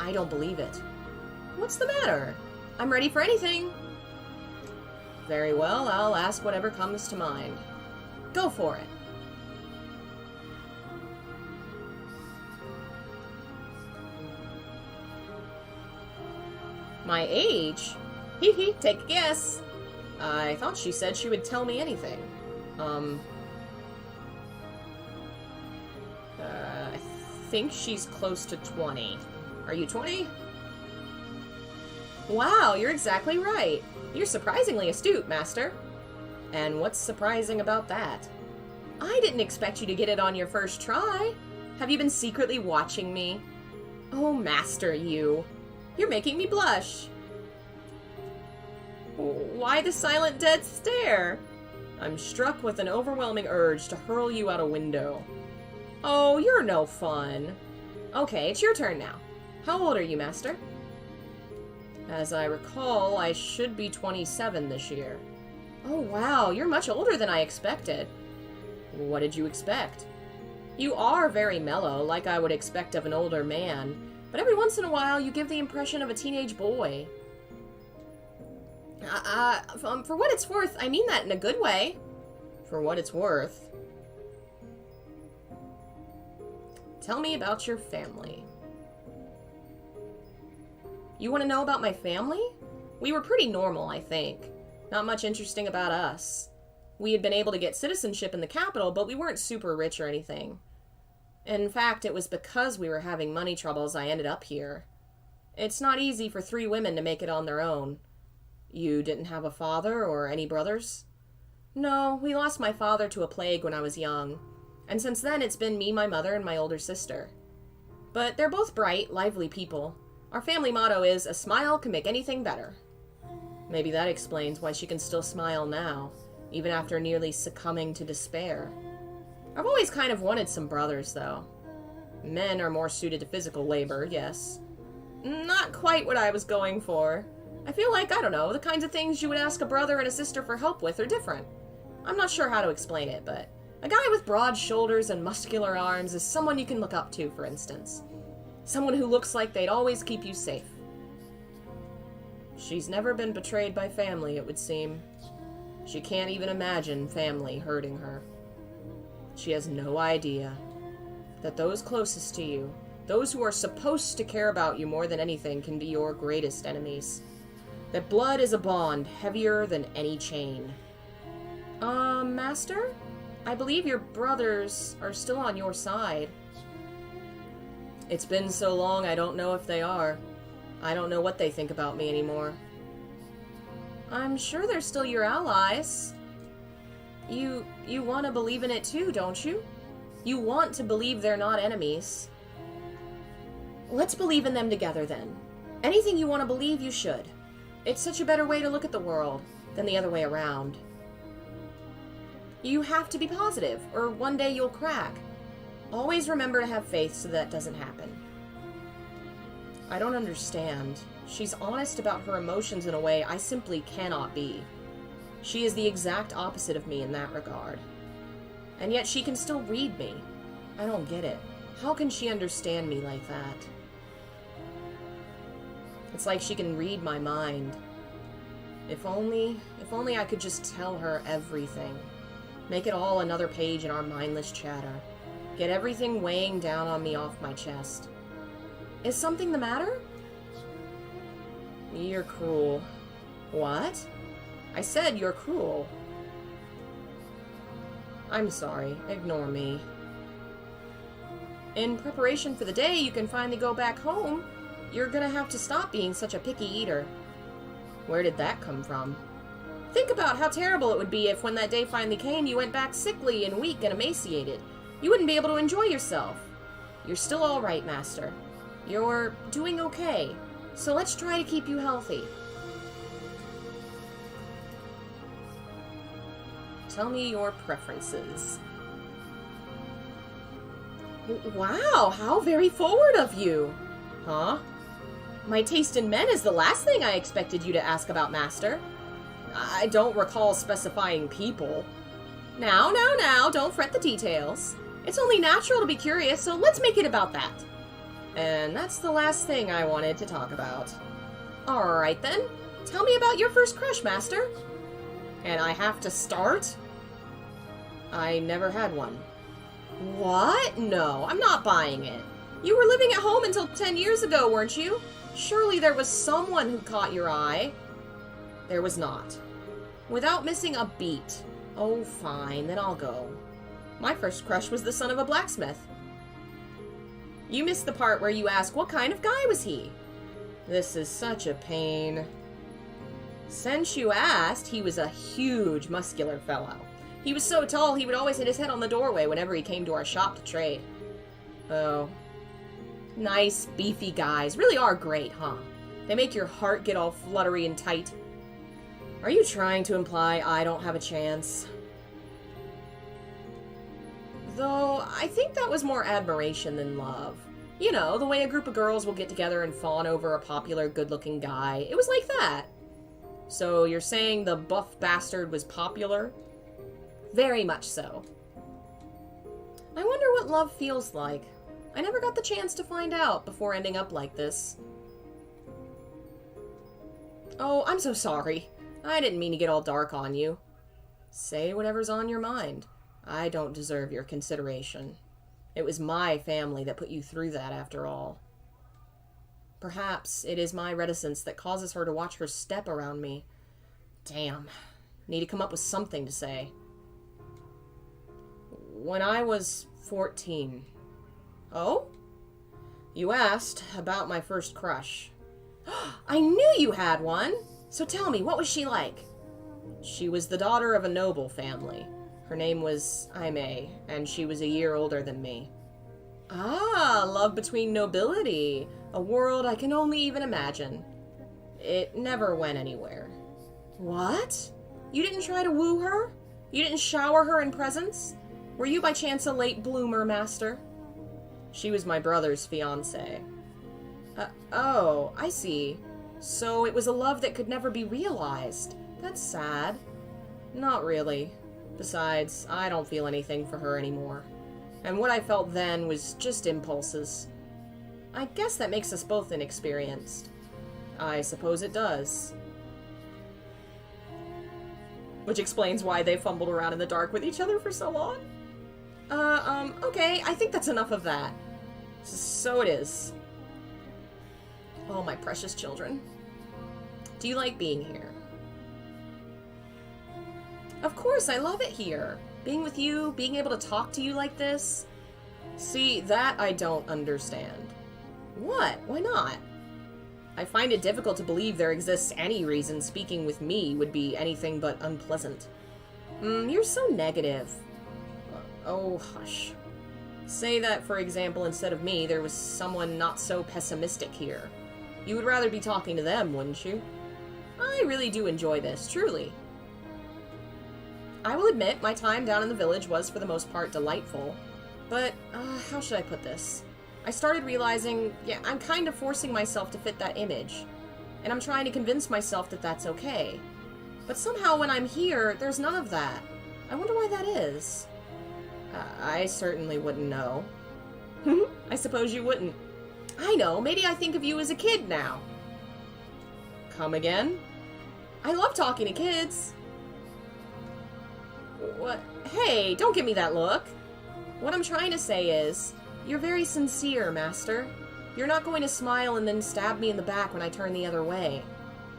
I don't believe it. What's the matter? I'm ready for anything. Very well, I'll ask whatever comes to mind. Go for it. My age? Hee hee, take a guess. I thought she said she would tell me anything. I think she's close to 20. Are you 20? Wow, you're exactly right. You're surprisingly astute, Master. And what's surprising about that? I didn't expect you to get it on your first try. Have you been secretly watching me? Oh, Master, you. You're making me blush. Why the silent dead stare? I'm struck with an overwhelming urge to hurl you out a window. Oh, you're no fun. Okay, it's your turn now. How old are you, Master? As I recall, I should be 27 this year. Oh, wow, you're much older than I expected. What did you expect? You are very mellow, like I would expect of an older man, but every once in a while you give the impression of a teenage boy. For what it's worth, I mean that in a good way. For what it's worth. Tell me about your family. You want to know about my family? We were pretty normal, I think. Not much interesting about us. We had been able to get citizenship in the capital, but we weren't super rich or anything. In fact, it was because we were having money troubles I ended up here. It's not easy for 3 women to make it on their own. You didn't have a father or any brothers? No, we lost my father to a plague when I was young, and since then it's been me, my mother, and my older sister. But they're both bright, lively people. Our family motto is, a smile can make anything better. Maybe that explains why she can still smile now, even after nearly succumbing to despair. I've always kind of wanted some brothers, though. Men are more suited to physical labor, yes. Not quite what I was going for. I feel like, I don't know, the kinds of things you would ask a brother and a sister for help with are different. I'm not sure how to explain it, but a guy with broad shoulders and muscular arms is someone you can look up to, for instance. Someone who looks like they'd always keep you safe. She's never been betrayed by family, it would seem. She can't even imagine family hurting her. She has no idea that those closest to you, those who are supposed to care about you more than anything, can be your greatest enemies. That blood is a bond heavier than any chain. Master? I believe your brothers are still on your side. It's been so long I don't know if they are. I don't know what they think about me anymore. I'm sure they're still your allies. You want to believe in it too, don't you? You want to believe they're not enemies. Let's believe in them together then. Anything you want to believe, you should. It's such a better way to look at the world than the other way around. You have to be positive, or one day you'll crack. Always remember to have faith so that doesn't happen. I don't understand. She's honest about her emotions in a way I simply cannot be. She is the exact opposite of me in that regard. And yet she can still read me. I don't get it. How can she understand me like that? It's like she can read my mind. If only I could just tell her everything. Make it all another page in our mindless chatter. Get everything weighing down on me off my chest. Is something the matter? You're cruel. What? I said you're cruel. I'm sorry. Ignore me. In preparation for the day you can finally go back home, you're gonna have to stop being such a picky eater. Where did that come from? Think about how terrible it would be if when that day finally came you went back sickly and weak and emaciated. You wouldn't be able to enjoy yourself. You're still all right, Master. You're doing okay. So let's try to keep you healthy. Tell me your preferences. Wow, how very forward of you. Huh? My taste in men is the last thing I expected you to ask about, Master. I don't recall specifying people. Now, don't fret the details. It's only natural to be curious, so let's make it about that. And that's the last thing I wanted to talk about. Alright then, tell me about your first crush, Master. And I have to start? I never had one. What? No, I'm not buying it. You were living at home until 10 years ago, weren't you? Surely there was someone who caught your eye. There was not. Without missing a beat. Oh, fine, then I'll go. My first crush was the son of a blacksmith. You missed the part where you ask, what kind of guy was he? This is such a pain. Since you asked, he was a huge, muscular fellow. He was so tall, he would always hit his head on the doorway whenever he came to our shop to trade. Oh. Nice, beefy guys. Really are great, huh? They make your heart get all fluttery and tight. Are you trying to imply I don't have a chance? Though, I think that was more admiration than love. You know, the way a group of girls will get together and fawn over a popular, good-looking guy. It was like that. So, you're saying the buff bastard was popular? Very much so. I wonder what love feels like. I never got the chance to find out before ending up like this. Oh, I'm so sorry. I didn't mean to get all dark on you. Say whatever's on your mind. I don't deserve your consideration. It was my family that put you through that, after all. Perhaps it is my reticence that causes her to watch her step around me. Damn. Need to come up with something to say. When I was 14. Oh? You asked about my first crush. I knew you had one! So tell me, what was she like? She was the daughter of a noble family. Her name was Aimee, and she was a year older than me. Ah, love between nobility. A world I can only even imagine. It never went anywhere. What? You didn't try to woo her? You didn't shower her in presents? Were you by chance a late bloomer, Master? She was my brother's fiancée. Oh, I see. So it was a love that could never be realized. That's sad. Not really. Besides, I don't feel anything for her anymore. And what I felt then was just impulses. I guess that makes us both inexperienced. I suppose it does. Which explains why they fumbled around in the dark with each other for so long. Okay, I think that's enough of that. So it is. Oh, my precious children. Do you like being here? Of course, I love it here. Being with you, being able to talk to you like this. See, that I don't understand. What? Why not? I find it difficult to believe there exists any reason speaking with me would be anything but unpleasant. You're so negative. Oh, hush. Say that, for example, instead of me, there was someone not so pessimistic here. You would rather be talking to them, wouldn't you? I really do enjoy this, truly. I will admit, my time down in the village was, for the most part, delightful. But, how should I put this? I started realizing, yeah, I'm kind of forcing myself to fit that image. And I'm trying to convince myself that that's okay. But somehow when I'm here, there's none of that. I wonder why that is. I certainly wouldn't know. I suppose you wouldn't. I know, maybe I think of you as a kid now. Come again? I love talking to kids. What? Hey, don't give me that look. What I'm trying to say is, you're very sincere, Master. You're not going to smile and then stab me in the back when I turn the other way.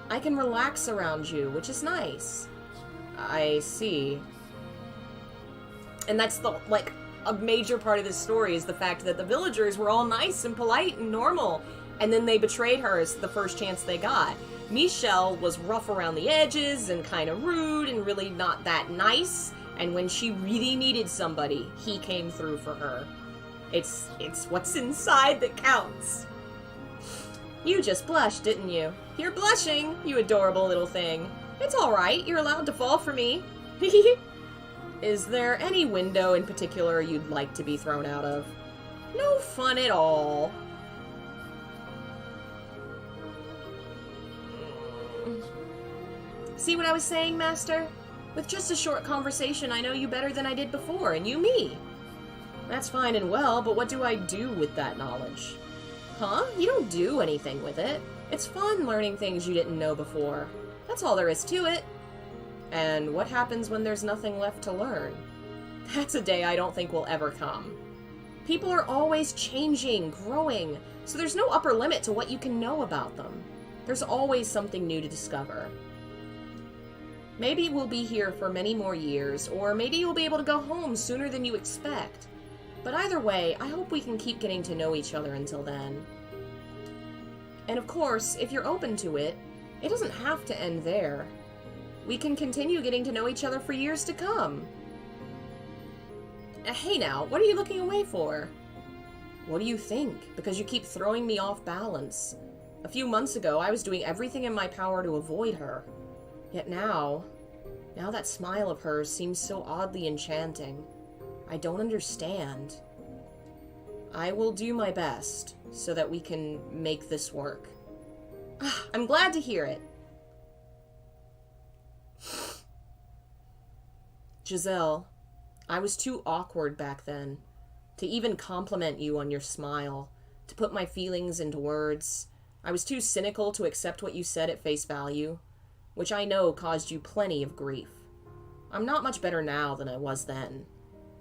I can relax around you, which is nice. I see. And that's a major part of this story is the fact that the villagers were all nice and polite and normal, and then they betrayed her as the first chance they got. Michelle was rough around the edges and kind of rude and really not that nice, and when she really needed somebody, he came through for her. It's what's inside that counts. You just blushed, didn't you? You're blushing, you adorable little thing. It's alright, you're allowed to fall for me. Is there any window in particular you'd like to be thrown out of? No fun at all. See what I was saying, Master? With just a short conversation, I know you better than I did before, and you me. That's fine and well, but what do I do with that knowledge? Huh? You don't do anything with it. It's fun learning things you didn't know before. That's all there is to it. And what happens when there's nothing left to learn? That's a day I don't think will ever come. People are always changing, growing, so there's no upper limit to what you can know about them. There's always something new to discover. Maybe we'll be here for many more years, or maybe you'll be able to go home sooner than you expect. But either way, I hope we can keep getting to know each other until then. And of course, if you're open to it, it doesn't have to end there. We can continue getting to know each other for years to come. Hey now, what are you looking away for? What do you think? Because you keep throwing me off balance. A few months ago, I was doing everything in my power to avoid her. Yet now that smile of hers seems so oddly enchanting. I don't understand. I will do my best so that we can make this work. I'm glad to hear it. Giselle, I was too awkward back then to even compliment you on your smile, to put my feelings into words. I was too cynical to accept what you said at face value, which I know caused you plenty of grief. I'm not much better now than I was then,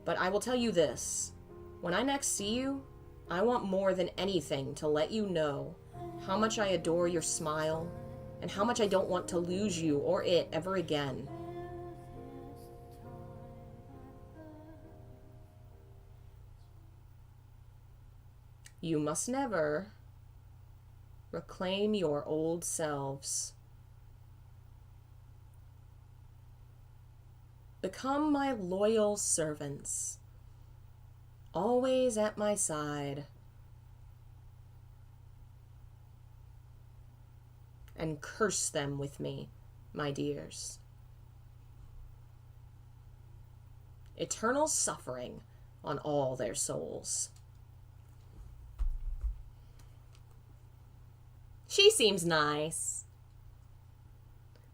but I will tell you this. When I next see you, I want more than anything to let you know how much I adore your smile and how much I don't want to lose you or it ever again. You must never reclaim your old selves. Become my loyal servants, always at my side, and curse them with me, my dears. Eternal suffering on all their souls. She seems nice.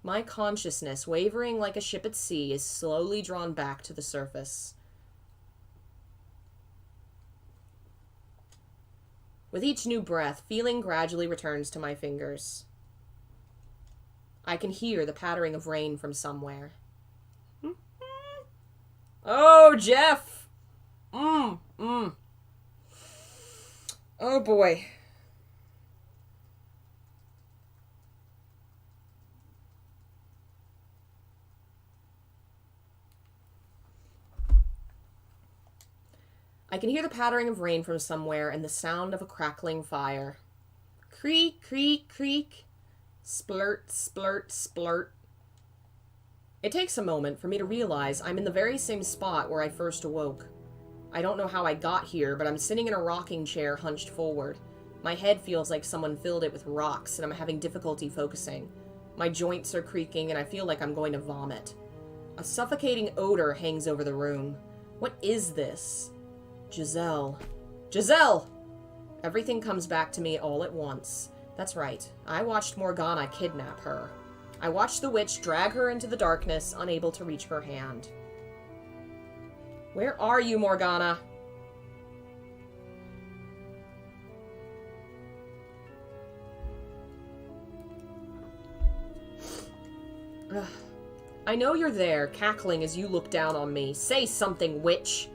My consciousness, wavering like a ship at sea, is slowly drawn back to the surface. With each new breath, feeling gradually returns to my fingers. I can hear the pattering of rain from somewhere. Oh, Jeff! Oh, boy. I can hear the pattering of rain from somewhere and the sound of a crackling fire. Creak, creak, creak. Splurt, splurt, splurt. It takes a moment for me to realize I'm in the very same spot where I first awoke. I don't know how I got here, but I'm sitting in a rocking chair hunched forward. My head feels like someone filled it with rocks, and I'm having difficulty focusing. My joints are creaking, and I feel like I'm going to vomit. A suffocating odor hangs over the room. What is this? Giselle. Giselle! Everything comes back to me all at once. That's right. I watched Morgana kidnap her. I watched the witch drag her into the darkness, unable to reach her hand. Where are you, Morgana? Ugh. I know you're there, cackling as you look down on me. Say something, witch!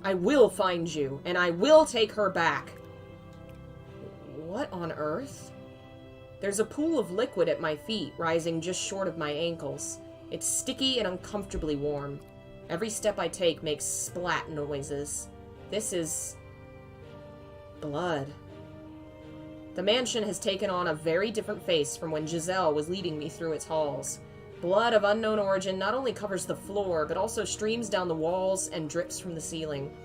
I will find you, and I will take her back. What on earth? There's a pool of liquid at my feet, rising just short of my ankles. It's sticky and uncomfortably warm. Every step I take makes splat noises. This is... blood. The mansion has taken on a very different face from when Giselle was leading me through its halls. Blood of unknown origin not only covers the floor, but also streams down the walls and drips from the ceiling.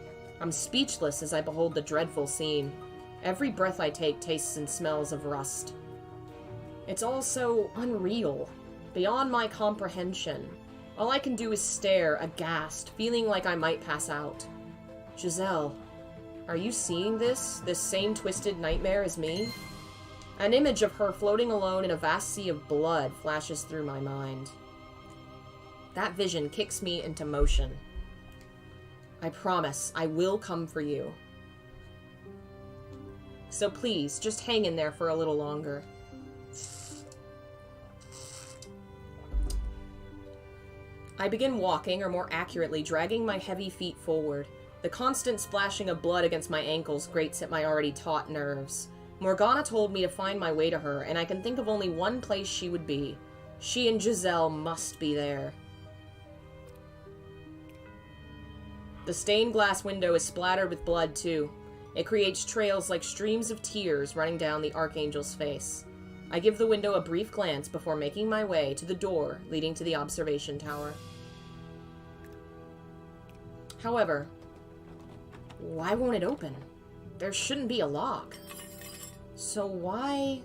I'm speechless as I behold the dreadful scene. Every breath I take tastes and smells of rust. It's all so unreal, beyond my comprehension. All I can do is stare, aghast, feeling like I might pass out. Giselle, are you seeing this same twisted nightmare as me? An image of her floating alone in a vast sea of blood flashes through my mind. That vision kicks me into motion. I promise I will come for you. So please, just hang in there for a little longer. I begin walking, or more accurately, dragging my heavy feet forward. The constant splashing of blood against my ankles grates at my already taut nerves. Morgana told me to find my way to her, and I can think of only one place she would be. She and Giselle must be there. The stained glass window is splattered with blood, too. It creates trails like streams of tears running down the Archangel's face. I give the window a brief glance before making my way to the door leading to the observation tower. However, why won't it open? There shouldn't be a lock. So why...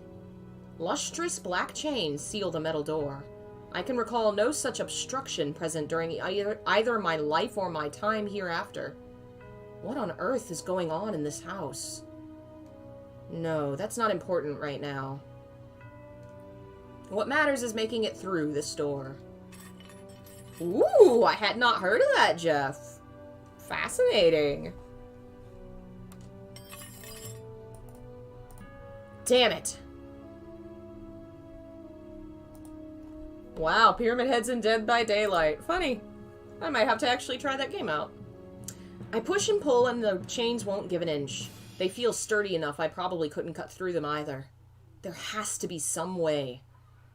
Lustrous black chains seal the metal door. I can recall no such obstruction present during either my life or my time hereafter. What on earth is going on in this house? No, that's not important right now. What matters is making it through this door. Ooh, I had not heard of that, Jeff. Fascinating. Damn it. Wow, Pyramid Head's in Dead by Daylight. Funny. I might have to actually try that game out. I push and pull and the chains won't give an inch. They feel sturdy enough I probably couldn't cut through them either. There has to be some way.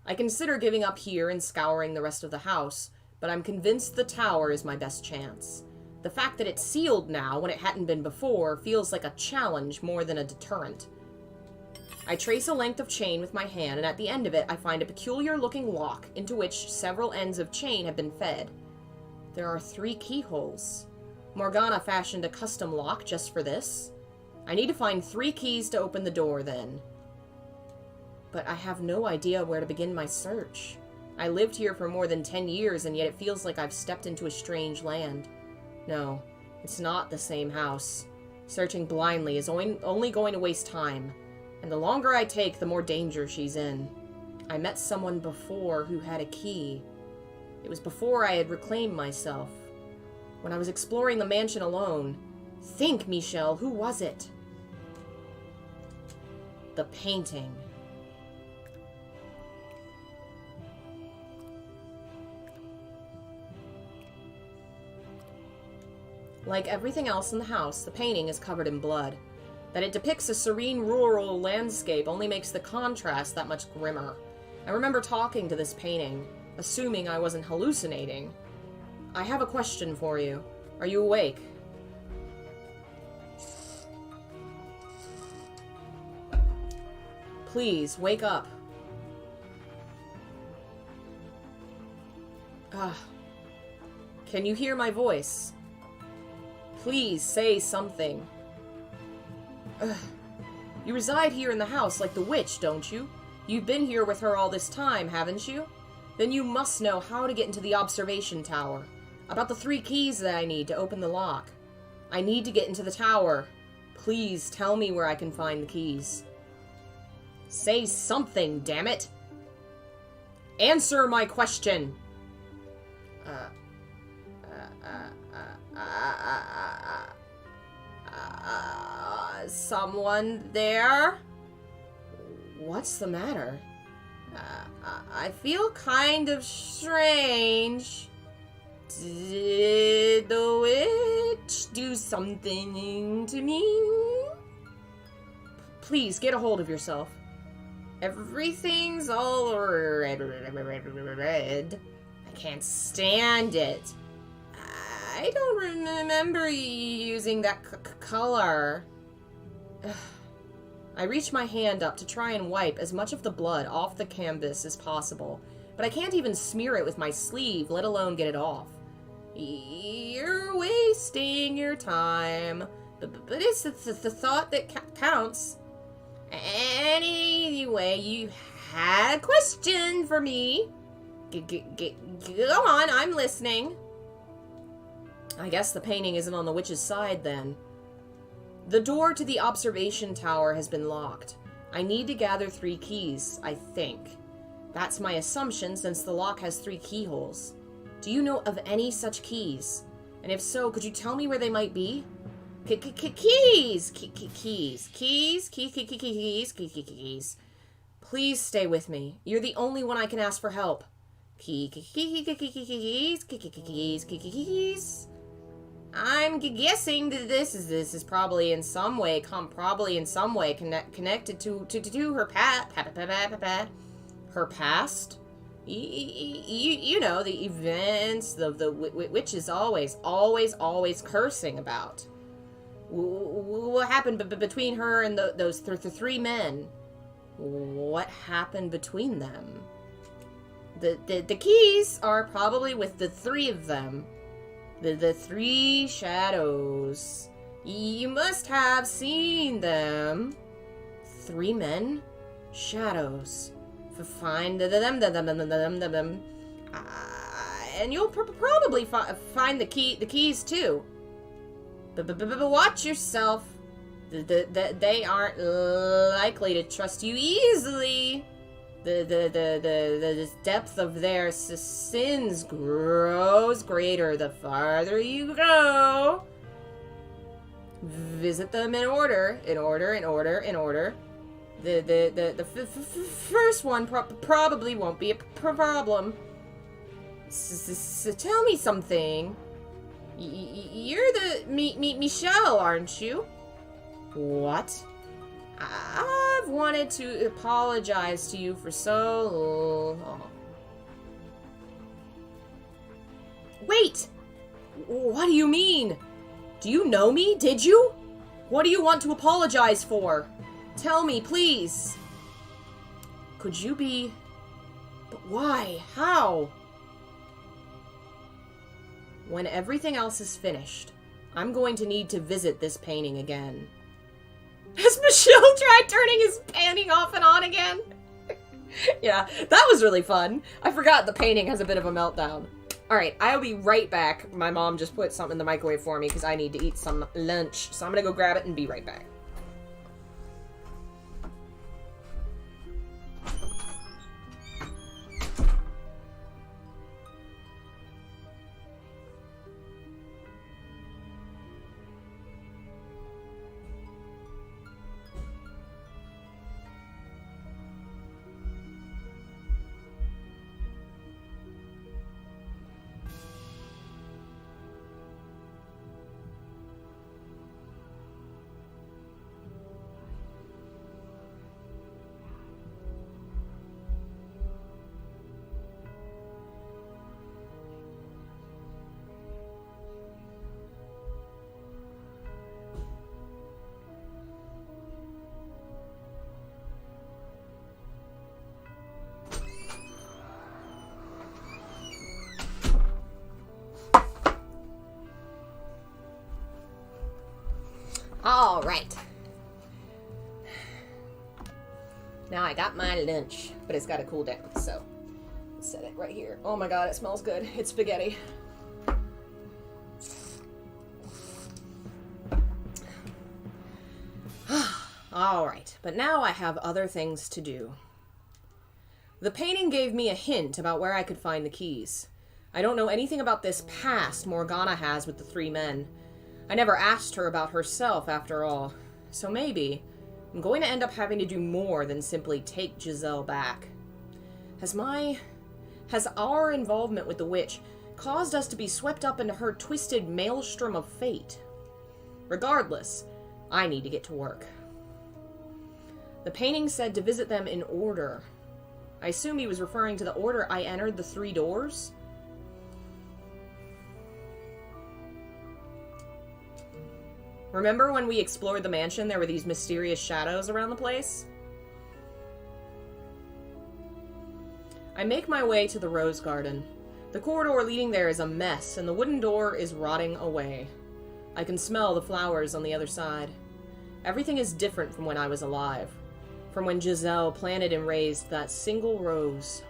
I consider giving up here and scouring the rest of the house, but I'm convinced the tower is my best chance. The fact that it's sealed now when it hadn't been before feels like a challenge more than a deterrent. I trace a length of chain with my hand, and at the end of it I find a peculiar-looking lock into which several ends of chain have been fed. There are 3 keyholes. Morgana fashioned a custom lock just for this. I need to find 3 keys to open the door, then. But I have no idea where to begin my search. I lived here for more than 10 years, and yet it feels like I've stepped into a strange land. No, it's not the same house. Searching blindly is only going to waste time, and the longer I take, the more danger she's in. I met someone before who had a key. It was before I had reclaimed myself. When I was exploring the mansion alone. Think, Michelle, who was it? The painting. Like everything else in the house, the painting is covered in blood. That it depicts a serene rural landscape only makes the contrast that much grimmer. I remember talking to this painting, assuming I wasn't hallucinating. I have a question for you. Are you awake? Please, wake up. Can you hear my voice? Please, say something. You reside here in the house like the witch, don't you? You've been here with her all this time, haven't you? Then you must know how to get into the observation tower. About the 3 keys that I need to open the lock. I need to get into the tower. Please tell me where I can find the keys. Say something, damn it! Answer my question! Someone there? What's the matter? I feel kind of strange. Did the witch do something to me? Please, get a hold of yourself. Everything's all red. I can't stand it. I don't remember using that color. I reach my hand up to try and wipe as much of the blood off the canvas as possible, but I can't even smear it with my sleeve, let alone get it off. You're wasting your time, but it's the thought that counts. Anyway, you had a question for me. Go on, I'm listening. I guess the painting isn't on the witch's side, then. The door to the observation tower has been locked. I need to gather 3 keys, I think. That's my assumption, since the lock has 3 keyholes. Do you know of any such keys? And if so, could you tell me where they might be? Keys! Keys. Please stay with me. You're the only one I can ask for help. Keys. I'm guessing that this is probably in some way connected to her her past. You know, the events the witch is always cursing about. What happened between her and those three men? What happened between them? The keys are probably with the three of them. The three shadows. You must have seen them. Three men? Shadows. Find them. And you'll probably find the keys too. But watch yourself. They aren't likely to trust you easily. The depth of their sins grows greater the farther you go. Visit them in order. The first one probably won't be a problem. So tell me something. You're the Michelle, aren't you? What? I've wanted to apologize to you for so long. Wait! What do you mean? Do you know me? Did you? What do you want to apologize for? Tell me, please. Could you be... But why? How? When everything else is finished, I'm going to need to visit this painting again. Has Michelle tried turning his painting off and on again? Yeah, that was really fun. I forgot the painting has a bit of a meltdown. Alright, I'll be right back. My mom just put something in the microwave for me because I need to eat some lunch. So I'm gonna go grab it and be right back. All right. Now I got my lunch, but it's got to cool down, so set it right here. Oh my god, it smells good. It's spaghetti. All right, but now I have other things to do. The painting gave me a hint about where I could find the keys. I don't know anything about this past Morgana has with the three men. I never asked her about herself, after all. So maybe I'm going to end up having to do more than simply take Giselle back. Has our involvement with the witch caused us to be swept up into her twisted maelstrom of fate? Regardless, I need to get to work. The painting said to visit them in order. I assume he was referring to the order I entered the 3 doors? Remember when we explored the mansion, there were these mysterious shadows around the place? I make my way to the rose garden. The corridor leading there is a mess, and the wooden door is rotting away. I can smell the flowers on the other side. Everything is different from when I was alive. From when Giselle planted and raised that single rose.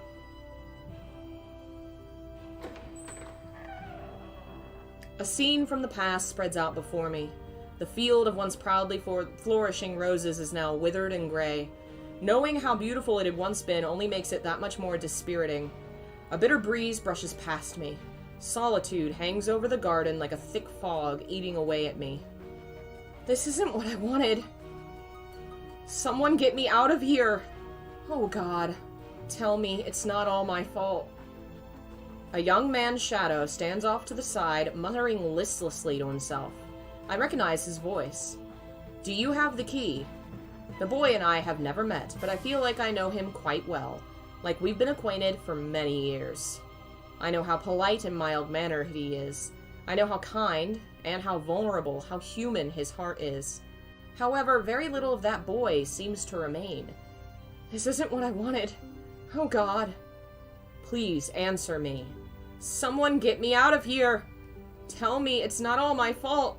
A scene from the past spreads out before me. The field of once proudly flourishing roses is now withered and gray. Knowing how beautiful it had once been only makes it that much more dispiriting. A bitter breeze brushes past me. Solitude hangs over the garden like a thick fog, eating away at me. This isn't what I wanted. Someone get me out of here. Oh God, tell me it's not all my fault. A young man's shadow stands off to the side, muttering listlessly to himself. I recognize his voice. Do you have the key? The boy and I have never met, but I feel like I know him quite well, like we've been acquainted for many years. I know how polite and mild-mannered he is. I know how kind, and how vulnerable, how human his heart is. However, very little of that boy seems to remain. This isn't what I wanted. Oh God. Please answer me. Someone get me out of here. Tell me it's not all my fault.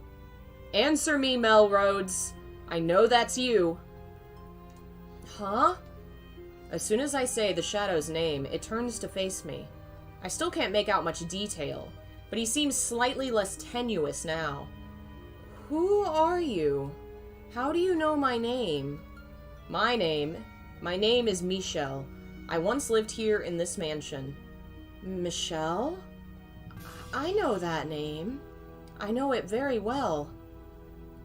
Answer me, Mel Rhodes. I know that's you. Huh? As soon as I say the shadow's name, it turns to face me. I still can't make out much detail, but he seems slightly less tenuous now. Who are you? How do you know my name? My name is Michelle. I once lived here in this mansion. Michelle? I know that name. I know it very well.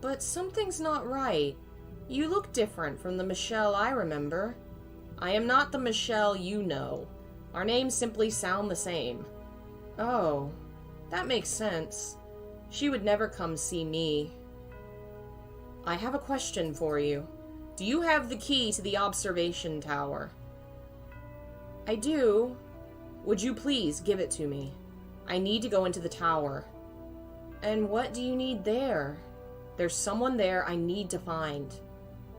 But something's not right. You look different from the Michelle I remember. I am not the Michelle you know. Our names simply sound the same. Oh, that makes sense. She would never come see me. I have a question for you. Do you have the key to the observation tower? I do. Would you please give it to me? I need to go into the tower. And what do you need there? There's someone there I need to find.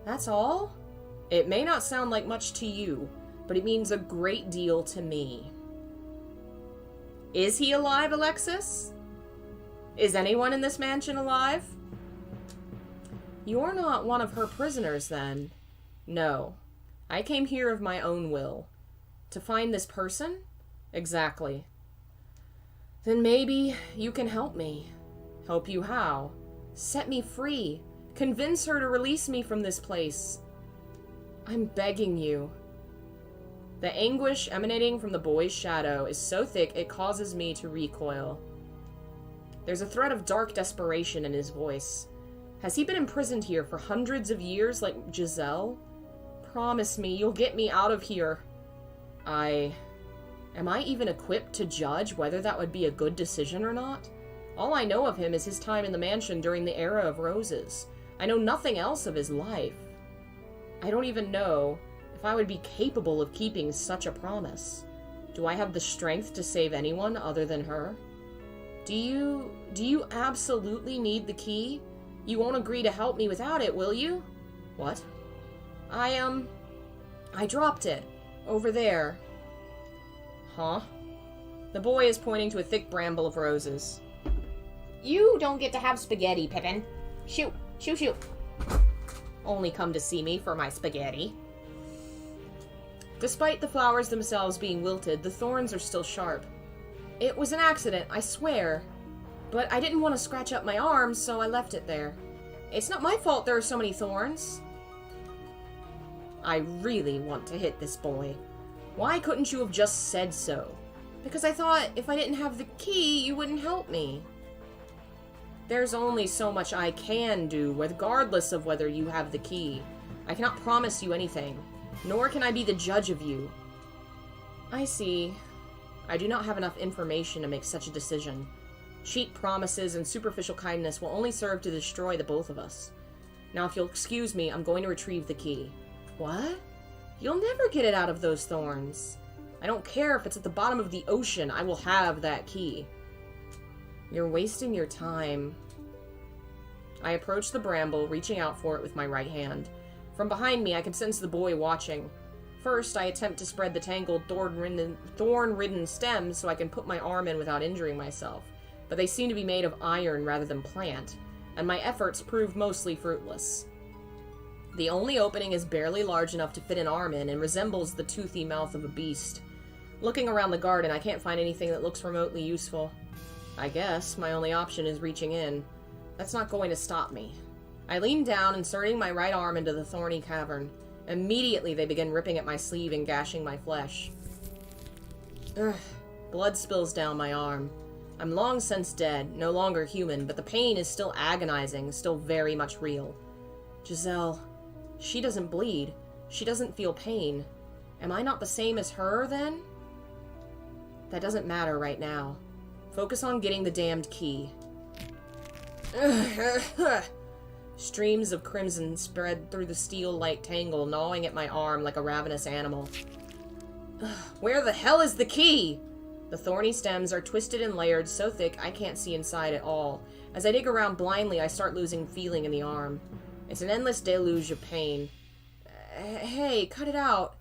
That's all? It may not sound like much to you, but it means a great deal to me. Is he alive, Alexis? Is anyone in this mansion alive? You're not one of her prisoners, then? No. I came here of my own will. To find this person? Exactly. Then maybe you can help me. Help you how? Set me free. Convince her to release me from this place. I'm begging you. The anguish emanating from the boy's shadow is so thick it causes me to recoil. There's a thread of dark desperation in his voice. Has he been imprisoned here for hundreds of years like Giselle? Promise me you'll get me out of here. Am I even equipped to judge whether that would be a good decision or not? All I know of him is his time in the mansion during the era of roses. I know nothing else of his life. I don't even know if I would be capable of keeping such a promise. Do I have the strength to save anyone other than her? Do you absolutely need the key? You won't agree to help me without it, will you? What? I dropped it. Over there. Huh? The boy is pointing to a thick bramble of roses. You don't get to have spaghetti, Pippin. Shoot. Shoot, shoot. Only come to see me for my spaghetti. Despite the flowers themselves being wilted, the thorns are still sharp. It was an accident, I swear. But I didn't want to scratch up my arm, so I left it there. It's not my fault there are so many thorns. I really want to hit this boy. Why couldn't you have just said so? Because I thought if I didn't have the key, you wouldn't help me. There's only so much I can do, regardless of whether you have the key. I cannot promise you anything, nor can I be the judge of you. I see. I do not have enough information to make such a decision. Cheap promises and superficial kindness will only serve to destroy the both of us. Now, if you'll excuse me, I'm going to retrieve the key. What? You'll never get it out of those thorns. I don't care if it's at the bottom of the ocean, I will have that key. You're wasting your time. I approach the bramble, reaching out for it with my right hand. From behind me, I can sense the boy watching. First, I attempt to spread the tangled, thorn-ridden stems so I can put my arm in without injuring myself, but they seem to be made of iron rather than plant, and my efforts prove mostly fruitless. The only opening is barely large enough to fit an arm in and resembles the toothy mouth of a beast. Looking around the garden, I can't find anything that looks remotely useful. I guess my only option is reaching in. That's not going to stop me. I lean down, inserting my right arm into the thorny cavern. Immediately, they begin ripping at my sleeve and gashing my flesh. Ugh. Blood spills down my arm. I'm long since dead, no longer human, but the pain is still agonizing, still very much real. Giselle, she doesn't bleed. She doesn't feel pain. Am I not the same as her, then? That doesn't matter right now. Focus on getting the damned key. Streams of crimson spread through the steel-like tangle, gnawing at my arm like a ravenous animal. Where the hell is the key? The thorny stems are twisted and layered so thick I can't see inside at all. As I dig around blindly, I start losing feeling in the arm. It's an endless deluge of pain. Hey, cut it out.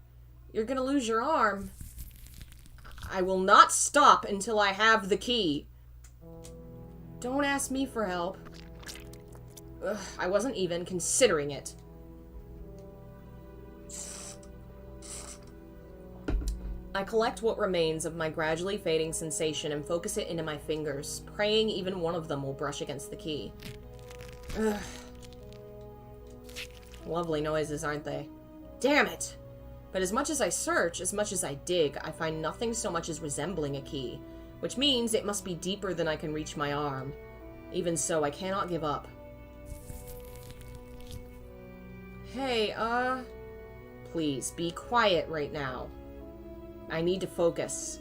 You're gonna lose your arm. I will not stop until I have the key. Don't ask me for help. Ugh, I wasn't even considering it. I collect what remains of my gradually fading sensation and focus it into my fingers, praying even one of them will brush against the key. Ugh. Lovely noises, aren't they? Damn it! But as much as I search, as much as I dig, I find nothing so much as resembling a key, which means it must be deeper than I can reach my arm. Even so, I cannot give up. Hey, please, be quiet right now. I need to focus.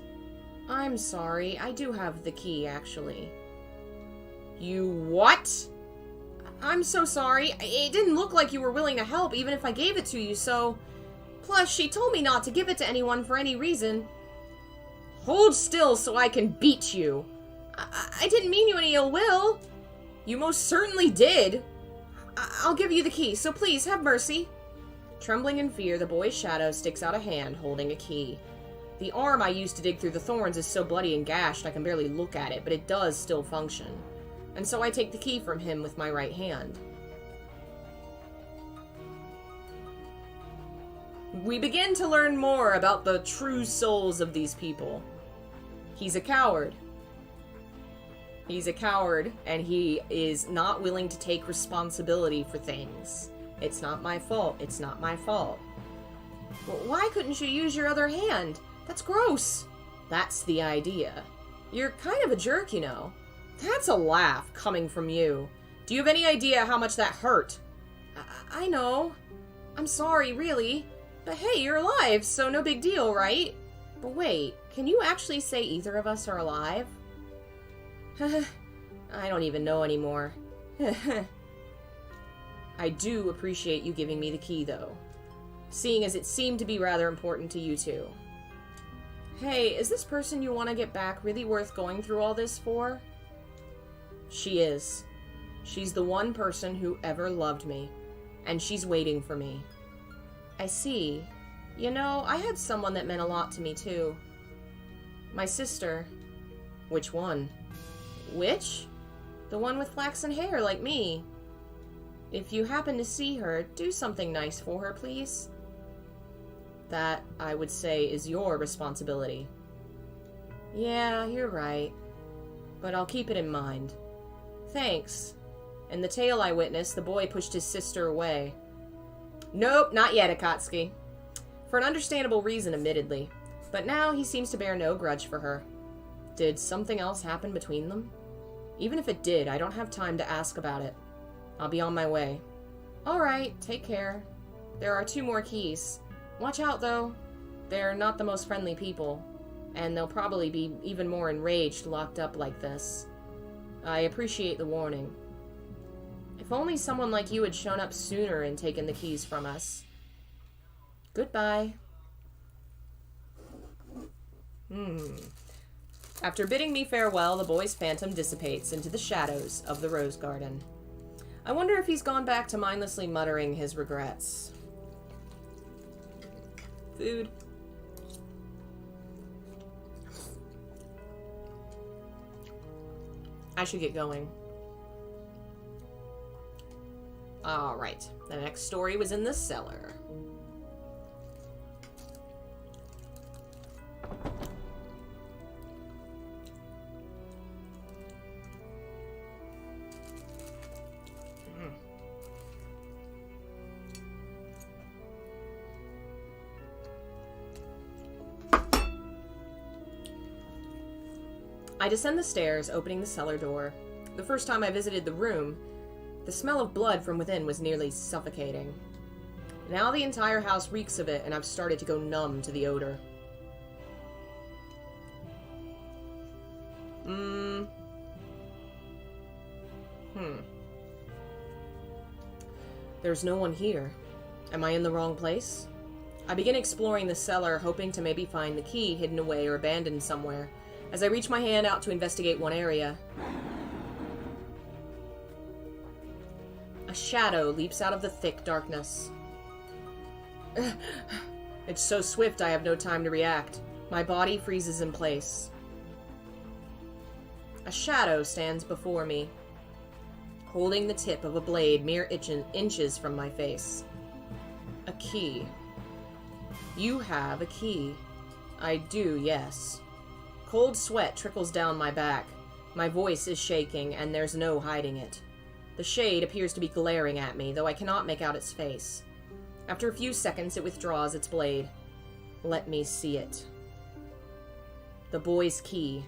I'm sorry, I do have the key, actually. You what? I'm so sorry. It didn't look like you were willing to help, even if I gave it to you, so... Plus, she told me not to give it to anyone for any reason. Hold still so I can beat you. I didn't mean you any ill will. You most certainly did. I'll give you the key, so please, have mercy. Trembling in fear, the boy's shadow sticks out a hand, holding a key. The arm I used to dig through the thorns is so bloody and gashed I can barely look at it, but it does still function. And so I take the key from him with my right hand. We begin to learn more about the true souls of these people. He's a coward. He's a coward, and he is not willing to take responsibility for things. It's not my fault. It's not my fault. Well, why couldn't you use your other hand? That's gross. That's the idea. You're kind of a jerk, you know. That's a laugh coming from you. Do you have any idea how much that hurt? I know. I'm sorry, really. But hey, you're alive, so no big deal, right? But wait, can you actually say either of us are alive? I don't even know anymore. I do appreciate you giving me the key, though. Seeing as it seemed to be rather important to you two. Hey, is this person you want to get back really worth going through all this for? She is. She's the one person who ever loved me. And she's waiting for me. I see. You know, I had someone that meant a lot to me, too. My sister. Which one? Which? The one with flaxen hair, like me. If you happen to see her, do something nice for her, please. That, I would say, is your responsibility. Yeah, you're right. But I'll keep it in mind. Thanks. In the tale I witnessed, the boy pushed his sister away. Nope, not yet, Akatsuki. For an understandable reason, admittedly. But now he seems to bear no grudge for her. Did something else happen between them? Even if it did, I don't have time to ask about it. I'll be on my way. Alright, take care. There are 2 more keys. Watch out, though. They're not the most friendly people. And they'll probably be even more enraged locked up like this. I appreciate the warning. If only someone like you had shown up sooner and taken the keys from us. Goodbye. After bidding me farewell, the boy's phantom dissipates into the shadows of the rose garden. I wonder if he's gone back to mindlessly muttering his regrets. Food. I should get going. Alright, the next story was in the cellar. I descend the stairs, opening the cellar door. The first time I visited the room, the smell of blood from within was nearly suffocating. Now the entire house reeks of it, and I've started to go numb to the odor. There's no one here. Am I in the wrong place? I begin exploring the cellar, hoping to maybe find the key hidden away or abandoned somewhere. As I reach my hand out to investigate one area, a shadow leaps out of the thick darkness. It's so swift I have no time to react. My body freezes in place. A shadow stands before me, holding the tip of a blade mere inches from my face. A key. You have a key. I do, yes. Cold sweat trickles down my back. My voice is shaking, and there's no hiding it. The shade appears to be glaring at me, though I cannot make out its face. After a few seconds, it withdraws its blade. Let me see it. The boy's key.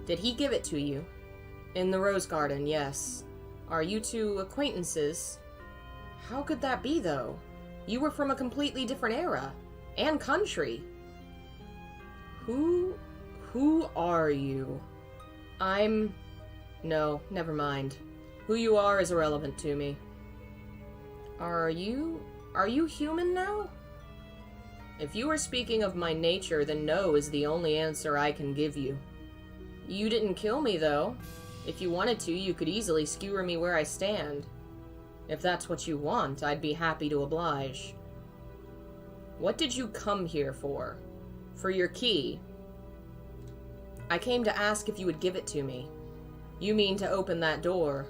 Did he give it to you? In the rose garden, yes. Are you two acquaintances? How could that be, though? You were from a completely different era. And country. Who are you? No, never mind. Who you are is irrelevant to me. Are you human now? If you are speaking of my nature, then no is the only answer I can give you. You didn't kill me, though. If you wanted to, you could easily skewer me where I stand. If that's what you want, I'd be happy to oblige. What did you come here for? For your key. I came to ask if you would give it to me. You mean to open that door.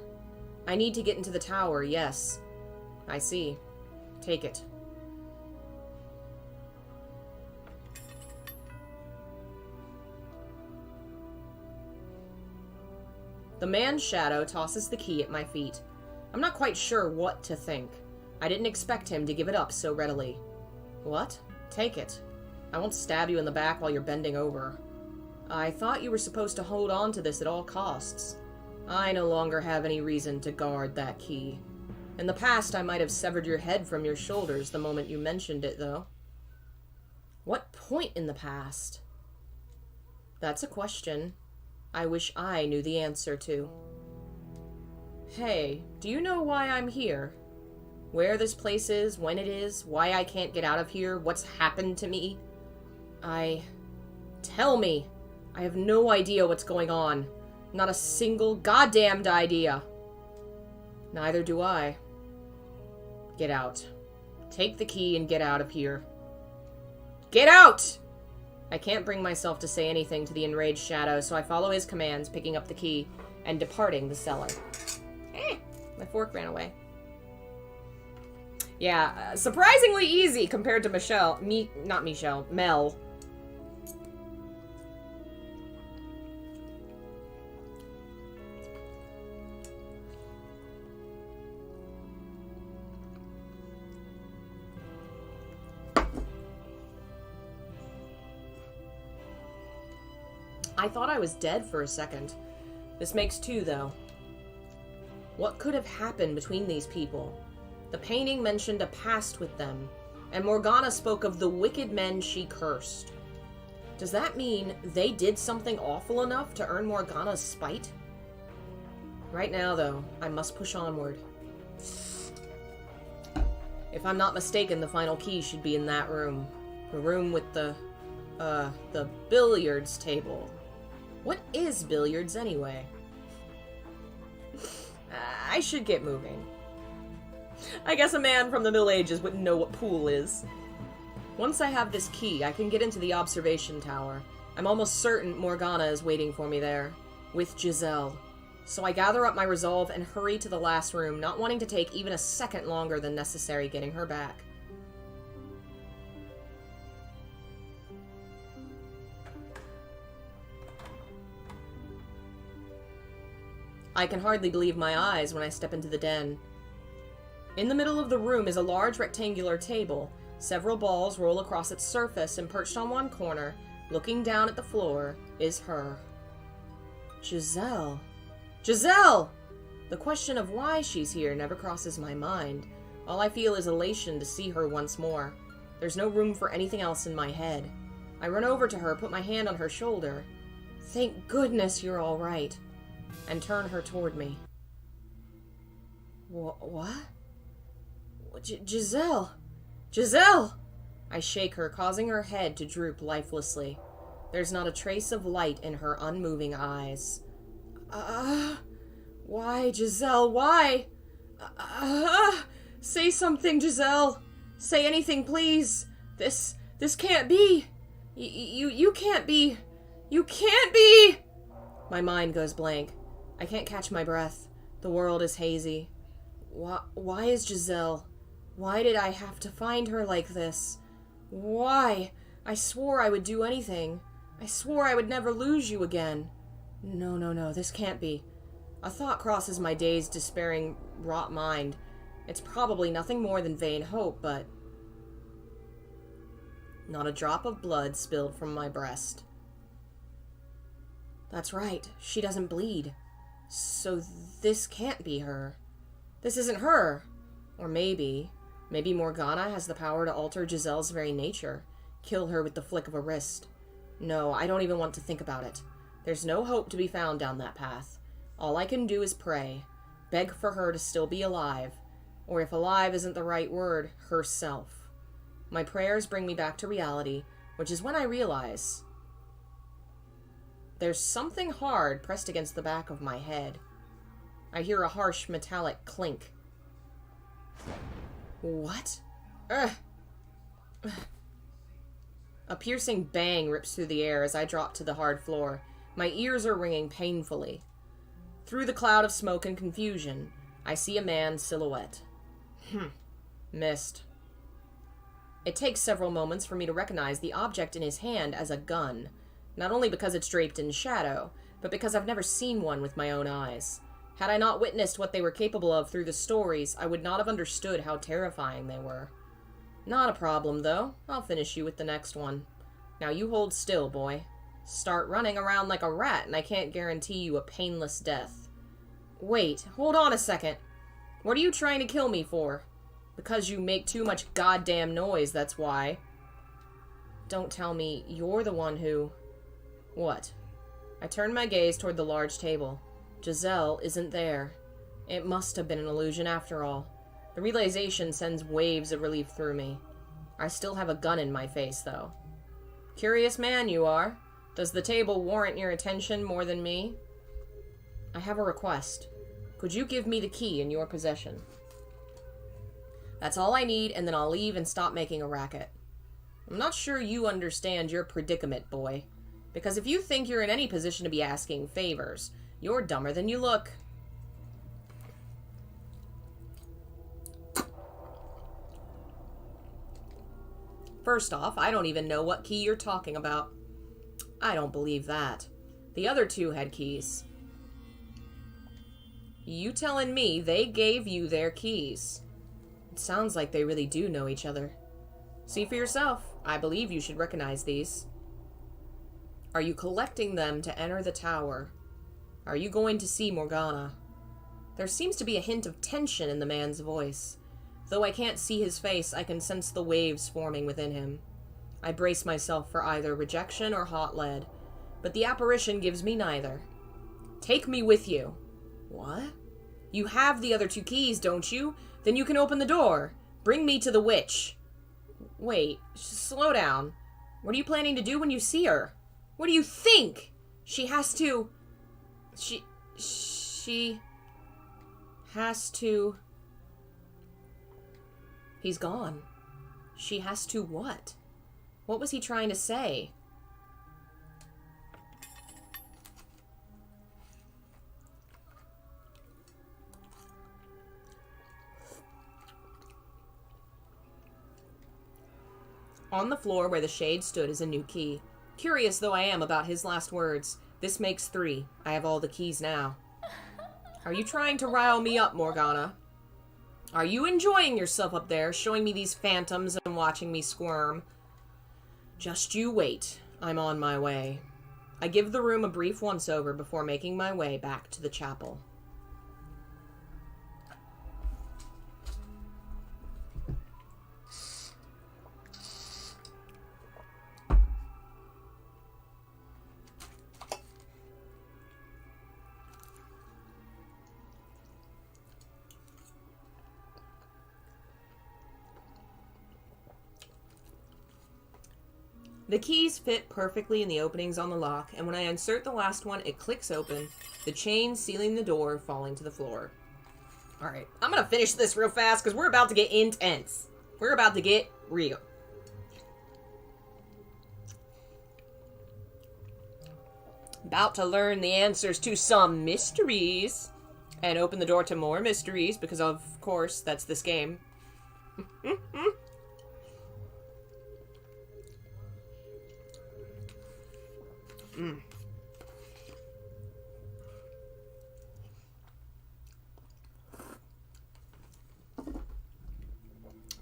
I need to get into the tower, yes. I see. Take it. The man's shadow tosses the key at my feet. I'm not quite sure what to think. I didn't expect him to give it up so readily. What? Take it. I won't stab you in the back while you're bending over. I thought you were supposed to hold on to this at all costs. I no longer have any reason to guard that key. In the past, I might have severed your head from your shoulders the moment you mentioned it, though. What point in the past? That's a question I wish I knew the answer to. Hey, do you know why I'm here? Where this place is, when it is, why I can't get out of here, what's happened to me? Tell me! I have no idea what's going on. Not a single goddamned idea. Neither do I. Get out. Take the key and get out of here. Get out! I can't bring myself to say anything to the enraged shadow, so I follow his commands, picking up the key and departing the cellar. My fork ran away. Yeah, surprisingly easy compared to Mel. I thought I was dead for a second. This makes two, though. What could have happened between these people? The painting mentioned a past with them, and Morgana spoke of the wicked men she cursed. Does that mean they did something awful enough to earn Morgana's spite? Right now, though, I must push onward. If I'm not mistaken, the final key should be in that room. The room with the billiards table. What is billiards, anyway? I should get moving. I guess a man from the Middle Ages wouldn't know what pool is. Once I have this key, I can get into the observation tower. I'm almost certain Morgana is waiting for me there, with Giselle. So I gather up my resolve and hurry to the last room, not wanting to take even a second longer than necessary getting her back. I can hardly believe my eyes when I step into the den. In the middle of the room is a large rectangular table. Several balls roll across its surface, and perched on one corner, looking down at the floor, is her. Giselle. Giselle! The question of why she's here never crosses my mind. All I feel is elation to see her once more. There's no room for anything else in my head. I run over to her, put my hand on her shoulder. Thank goodness you're all right. And turn her toward me. What? Giselle! Giselle! I shake her, causing her head to droop lifelessly. There's not a trace of light in her unmoving eyes. Why, Giselle, why? Say something, Giselle. Say anything, please. This can't be. You can't be. You can't be! My mind goes blank. I can't catch my breath. The world is hazy. Why is Giselle? Why did I have to find her like this? Why? I swore I would do anything. I swore I would never lose you again. No, this can't be. A thought crosses my dazed, despairing, wrought mind. It's probably nothing more than vain hope, but... Not a drop of blood spilled from my breast. That's right, she doesn't bleed. So this can't be her. This isn't her. Or maybe Morgana has the power to alter Giselle's very nature. Kill her with the flick of a wrist. No, I don't even want to think about it. There's no hope to be found down that path. All I can do is pray. Beg for her to still be alive. Or if alive isn't the right word, herself. My prayers bring me back to reality, which is when I realize... There's something hard pressed against the back of my head. I hear a harsh metallic clink. What? Ugh. A piercing bang rips through the air as I drop to the hard floor. My ears are ringing painfully. Through the cloud of smoke and confusion, I see a man's silhouette. Missed. It takes several moments for me to recognize the object in his hand as a gun, not only because it's draped in shadow, but because I've never seen one with my own eyes. Had I not witnessed what they were capable of through the stories, I would not have understood how terrifying they were. Not a problem, though. I'll finish you with the next one. Now you hold still, boy. Start running around like a rat, and I can't guarantee you a painless death. Wait, hold on a second. What are you trying to kill me for? Because you make too much goddamn noise, that's why. Don't tell me you're the one who... What? I turn my gaze toward the large table. Giselle isn't there. It must have been an illusion after all. The realization sends waves of relief through me. I still have a gun in my face, though. Curious man you are. Does the table warrant your attention more than me? I have a request. Could you give me the key in your possession? That's all I need, and then I'll leave and stop making a racket. I'm not sure you understand your predicament, boy. Because if you think you're in any position to be asking favors, you're dumber than you look. First off, I don't even know what key you're talking about. I don't believe that. The other two had keys. You telling me they gave you their keys? It sounds like they really do know each other. See for yourself. I believe you should recognize these. Are you collecting them to enter the tower? Are you going to see Morgana? There seems to be a hint of tension in the man's voice. Though I can't see his face, I can sense the waves forming within him. I brace myself for either rejection or hot lead, but the apparition gives me neither. Take me with you. What? You have the other two keys, don't you? Then you can open the door. Bring me to the witch. Wait, slow down. What are you planning to do when you see her? What do you think? She has to... She has to... He's gone. She has to what? What was he trying to say? On the floor where the shade stood is a new key. Curious though I am about his last words, this makes 3. I have all the keys now. Are you trying to rile me up, Morgana? Are you enjoying yourself up there, showing me these phantoms and watching me squirm? Just you wait. I'm on my way. I give the room a brief once-over before making my way back to the chapel. The keys fit perfectly in the openings on the lock, and when I insert the last one, it clicks open, the chain sealing the door falling to the floor. Alright, I'm gonna finish this real fast, because we're about to get intense. We're about to get real. About to learn the answers to some mysteries, and open the door to more mysteries, because of course, that's this game.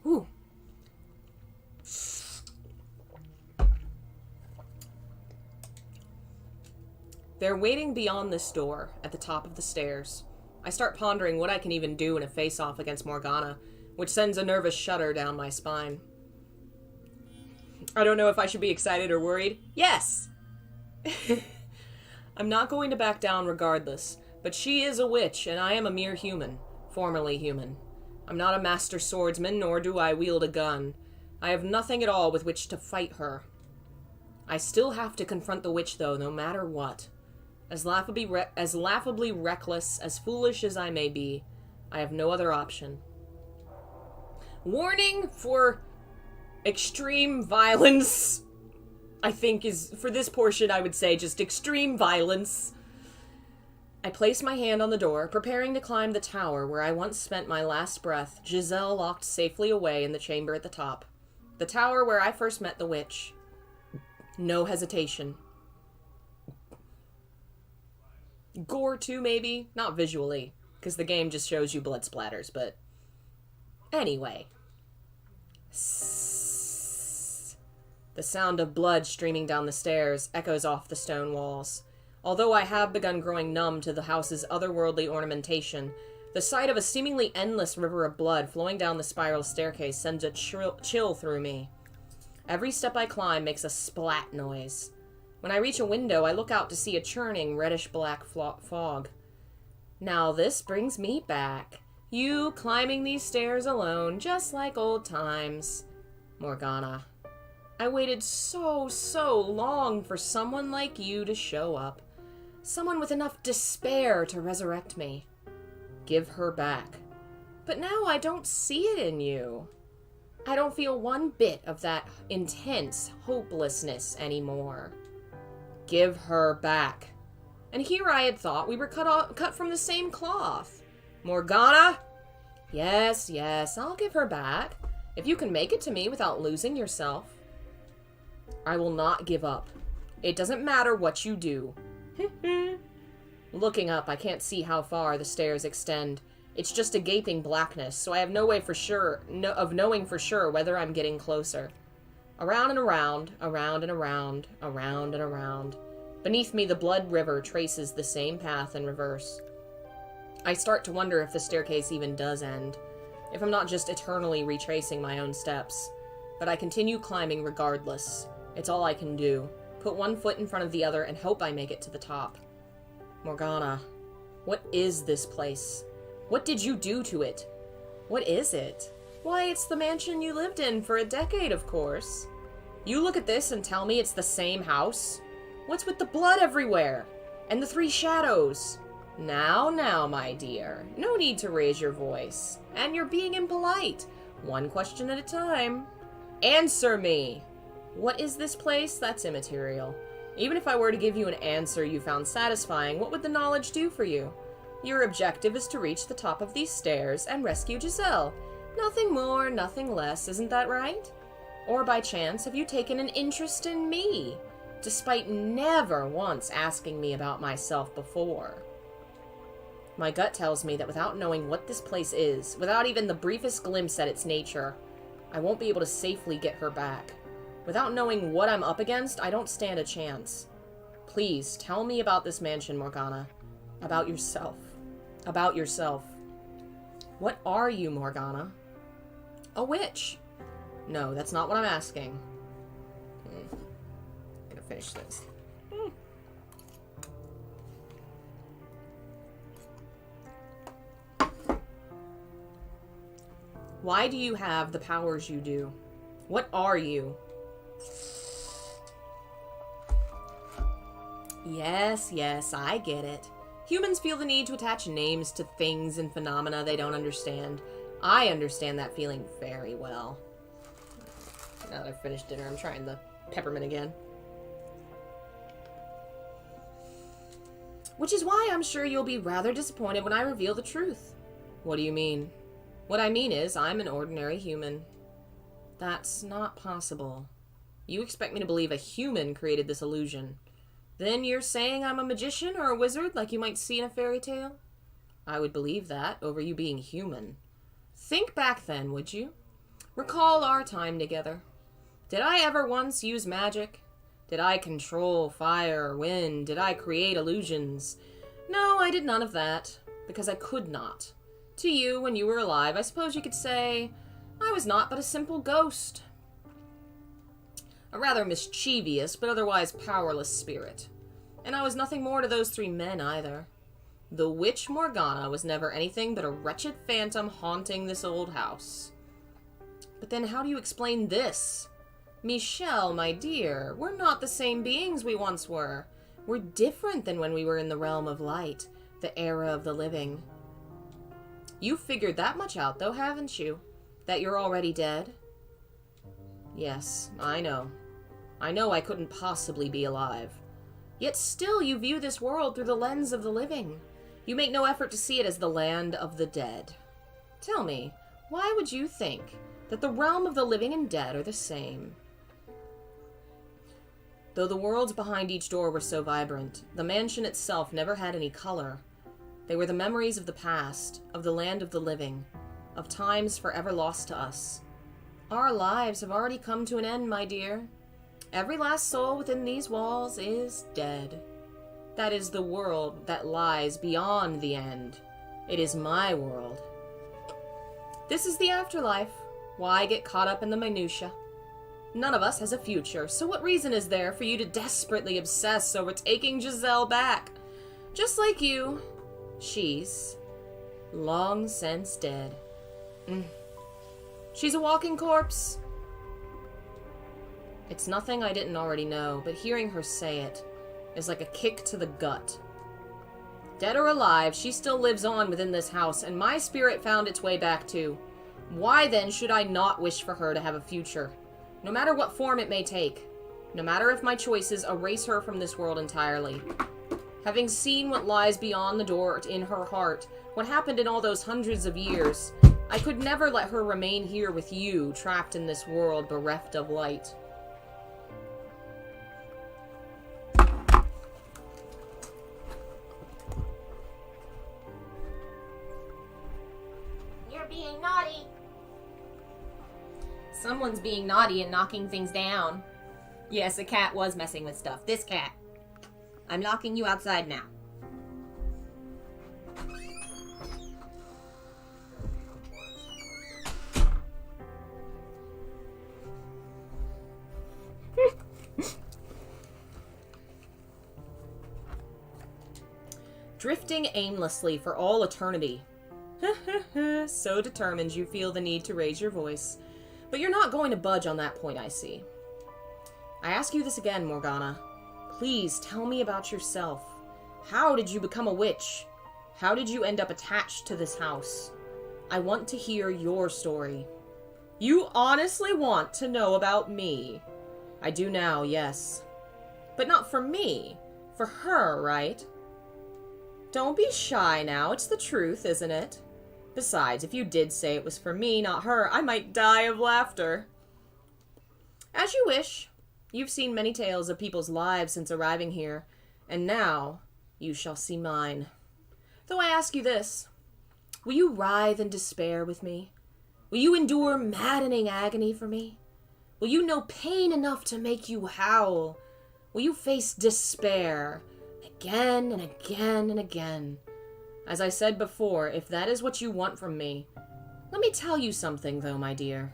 Ooh. They're waiting beyond this door, at the top of the stairs. I start pondering what I can even do in a face-off against Morgana, which sends a nervous shudder down my spine. I don't know if I should be excited or worried. Yes! I'm not going to back down regardless, but she is a witch, and I am a mere human. Formerly human. I'm not a master swordsman, nor do I wield a gun. I have nothing at all with which to fight her. I still have to confront the witch, though, no matter what. As laughably reckless, as foolish as I may be, I have no other option. Warning for extreme violence, I think is, for this portion, I would say just extreme violence. I place my hand on the door, preparing to climb the tower where I once spent my last breath, Giselle locked safely away in the chamber at the top. The tower where I first met the witch. No hesitation. Gore too, maybe? Not visually, because the game just shows you blood splatters, but... Anyway. The sound of blood streaming down the stairs echoes off the stone walls. Although I have begun growing numb to the house's otherworldly ornamentation, the sight of a seemingly endless river of blood flowing down the spiral staircase sends a chill through me. Every step I climb makes a splat noise. When I reach a window, I look out to see a churning, reddish-black fog. Now this brings me back. You climbing these stairs alone, just like old times. Morgana. I waited so long for someone like you to show up. Someone with enough despair to resurrect me. Give her back. But now I don't see it in you. I don't feel one bit of that intense hopelessness anymore. Give her back. And here I had thought we were cut from the same cloth. Morgana? Yes, I'll give her back. If you can make it to me without losing yourself. I will not give up. It doesn't matter what you do. Looking up, I can't see how far the stairs extend. It's just a gaping blackness, so I have no way of knowing for sure whether I'm getting closer. Around and around, around and around, around and around. Beneath me, the blood river traces the same path in reverse. I start to wonder if the staircase even does end, if I'm not just eternally retracing my own steps. But I continue climbing regardless. It's all I can do. Put one foot in front of the other and hope I make it to the top. Morgana, what is this place? What did you do to it? What is it? Why, it's the mansion you lived in for a decade, of course. You look at this and tell me it's the same house? What's with the blood everywhere? And the three shadows? Now, my dear. No need to raise your voice. And you're being impolite. One question at a time. Answer me! What is this place? That's immaterial. Even if I were to give you an answer you found satisfying, what would the knowledge do for you? Your objective is to reach the top of these stairs and rescue Giselle. Nothing more, nothing less, isn't that right? Or by chance, have you taken an interest in me, despite never once asking me about myself before? My gut tells me that without knowing what this place is, without even the briefest glimpse at its nature, I won't be able to safely get her back. Without knowing what I'm up against, I don't stand a chance. Please, tell me about this mansion, Morgana. About yourself. About yourself. What are you, Morgana? A witch. No, that's not what I'm asking. I'm gonna finish this. Why do you have the powers you do? What are you? Yes, I get it. Humans feel the need to attach names to things and phenomena they don't understand. I understand that feeling very well. Now that I've finished dinner, I'm trying the peppermint again. Which is why I'm sure you'll be rather disappointed when I reveal the truth. What do you mean? What I mean is, I'm an ordinary human. That's not possible. You expect me to believe a human created this illusion. Then you're saying I'm a magician or a wizard like you might see in a fairy tale? I would believe that over you being human. Think back then, would you? Recall our time together. Did I ever once use magic? Did I control fire, wind? Did I create illusions? No, I did none of that, because I could not. To you, when you were alive, I suppose you could say, I was not but a simple ghost. A rather mischievous, but otherwise powerless spirit. And I was nothing more to those three men, either. The witch Morgana was never anything but a wretched phantom haunting this old house. But then how do you explain this? Michelle, my dear, we're not the same beings we once were. We're different than when we were in the realm of light, the era of the living. You figured that much out, though, haven't you? That you're already dead? Yes, I know. I know I couldn't possibly be alive. Yet still you view this world through the lens of the living. You make no effort to see it as the land of the dead. Tell me, why would you think that the realm of the living and dead are the same? Though the worlds behind each door were so vibrant, the mansion itself never had any color. They were the memories of the past, of the land of the living, of times forever lost to us. Our lives have already come to an end, my dear. Every last soul within these walls is dead. That is the world that lies beyond the end. It is my world. This is the afterlife. Why get caught up in the minutiae? None of us has a future, so what reason is there for you to desperately obsess over taking Giselle back? Just like you, she's long since dead. She's a walking corpse. It's nothing I didn't already know, but hearing her say it is like a kick to the gut. Dead or alive, she still lives on within this house, and my spirit found its way back too. Why then should I not wish for her to have a future? No matter what form it may take. No matter if my choices erase her from this world entirely. Having seen what lies beyond the door in her heart, what happened in all those hundreds of years, I could never let her remain here with you, trapped in this world bereft of light. You're being naughty. Someone's being naughty and knocking things down. Yes, a cat was messing with stuff. This cat. I'm locking you outside now. Drifting aimlessly for all eternity. So determined you feel the need to raise your voice. But you're not going to budge on that point, I see. I ask you this again, Morgana. Please tell me about yourself. How did you become a witch? How did you end up attached to this house? I want to hear your story. You honestly want to know about me? I do now, yes. But not for me. For her, right? Don't be shy now. It's the truth, isn't it? Besides, if you did say it was for me, not her, I might die of laughter. As you wish. You've seen many tales of people's lives since arriving here, and now you shall see mine. Though I ask you this, will you writhe in despair with me? Will you endure maddening agony for me? Will you know pain enough to make you howl? Will you face despair again and again and again? As I said before, if that is what you want from me, let me tell you something, though, my dear.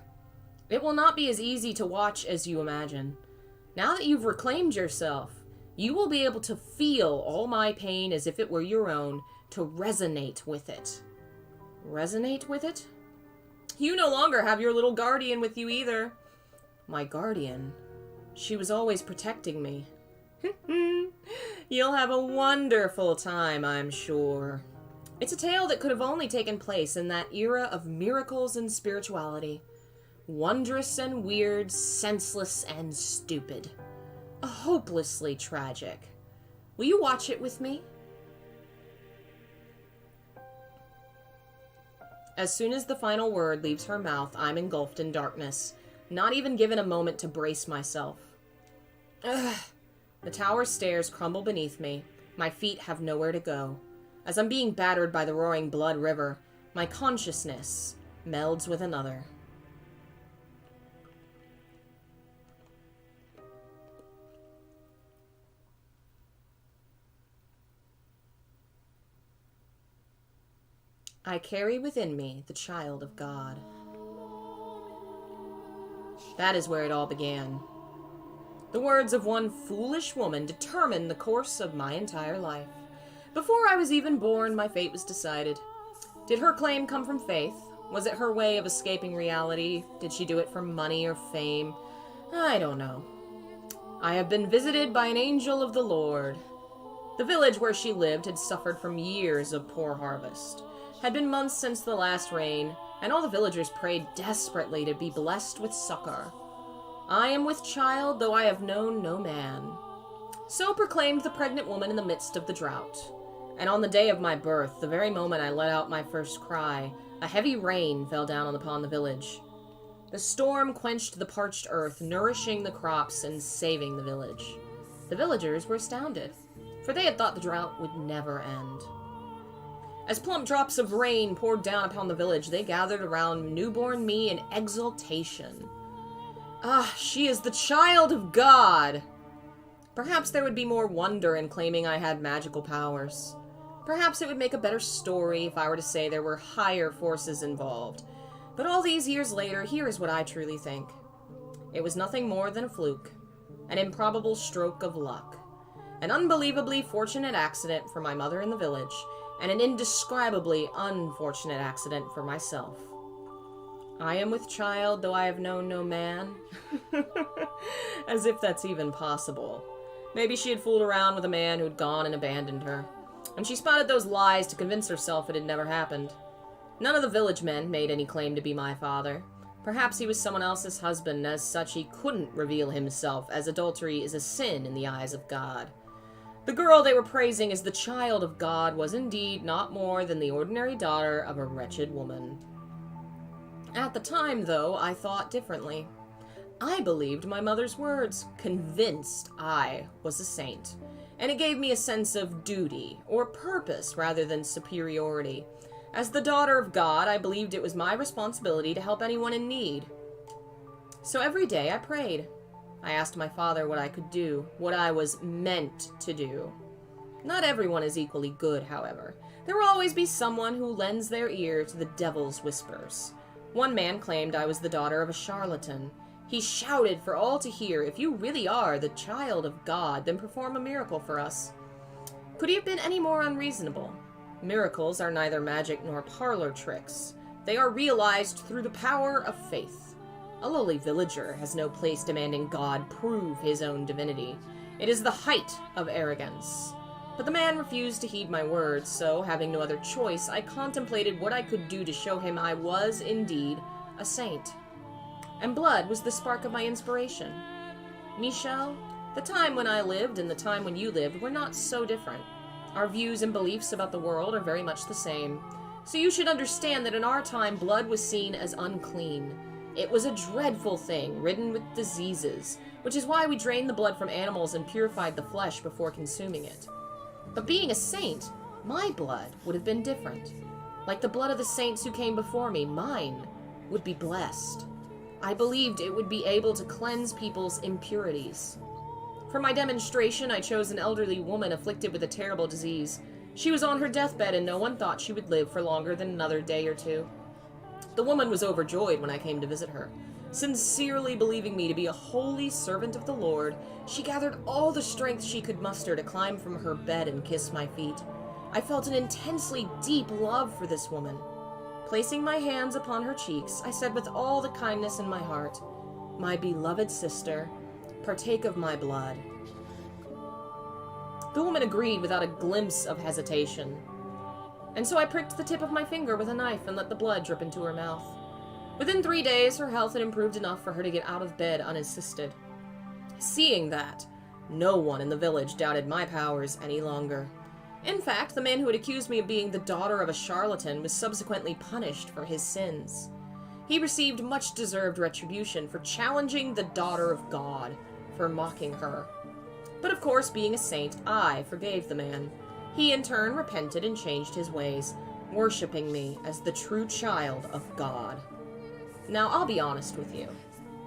It will not be as easy to watch as you imagine. Now that you've reclaimed yourself, you will be able to feel all my pain as if it were your own, to resonate with it. Resonate with it? You no longer have your little guardian with you either. My guardian? She was always protecting me. You'll have a wonderful time, I'm sure. It's a tale that could have only taken place in that era of miracles and spirituality. Wondrous and weird, senseless and stupid. Hopelessly tragic. Will you watch it with me? As soon as the final word leaves her mouth, I'm engulfed in darkness, not even given a moment to brace myself. Ugh. The tower stairs crumble beneath me. My feet have nowhere to go. As I'm being battered by the roaring blood river, my consciousness melds with another. I carry within me the child of God. That is where it all began. The words of one foolish woman determined the course of my entire life. Before I was even born, my fate was decided. Did her claim come from faith? Was it her way of escaping reality? Did she do it for money or fame? I don't know. I have been visited by an angel of the Lord. The village where she lived had suffered from years of poor harvest. Had been months since the last rain, and all the villagers prayed desperately to be blessed with succor. I am with child, though I have known no man. So proclaimed the pregnant woman in the midst of the drought. And on the day of my birth, the very moment I let out my first cry, a heavy rain fell down upon the village. The storm quenched the parched earth, nourishing the crops and saving the village. The villagers were astounded, for they had thought the drought would never end. As plump drops of rain poured down upon the village, they gathered around newborn me in exultation. Ah, she is the child of God! Perhaps there would be more wonder in claiming I had magical powers. Perhaps it would make a better story if I were to say there were higher forces involved. But all these years later, here is what I truly think. It was nothing more than a fluke, an improbable stroke of luck, an unbelievably fortunate accident for my mother in the village, and an indescribably unfortunate accident for myself. I am with child, though I have known no man. As if that's even possible. Maybe she had fooled around with a man who'd gone and abandoned her, and she spouted those lies to convince herself it had never happened. None of the village men made any claim to be my father. Perhaps he was someone else's husband, and as such he couldn't reveal himself, as adultery is a sin in the eyes of God. The girl they were praising as the child of God was indeed not more than the ordinary daughter of a wretched woman. At the time, though, I thought differently. I believed my mother's words, convinced I was a saint, and it gave me a sense of duty, or purpose, rather than superiority. As the daughter of God, I believed it was my responsibility to help anyone in need. So every day I prayed. I asked my father what I could do, what I was meant to do. Not everyone is equally good, however. There will always be someone who lends their ear to the devil's whispers. One man claimed I was the daughter of a charlatan. He shouted for all to hear, "If you really are the child of God, then perform a miracle for us." Could he have been any more unreasonable? Miracles are neither magic nor parlor tricks. They are realized through the power of faith. A lowly villager has no place demanding God prove his own divinity. It is the height of arrogance. But the man refused to heed my words, so, having no other choice, I contemplated what I could do to show him I was, indeed, a saint. And blood was the spark of my inspiration. Michel, the time when I lived and the time when you lived were not so different. Our views and beliefs about the world are very much the same. So you should understand that in our time, blood was seen as unclean. It was a dreadful thing, ridden with diseases, which is why we drained the blood from animals and purified the flesh before consuming it. But being a saint, my blood would have been different. Like the blood of the saints who came before me, mine would be blessed. I believed it would be able to cleanse people's impurities. For my demonstration, I chose an elderly woman afflicted with a terrible disease. She was on her deathbed, and no one thought she would live for longer than another day or two. The woman was overjoyed when I came to visit her. Sincerely believing me to be a holy servant of the Lord, she gathered all the strength she could muster to climb from her bed and kiss my feet. I felt an intensely deep love for this woman. Placing my hands upon her cheeks, I said with all the kindness in my heart, "My beloved sister, partake of my blood." The woman agreed without a glimpse of hesitation. And so I pricked the tip of my finger with a knife and let the blood drip into her mouth. Within 3 days, her health had improved enough for her to get out of bed unassisted. Seeing that, no one in the village doubted my powers any longer. In fact, the man who had accused me of being the daughter of a charlatan was subsequently punished for his sins. He received much-deserved retribution for challenging the daughter of God, for mocking her. But of course, being a saint, I forgave the man. He in turn repented and changed his ways, worshipping me as the true child of God. Now, I'll be honest with you.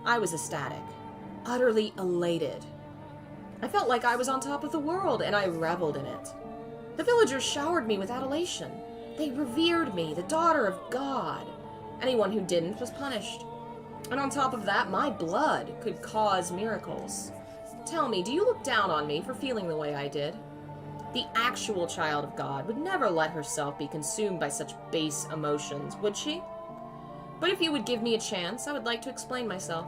I was ecstatic, utterly elated. I felt like I was on top of the world, and I reveled in it. The villagers showered me with adulation. They revered me, the daughter of God. Anyone who didn't was punished. And on top of that, my blood could cause miracles. Tell me, do you look down on me for feeling the way I did? The actual child of God would never let herself be consumed by such base emotions, would she? But if you would give me a chance, I would like to explain myself.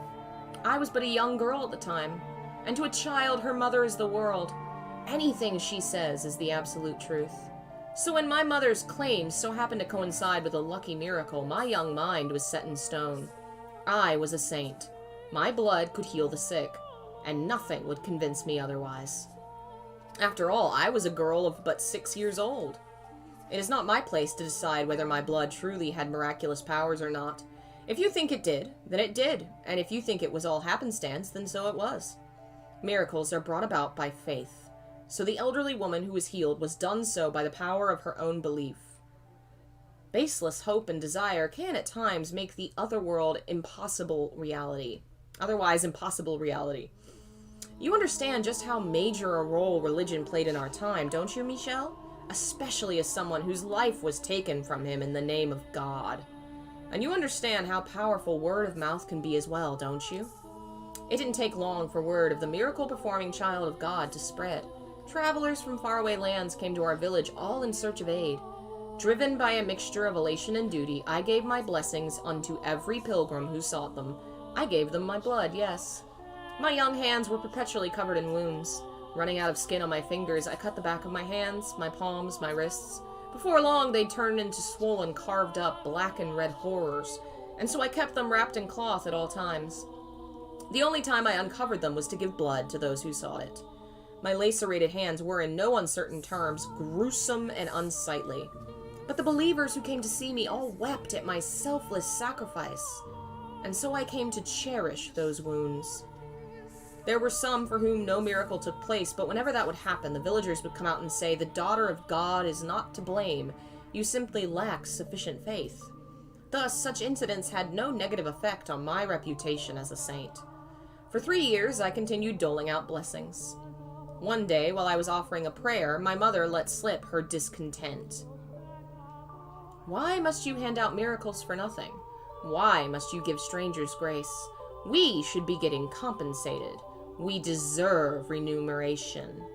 I was but a young girl at the time, and to a child her mother is the world. Anything she says is the absolute truth. So when my mother's claims so happened to coincide with a lucky miracle, my young mind was set in stone. I was a saint. My blood could heal the sick, and nothing would convince me otherwise. After all, I was a girl of but 6 years old. It is not my place to decide whether my blood truly had miraculous powers or not. If you think it did, then it did, and if you think it was all happenstance, then so it was. Miracles are brought about by faith, so the elderly woman who was healed was done so by the power of her own belief. Baseless hope and desire can at times make the otherworld otherwise impossible reality. You understand just how major a role religion played in our time, don't you, Michel? Especially as someone whose life was taken from him in the name of God. And you understand how powerful word of mouth can be as well, don't you? It didn't take long for word of the miracle-performing child of God to spread. Travelers from faraway lands came to our village, all in search of aid. Driven by a mixture of elation and duty, I gave my blessings unto every pilgrim who sought them. I gave them my blood, yes. My young hands were perpetually covered in wounds. Running out of skin on my fingers, I cut the back of my hands, my palms, my wrists. Before long, they'd turned into swollen, carved up, black and red horrors, and so I kept them wrapped in cloth at all times. The only time I uncovered them was to give blood to those who sought it. My lacerated hands were, in no uncertain terms, gruesome and unsightly. But the believers who came to see me all wept at my selfless sacrifice, and so I came to cherish those wounds. There were some for whom no miracle took place, but whenever that would happen, the villagers would come out and say, "The daughter of God is not to blame. You simply lack sufficient faith." Thus, such incidents had no negative effect on my reputation as a saint. For 3 years, I continued doling out blessings. One day, while I was offering a prayer, my mother let slip her discontent. "Why must you hand out miracles for nothing? Why must you give strangers grace? We should be getting compensated. We deserve remuneration.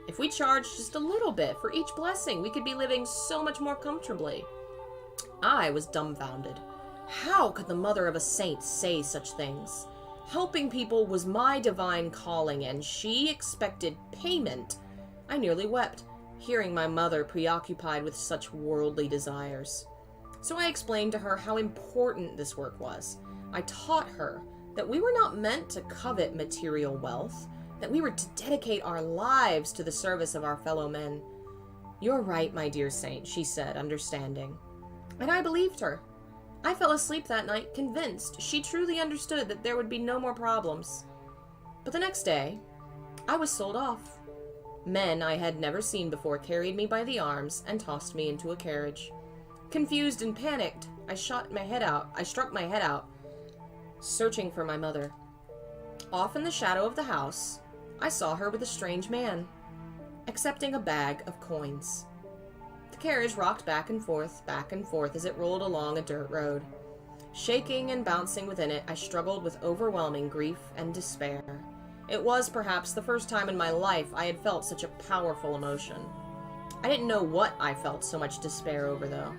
If we charged just a little bit for each blessing, we could be living so much more comfortably." I was dumbfounded. How could the mother of a saint say such things? Helping people was my divine calling, and she expected payment. I nearly wept, hearing my mother preoccupied with such worldly desires. So I explained to her how important this work was. I taught her that we were not meant to covet material wealth, that we were to dedicate our lives to the service of our fellow men. "You're right, my dear saint," she said, understanding. And I believed her. I fell asleep that night, convinced she truly understood that there would be no more problems. But the next day, I was sold off. Men I had never seen before carried me by the arms and tossed me into a carriage. Confused and panicked, I struck my head out, searching for my mother. Off in the shadow of the house, I saw her with a strange man, accepting a bag of coins. The carriage rocked back and forth as it rolled along a dirt road. Shaking and bouncing within it, I struggled with overwhelming grief and despair. It was perhaps the first time in my life I had felt such a powerful emotion. I didn't know what I felt so much despair over, though.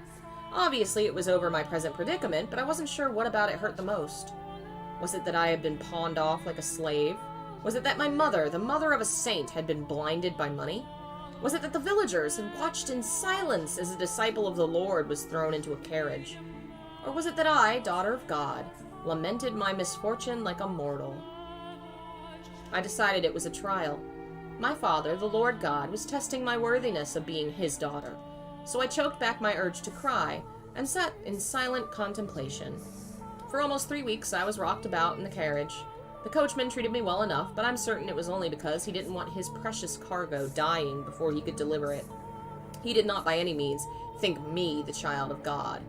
Obviously, it was over my present predicament, but I wasn't sure what about it hurt the most. Was it that I had been pawned off like a slave? Was it that my mother, the mother of a saint, had been blinded by money? Was it that the villagers had watched in silence as a disciple of the Lord was thrown into a carriage? Or was it that I, daughter of God, lamented my misfortune like a mortal? I decided it was a trial. My father, the Lord God, was testing my worthiness of being his daughter, so I choked back my urge to cry and sat in silent contemplation. For almost 3 weeks I was rocked about in the carriage. The coachman treated me well enough, but I'm certain it was only because he didn't want his precious cargo dying before he could deliver it. He did not by any means think me the child of God.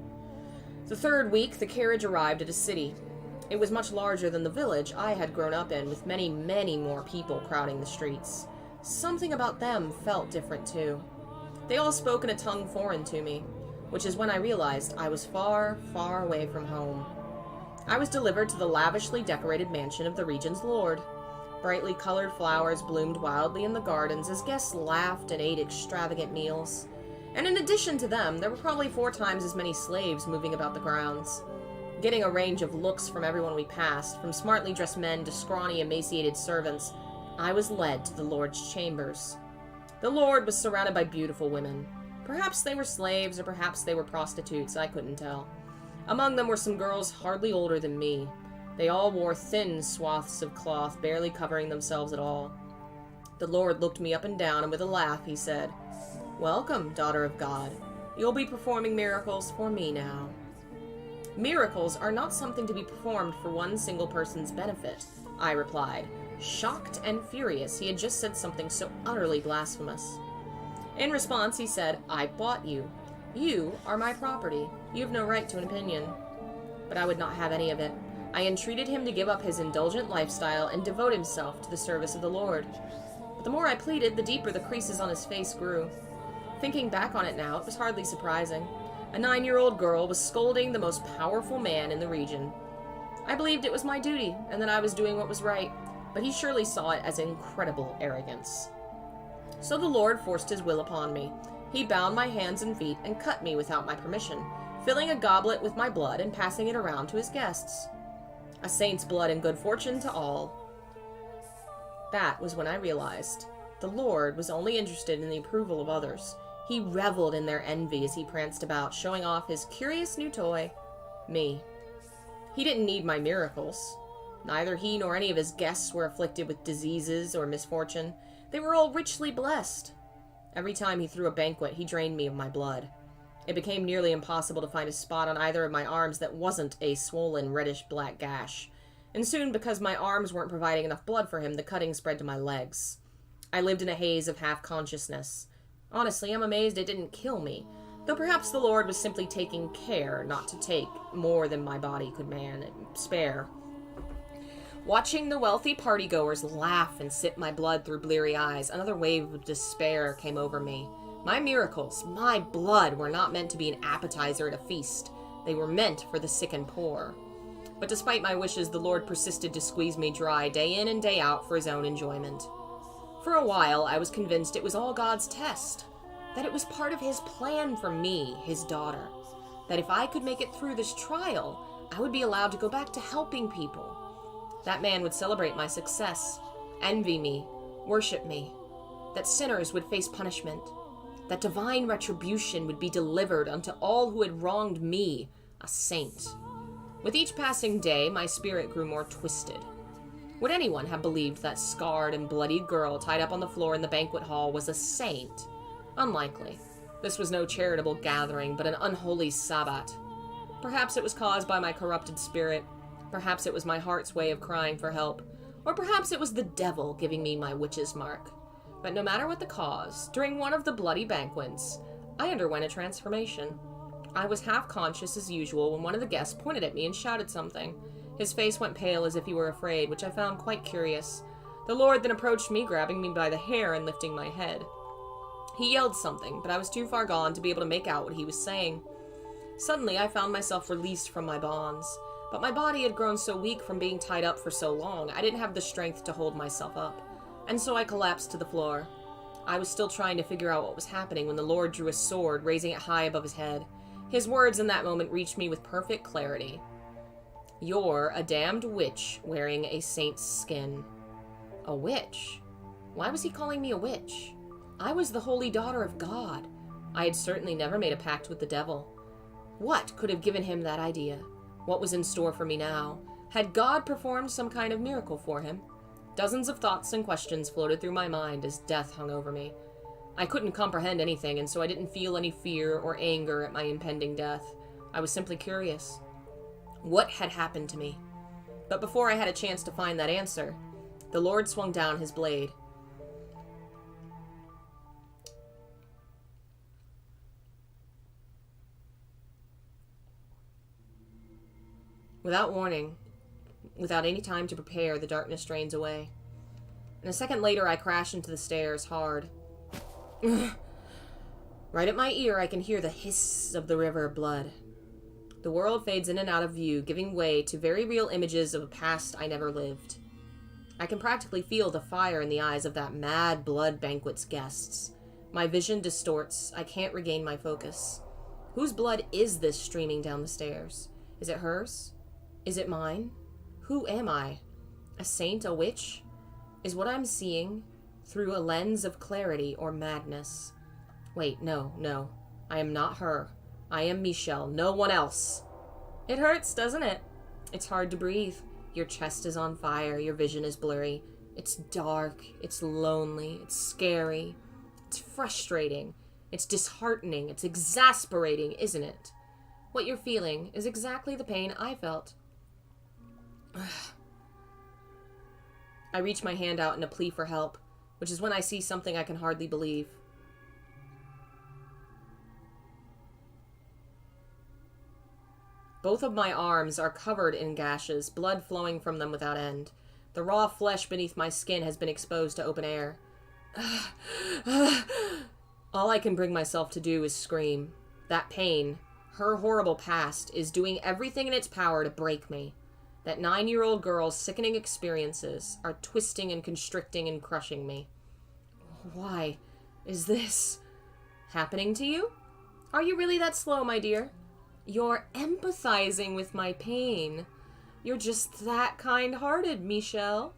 The 3rd week, the carriage arrived at a city. It was much larger than the village I had grown up in, with many, many more people crowding the streets. Something about them felt different, too. They all spoke in a tongue foreign to me, which is when I realized I was far, far away from home. I was delivered to the lavishly decorated mansion of the region's lord. Brightly colored flowers bloomed wildly in the gardens as guests laughed and ate extravagant meals. And in addition to them, there were probably 4 times as many slaves moving about the grounds. Getting a range of looks from everyone we passed, from smartly dressed men to scrawny, emaciated servants, I was led to the Lord's chambers. The Lord was surrounded by beautiful women. Perhaps they were slaves, or perhaps they were prostitutes, I couldn't tell. Among them were some girls hardly older than me. They all wore thin swaths of cloth, barely covering themselves at all. The Lord looked me up and down, and with a laugh he said, "Welcome, daughter of God. You'll be performing miracles for me now." "Miracles are not something to be performed for one single person's benefit," I replied, shocked and furious he had just said something so utterly blasphemous. In response, he said, "I bought you. You are my property. You have no right to an opinion." But I would not have any of it. I entreated him to give up his indulgent lifestyle and devote himself to the service of the Lord. But the more I pleaded, the deeper the creases on his face grew. Thinking back on it now, it was hardly surprising. A 9-year-old girl was scolding the most powerful man in the region. I believed it was my duty, and that I was doing what was right, but he surely saw it as incredible arrogance. So the Lord forced his will upon me. He bound my hands and feet and cut me without my permission, filling a goblet with my blood and passing it around to his guests. A saint's blood and good fortune to all. That was when I realized the Lord was only interested in the approval of others. He reveled in their envy as he pranced about, showing off his curious new toy, me. He didn't need my miracles. Neither he nor any of his guests were afflicted with diseases or misfortune. They were all richly blessed. Every time he threw a banquet, he drained me of my blood. It became nearly impossible to find a spot on either of my arms that wasn't a swollen reddish-black gash. And soon, because my arms weren't providing enough blood for him, the cutting spread to my legs. I lived in a haze of half-consciousness. Honestly, I'm amazed it didn't kill me, though perhaps the Lord was simply taking care not to take more than my body could spare. Watching the wealthy partygoers laugh and sip my blood through bleary eyes, another wave of despair came over me. My miracles, my blood, were not meant to be an appetizer at a feast. They were meant for the sick and poor. But despite my wishes, the Lord persisted to squeeze me dry day in and day out for his own enjoyment. For a while, I was convinced it was all God's test, that it was part of his plan for me, his daughter, that if I could make it through this trial, I would be allowed to go back to helping people. That man would celebrate my success, envy me, worship me, that sinners would face punishment, that divine retribution would be delivered unto all who had wronged me, a saint. With each passing day, my spirit grew more twisted. Would anyone have believed that scarred and bloodied girl tied up on the floor in the banquet hall was a saint? Unlikely. This was no charitable gathering, but an unholy sabbat. Perhaps it was caused by my corrupted spirit. Perhaps it was my heart's way of crying for help. Or perhaps it was the devil giving me my witch's mark. But no matter what the cause, during one of the bloody banquets, I underwent a transformation. I was half-conscious as usual when one of the guests pointed at me and shouted something. His face went pale as if he were afraid, which I found quite curious. The Lord then approached me, grabbing me by the hair and lifting my head. He yelled something, but I was too far gone to be able to make out what he was saying. Suddenly, I found myself released from my bonds, but my body had grown so weak from being tied up for so long, I didn't have the strength to hold myself up, and so I collapsed to the floor. I was still trying to figure out what was happening when the Lord drew his sword, raising it high above his head. His words in that moment reached me with perfect clarity. "You're a damned witch wearing a saint's skin." A witch? Why was he calling me a witch? I was the holy daughter of God. I had certainly never made a pact with the devil. What could have given him that idea? What was in store for me now? Had God performed some kind of miracle for him? Dozens of thoughts and questions floated through my mind as death hung over me. I couldn't comprehend anything, and so I didn't feel any fear or anger at my impending death. I was simply curious. What had happened to me? But before I had a chance to find that answer, the Lord swung down his blade. Without warning, without any time to prepare, the darkness drains away. And a second later, I crash into the stairs hard. Right at my ear, I can hear the hiss of the river of blood. The world fades in and out of view, giving way to very real images of a past I never lived. I can practically feel the fire in the eyes of that mad blood banquet's guests. My vision distorts. I can't regain my focus. Whose blood is this streaming down the stairs? Is it hers? Is it mine? Who am I? A saint, a witch? Is what I'm seeing through a lens of clarity or madness? Wait, no. I am not her. I am Michelle, no one else. It hurts, doesn't it? It's hard to breathe. Your chest is on fire, your vision is blurry. It's dark, it's lonely, it's scary. It's frustrating, it's disheartening, it's exasperating, isn't it? What you're feeling is exactly the pain I felt. I reach my hand out in a plea for help, which is when I see something I can hardly believe. Both of my arms are covered in gashes, blood flowing from them without end. The raw flesh beneath my skin has been exposed to open air. All I can bring myself to do is scream. That pain, her horrible past, is doing everything in its power to break me. That 9-year-old girl's sickening experiences are twisting and constricting and crushing me. Why is this happening to you? Are you really that slow, my dear? You're empathizing with my pain. You're just that kind-hearted, Michelle.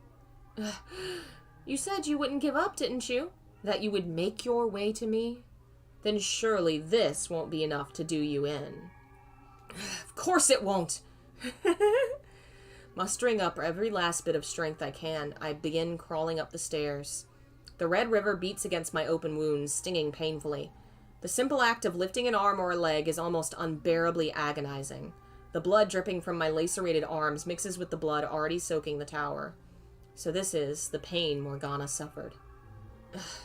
You said you wouldn't give up, didn't you? That you would make your way to me? Then surely this won't be enough to do you in. Of course it won't! Mustering up every last bit of strength I can, I begin crawling up the stairs. The red river beats against my open wounds, stinging painfully. The simple act of lifting an arm or a leg is almost unbearably agonizing. The blood dripping from my lacerated arms mixes with the blood already soaking the tower. So this is the pain Morgana suffered.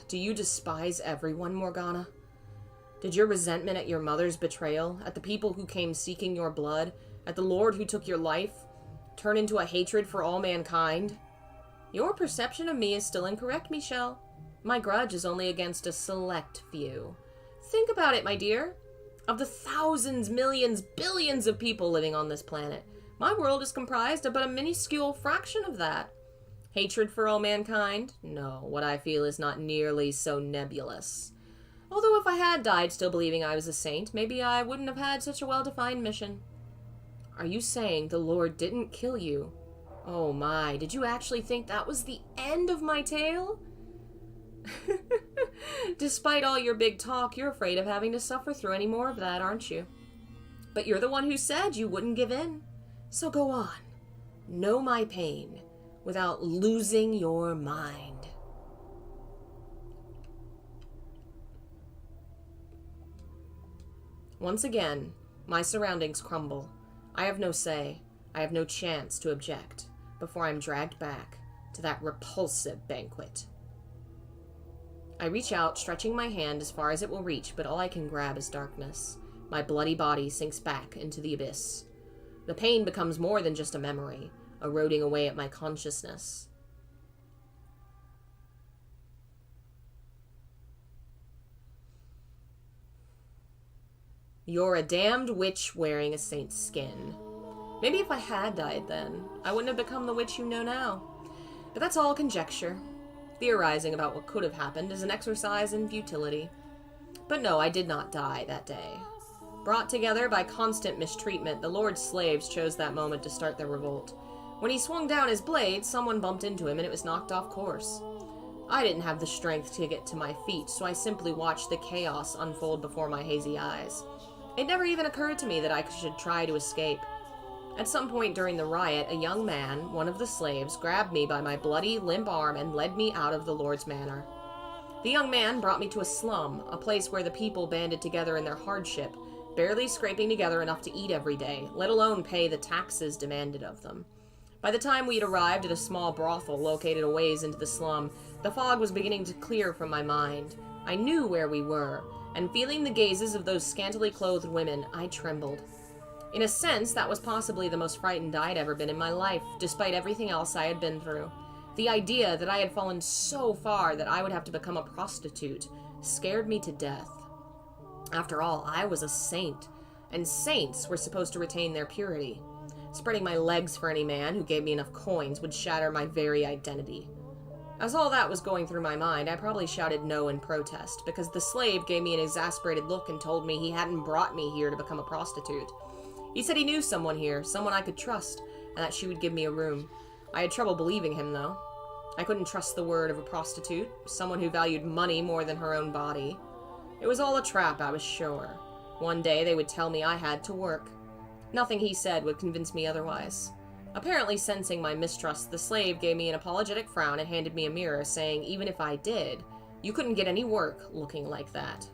Do you despise everyone, Morgana? Did your resentment at your mother's betrayal, at the people who came seeking your blood, at the Lord who took your life, turn into a hatred for all mankind? Your perception of me is still incorrect, Michelle. My grudge is only against a select few. Think about it, my dear. Of the thousands, millions, billions of people living on this planet, my world is comprised of but a minuscule fraction of that. Hatred for all mankind? No, what I feel is not nearly so nebulous. Although if I had died still believing I was a saint, maybe I wouldn't have had such a well-defined mission. Are you saying the Lord didn't kill you? Oh my, did you actually think that was the end of my tale? Despite all your big talk, you're afraid of having to suffer through any more of that, aren't you? But you're the one who said you wouldn't give in. So go on. Know my pain without losing your mind. Once again, my surroundings crumble. I have no say. I have no chance to object before I'm dragged back to that repulsive banquet. I reach out, stretching my hand as far as it will reach, but all I can grab is darkness. My bloody body sinks back into the abyss. The pain becomes more than just a memory, eroding away at my consciousness. You're a damned witch wearing a saint's skin. Maybe if I had died then, I wouldn't have become the witch you know now. But that's all conjecture. Theorizing about what could have happened is an exercise in futility. But no, I did not die that day. Brought together by constant mistreatment, the Lord's slaves chose that moment to start their revolt. When he swung down his blade, someone bumped into him and it was knocked off course. I didn't have the strength to get to my feet, so I simply watched the chaos unfold before my hazy eyes. It never even occurred to me that I should try to escape. At some point during the riot, a young man, one of the slaves, grabbed me by my bloody, limp arm and led me out of the Lord's manor. The young man brought me to a slum, a place where the people banded together in their hardship, barely scraping together enough to eat every day, let alone pay the taxes demanded of them. By the time we had arrived at a small brothel located a ways into the slum, the fog was beginning to clear from my mind. I knew where we were, and feeling the gazes of those scantily clothed women, I trembled. In a sense, that was possibly the most frightened I'd ever been in my life, despite everything else I had been through. The idea that I had fallen so far that I would have to become a prostitute scared me to death. After all, I was a saint, and saints were supposed to retain their purity. Spreading my legs for any man who gave me enough coins would shatter my very identity. As all that was going through my mind, I probably shouted no in protest, because the slave gave me an exasperated look and told me he hadn't brought me here to become a prostitute. He said he knew someone here, someone I could trust, and that she would give me a room. I had trouble believing him, though. I couldn't trust the word of a prostitute, someone who valued money more than her own body. It was all a trap, I was sure. One day they would tell me I had to work. Nothing he said would convince me otherwise. Apparently sensing my mistrust, the slave gave me an apologetic frown and handed me a mirror, saying even if I did, you couldn't get any work looking like that.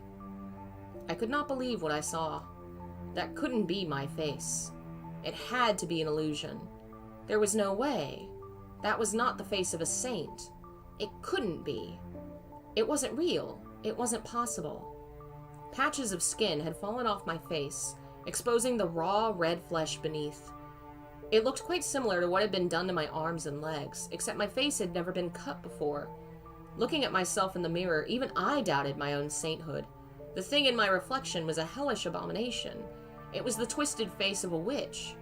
I could not believe what I saw. That couldn't be my face. It had to be an illusion. There was no way. That was not the face of a saint. It couldn't be. It wasn't real. It wasn't possible. Patches of skin had fallen off my face, exposing the raw, red flesh beneath. It looked quite similar to what had been done to my arms and legs, except my face had never been cut before. Looking at myself in the mirror, even I doubted my own sainthood. The thing in my reflection was a hellish abomination. It was the twisted face of a witch.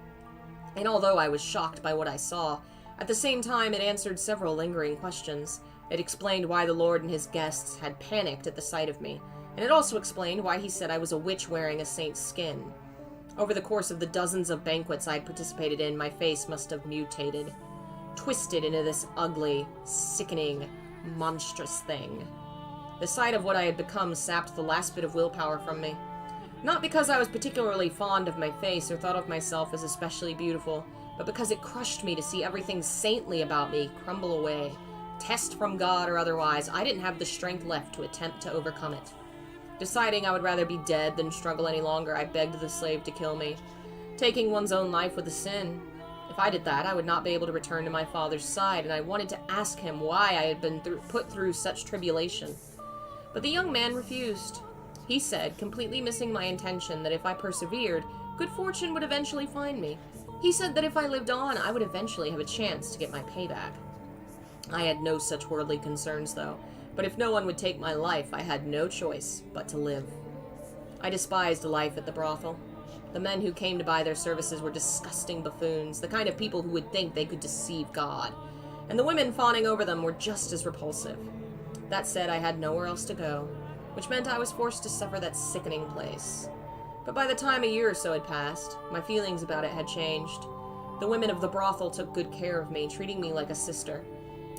And although I was shocked by what I saw, at the same time it answered several lingering questions. It explained why the Lord and his guests had panicked at the sight of me, and it also explained why he said I was a witch wearing a saint's skin. Over the course of the dozens of banquets I'd participated in, my face must have mutated, twisted into this ugly, sickening, monstrous thing. The sight of what I had become sapped the last bit of willpower from me. Not because I was particularly fond of my face or thought of myself as especially beautiful, but because it crushed me to see everything saintly about me crumble away. Test from God or otherwise, I didn't have the strength left to attempt to overcome it. Deciding I would rather be dead than struggle any longer, I begged the slave to kill me. Taking one's own life was a sin. If I did that, I would not be able to return to my father's side, and I wanted to ask him why I had been put through such tribulation. But the young man refused. He said, completely missing my intention, that if I persevered, good fortune would eventually find me. He said that if I lived on, I would eventually have a chance to get my payback. I had no such worldly concerns, though. But if no one would take my life, I had no choice but to live. I despised life at the brothel. The men who came to buy their services were disgusting buffoons, the kind of people who would think they could deceive God. And the women fawning over them were just as repulsive. That said, I had nowhere else to go, which meant I was forced to suffer that sickening place. But by the time a year or so had passed, my feelings about it had changed. The women of the brothel took good care of me, treating me like a sister.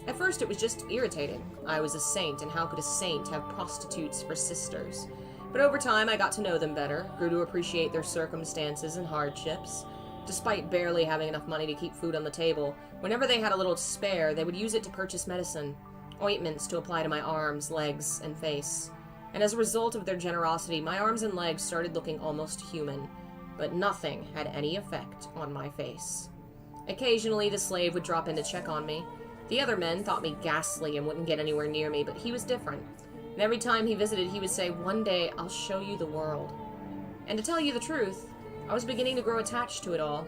At first it was just irritating. I was a saint, and how could a saint have prostitutes for sisters? But over time I got to know them better, grew to appreciate their circumstances and hardships. Despite barely having enough money to keep food on the table, whenever they had a little to spare, they would use it to purchase medicine, ointments to apply to my arms, legs, and face. And as a result of their generosity, my arms and legs started looking almost human, but nothing had any effect on my face. Occasionally the slave would drop in to check on me. The other men thought me ghastly and wouldn't get anywhere near me, but he was different. And every time he visited, he would say, "One day I'll show you the world." And to tell you the truth, I was beginning to grow attached to it all.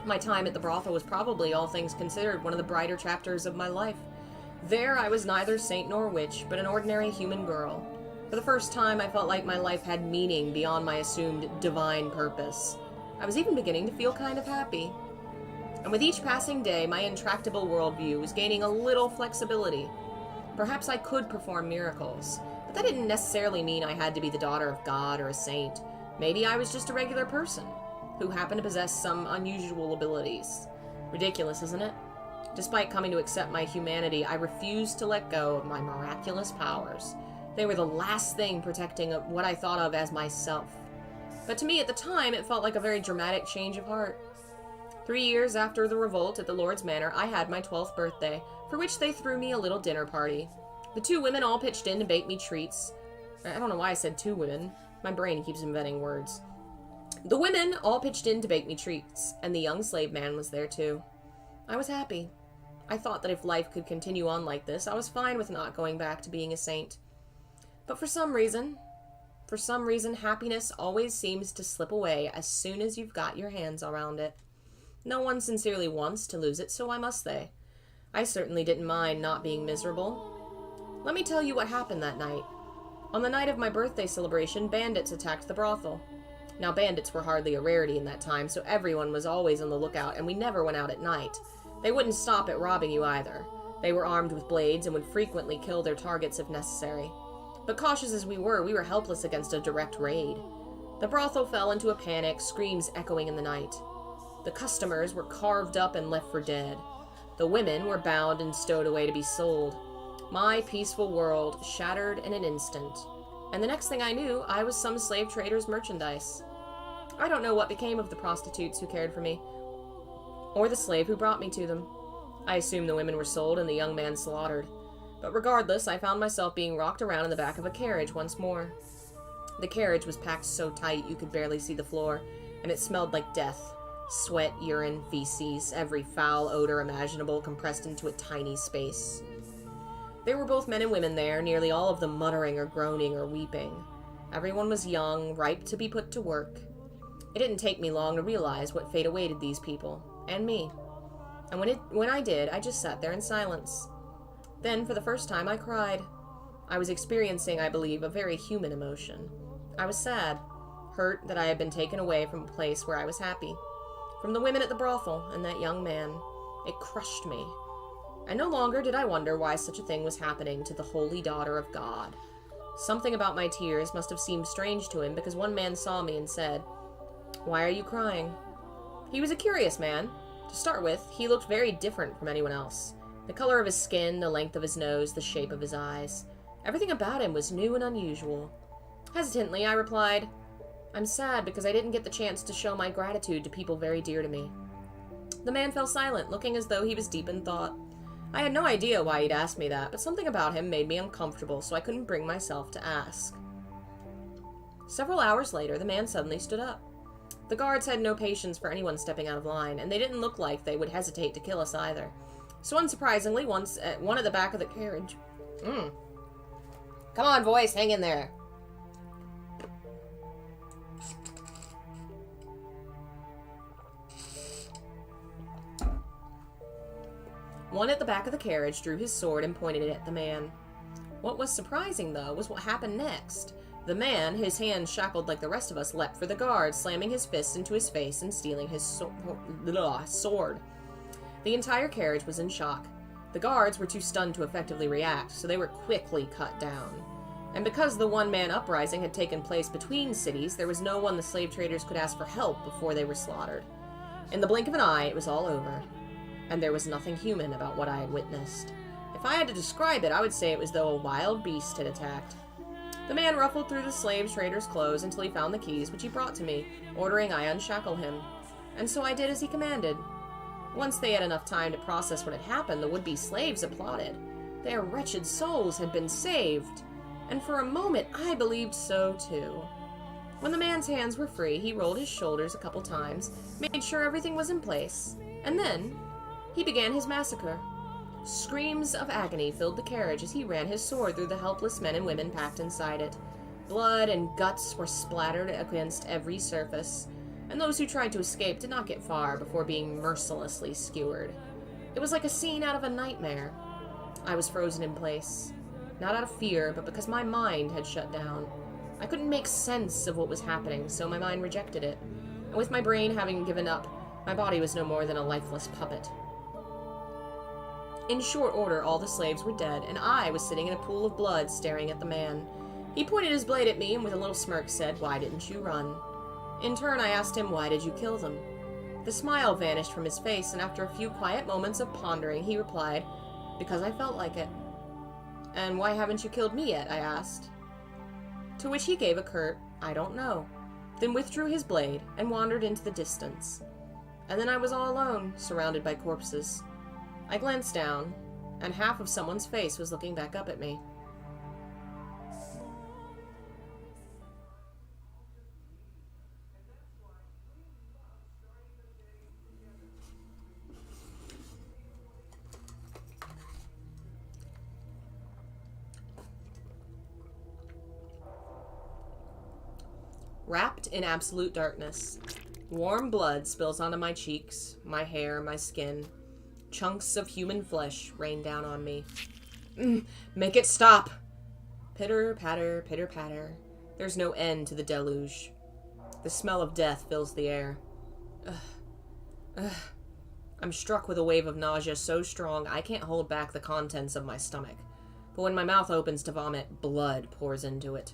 My time at the brothel was probably, all things considered, one of the brighter chapters of my life. There I was neither saint nor witch, but an ordinary human girl. For the first time, I felt like my life had meaning beyond my assumed divine purpose. I was even beginning to feel kind of happy. And with each passing day, my intractable worldview was gaining a little flexibility. Perhaps I could perform miracles, but that didn't necessarily mean I had to be the daughter of God or a saint. Maybe I was just a regular person who happened to possess some unusual abilities. Ridiculous, isn't it? Despite coming to accept my humanity, I refused to let go of my miraculous powers. They were the last thing protecting what I thought of as myself. But to me at the time, it felt like a very dramatic change of heart. 3 years after the revolt at the Lord's Manor, I had my 12th birthday, for which they threw me a little dinner party. The 2 women all pitched in to bake me treats. I don't know why I said 2 women. My brain keeps inventing words. The women all pitched in to bake me treats, and the young slave man was there too. I was happy. I thought that if life could continue on like this, I was fine with not going back to being a saint. But for some reason, happiness always seems to slip away as soon as you've got your hands around it. No one sincerely wants to lose it, so why must they? I certainly didn't mind not being miserable. Let me tell you what happened that night. On the night of my birthday celebration, bandits attacked the brothel. Now, bandits were hardly a rarity in that time, so everyone was always on the lookout, and we never went out at night. They wouldn't stop at robbing you either. They were armed with blades and would frequently kill their targets if necessary. But cautious as we were helpless against a direct raid. The brothel fell into a panic, screams echoing in the night. The customers were carved up and left for dead. The women were bound and stowed away to be sold. My peaceful world shattered in an instant. And the next thing I knew, I was some slave trader's merchandise. I don't know what became of the prostitutes who cared for me, or the slave who brought me to them. I assume the women were sold and the young man slaughtered. But regardless, I found myself being rocked around in the back of a carriage once more. The carriage was packed so tight you could barely see the floor, and it smelled like death. Sweat, urine, feces, every foul odor imaginable compressed into a tiny space. There were both men and women there, nearly all of them muttering or groaning or weeping. Everyone was young, ripe to be put to work. It didn't take me long to realize what fate awaited these people, and me. And when I did, I just sat there in silence. Then, for the first time, I cried. I was experiencing, I believe, a very human emotion. I was sad, hurt that I had been taken away from a place where I was happy. From the women at the brothel and that young man. It crushed me. And no longer did I wonder why such a thing was happening to the holy daughter of God. Something about my tears must have seemed strange to him, because one man saw me and said, "Why are you crying?" He was a curious man. To start with, he looked very different from anyone else. The color of his skin, the length of his nose, the shape of his eyes. Everything about him was new and unusual. Hesitantly, I replied, "I'm sad because I didn't get the chance to show my gratitude to people very dear to me." The man fell silent, looking as though he was deep in thought. I had no idea why he'd asked me that, but something about him made me uncomfortable, so I couldn't bring myself to ask. Several hours later, the man suddenly stood up. The guards had no patience for anyone stepping out of line, and they didn't look like they would hesitate to kill us either. So unsurprisingly, one at the back of the carriage... Come on, voice, hang in there. One at the back of the carriage drew his sword and pointed it at the man. What was surprising, though, was what happened next. The man, his hands shackled like the rest of us, leapt for the guard, slamming his fists into his face and stealing his sword. The entire carriage was in shock. The guards were too stunned to effectively react, so they were quickly cut down. And because the one-man uprising had taken place between cities, there was no one the slave traders could ask for help before they were slaughtered. In the blink of an eye, it was all over. And there was nothing human about what I had witnessed. If I had to describe it, I would say it was though a wild beast had attacked. The man ruffled through the slave trader's clothes until he found the keys, which he brought to me, ordering I unshackle him. And so I did as he commanded. Once they had enough time to process what had happened, the would-be slaves applauded. Their wretched souls had been saved. And for a moment, I believed so too. When the man's hands were free, he rolled his shoulders a couple times, made sure everything was in place, and then he began his massacre. Screams of agony filled the carriage as he ran his sword through the helpless men and women packed inside it. Blood and guts were splattered against every surface, and those who tried to escape did not get far before being mercilessly skewered. It was like a scene out of a nightmare. I was frozen in place. Not out of fear, but because my mind had shut down. I couldn't make sense of what was happening, so my mind rejected it. And with my brain having given up, my body was no more than a lifeless puppet. In short order, all the slaves were dead, and I was sitting in a pool of blood staring at the man. He pointed his blade at me and with a little smirk said, "Why didn't you run?" In turn, I asked him, "Why did you kill them?" The smile vanished from his face, and after a few quiet moments of pondering, he replied, "Because I felt like it." "And why haven't you killed me yet?" I asked. To which he gave a curt, "I don't know," then withdrew his blade and wandered into the distance. And then I was all alone, surrounded by corpses. I glanced down, and half of someone's face was looking back up at me. Wrapped in absolute darkness. Warm blood spills onto my cheeks, my hair, my skin. Chunks of human flesh rain down on me. Make it stop! Pitter, patter, pitter, patter. There's no end to the deluge. The smell of death fills the air. I'm struck with a wave of nausea so strong I can't hold back the contents of my stomach. But when my mouth opens to vomit, blood pours into it.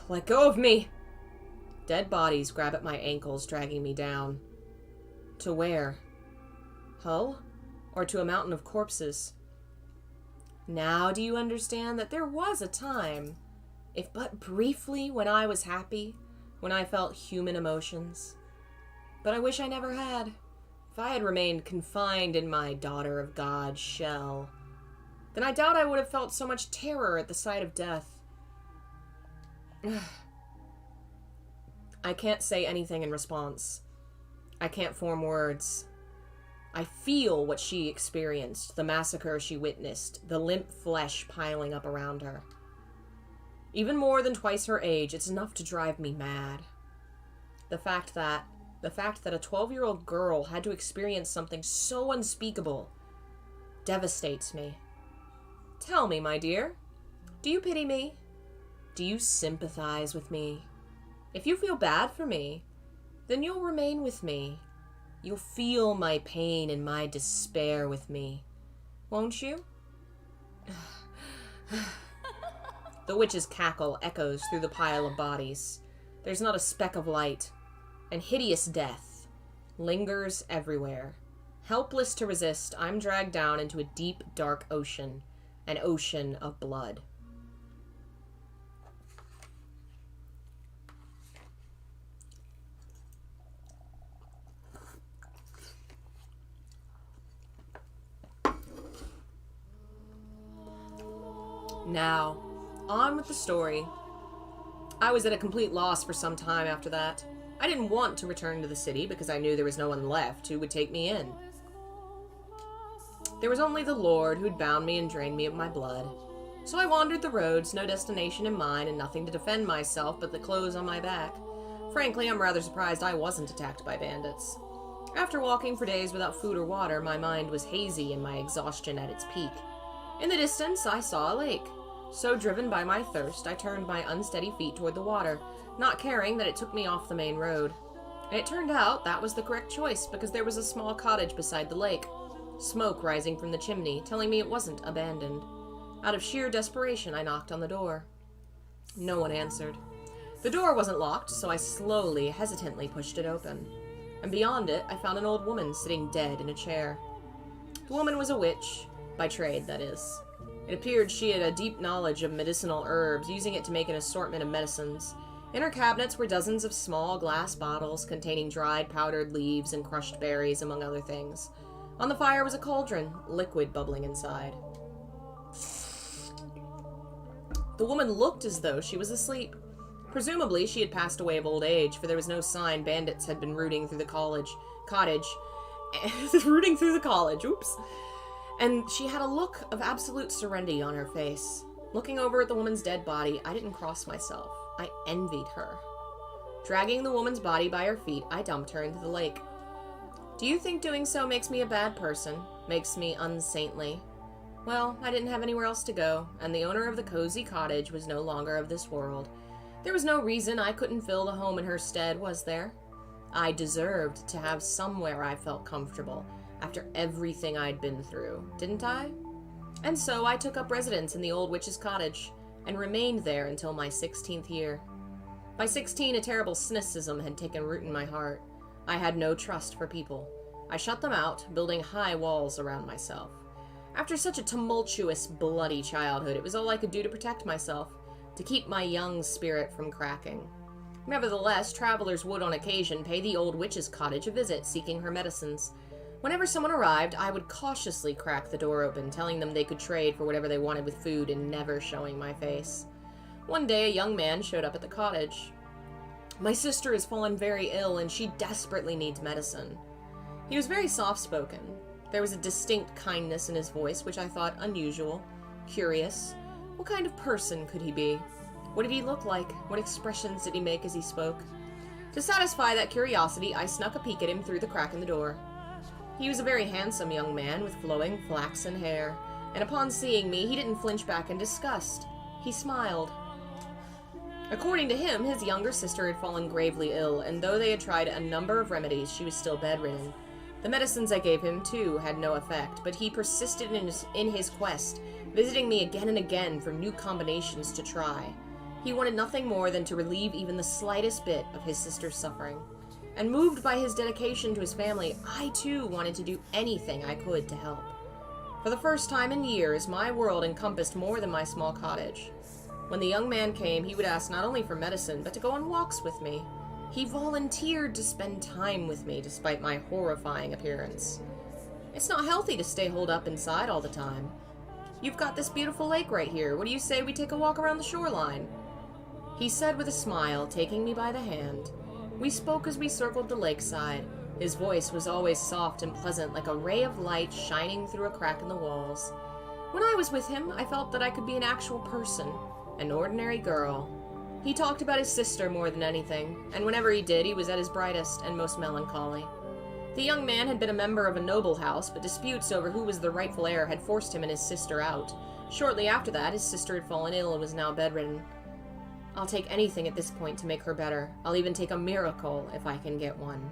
Let go of me! Dead bodies grab at my ankles, dragging me down. To where? Hull? Or to a mountain of corpses? Now do you understand that there was a time, if but briefly, when I was happy, when I felt human emotions? But I wish I never had. If I had remained confined in my daughter of God shell, then I doubt I would have felt so much terror at the sight of death. I can't say anything in response. I can't form words. I feel what she experienced, the massacre she witnessed, the limp flesh piling up around her. Even more than twice her age, it's enough to drive me mad. The fact that a 12-year-old girl had to experience something so unspeakable devastates me. Tell me, my dear, do you pity me? Do you sympathize with me? If you feel bad for me, then you'll remain with me. You'll feel my pain and my despair with me. Won't you? The witch's cackle echoes through the pile of bodies. There's not a speck of light, and hideous death lingers everywhere. Helpless to resist, I'm dragged down into a deep, dark ocean, an ocean of blood. Now, on with the story. I was at a complete loss for some time after that. I didn't want to return to the city because I knew there was no one left who would take me in. There was only the Lord who'd bound me and drained me of my blood. So I wandered the roads, no destination in mind and nothing to defend myself but the clothes on my back. Frankly, I'm rather surprised I wasn't attacked by bandits. After walking for days without food or water, my mind was hazy and my exhaustion at its peak. In the distance, I saw a lake. So driven by my thirst, I turned my unsteady feet toward the water, not caring that it took me off the main road. And it turned out that was the correct choice, because there was a small cottage beside the lake, smoke rising from the chimney, telling me it wasn't abandoned. Out of sheer desperation, I knocked on the door. No one answered. The door wasn't locked, so I slowly, hesitantly pushed it open. And beyond it, I found an old woman sitting dead in a chair. The woman was a witch, by trade, that is. It appeared she had a deep knowledge of medicinal herbs, using it to make an assortment of medicines. In her cabinets were dozens of small glass bottles containing dried powdered leaves and crushed berries, among other things. On the fire was a cauldron, liquid bubbling inside. The woman looked as though she was asleep. Presumably, she had passed away of old age, for there was no sign bandits had been rooting through the cottage. Oops. And she had a look of absolute serenity on her face. Looking over at the woman's dead body, I didn't cross myself. I envied her. Dragging the woman's body by her feet, I dumped her into the lake. Do you think doing so makes me a bad person? Makes me unsaintly? Well, I didn't have anywhere else to go, and the owner of the cozy cottage was no longer of this world. There was no reason I couldn't fill the home in her stead, was there? I deserved to have somewhere I felt comfortable after everything I'd been through, didn't I? And so I took up residence in the old witch's cottage and remained there until my 16th year. By 16, a terrible cynicism had taken root in my heart. I had no trust for people. I shut them out, building high walls around myself. After such a tumultuous, bloody childhood, it was all I could do to protect myself, to keep my young spirit from cracking. Nevertheless, travelers would on occasion pay the old witch's cottage a visit, seeking her medicines. Whenever someone arrived, I would cautiously crack the door open, telling them they could trade for whatever they wanted with food and never showing my face. One day, a young man showed up at the cottage. My sister has fallen very ill, and she desperately needs medicine. He was very soft-spoken. There was a distinct kindness in his voice, which I thought unusual, curious. What kind of person could he be? What did he look like? What expressions did he make as he spoke? To satisfy that curiosity, I snuck a peek at him through the crack in the door. He was a very handsome young man with flowing flaxen hair, and upon seeing me, he didn't flinch back in disgust. He smiled. According to him, his younger sister had fallen gravely ill, and though they had tried a number of remedies, she was still bedridden. The medicines I gave him, too, had no effect, but he persisted in his quest, visiting me again and again for new combinations to try. He wanted nothing more than to relieve even the slightest bit of his sister's suffering. And moved by his dedication to his family, I too wanted to do anything I could to help. For the first time in years, my world encompassed more than my small cottage. When the young man came, he would ask not only for medicine, but to go on walks with me. He volunteered to spend time with me despite my horrifying appearance. It's not healthy to stay holed up inside all the time. You've got this beautiful lake right here. What do you say we take a walk around the shoreline? He said with a smile, taking me by the hand. We spoke as we circled the lakeside. His voice was always soft and pleasant, like a ray of light shining through a crack in the walls. When I was with him, I felt that I could be an actual person, an ordinary girl. He talked about his sister more than anything, and whenever he did, he was at his brightest and most melancholy. The young man had been a member of a noble house, but disputes over who was the rightful heir had forced him and his sister out. Shortly after that, his sister had fallen ill and was now bedridden. I'll take anything at this point to make her better. I'll even take a miracle if I can get one.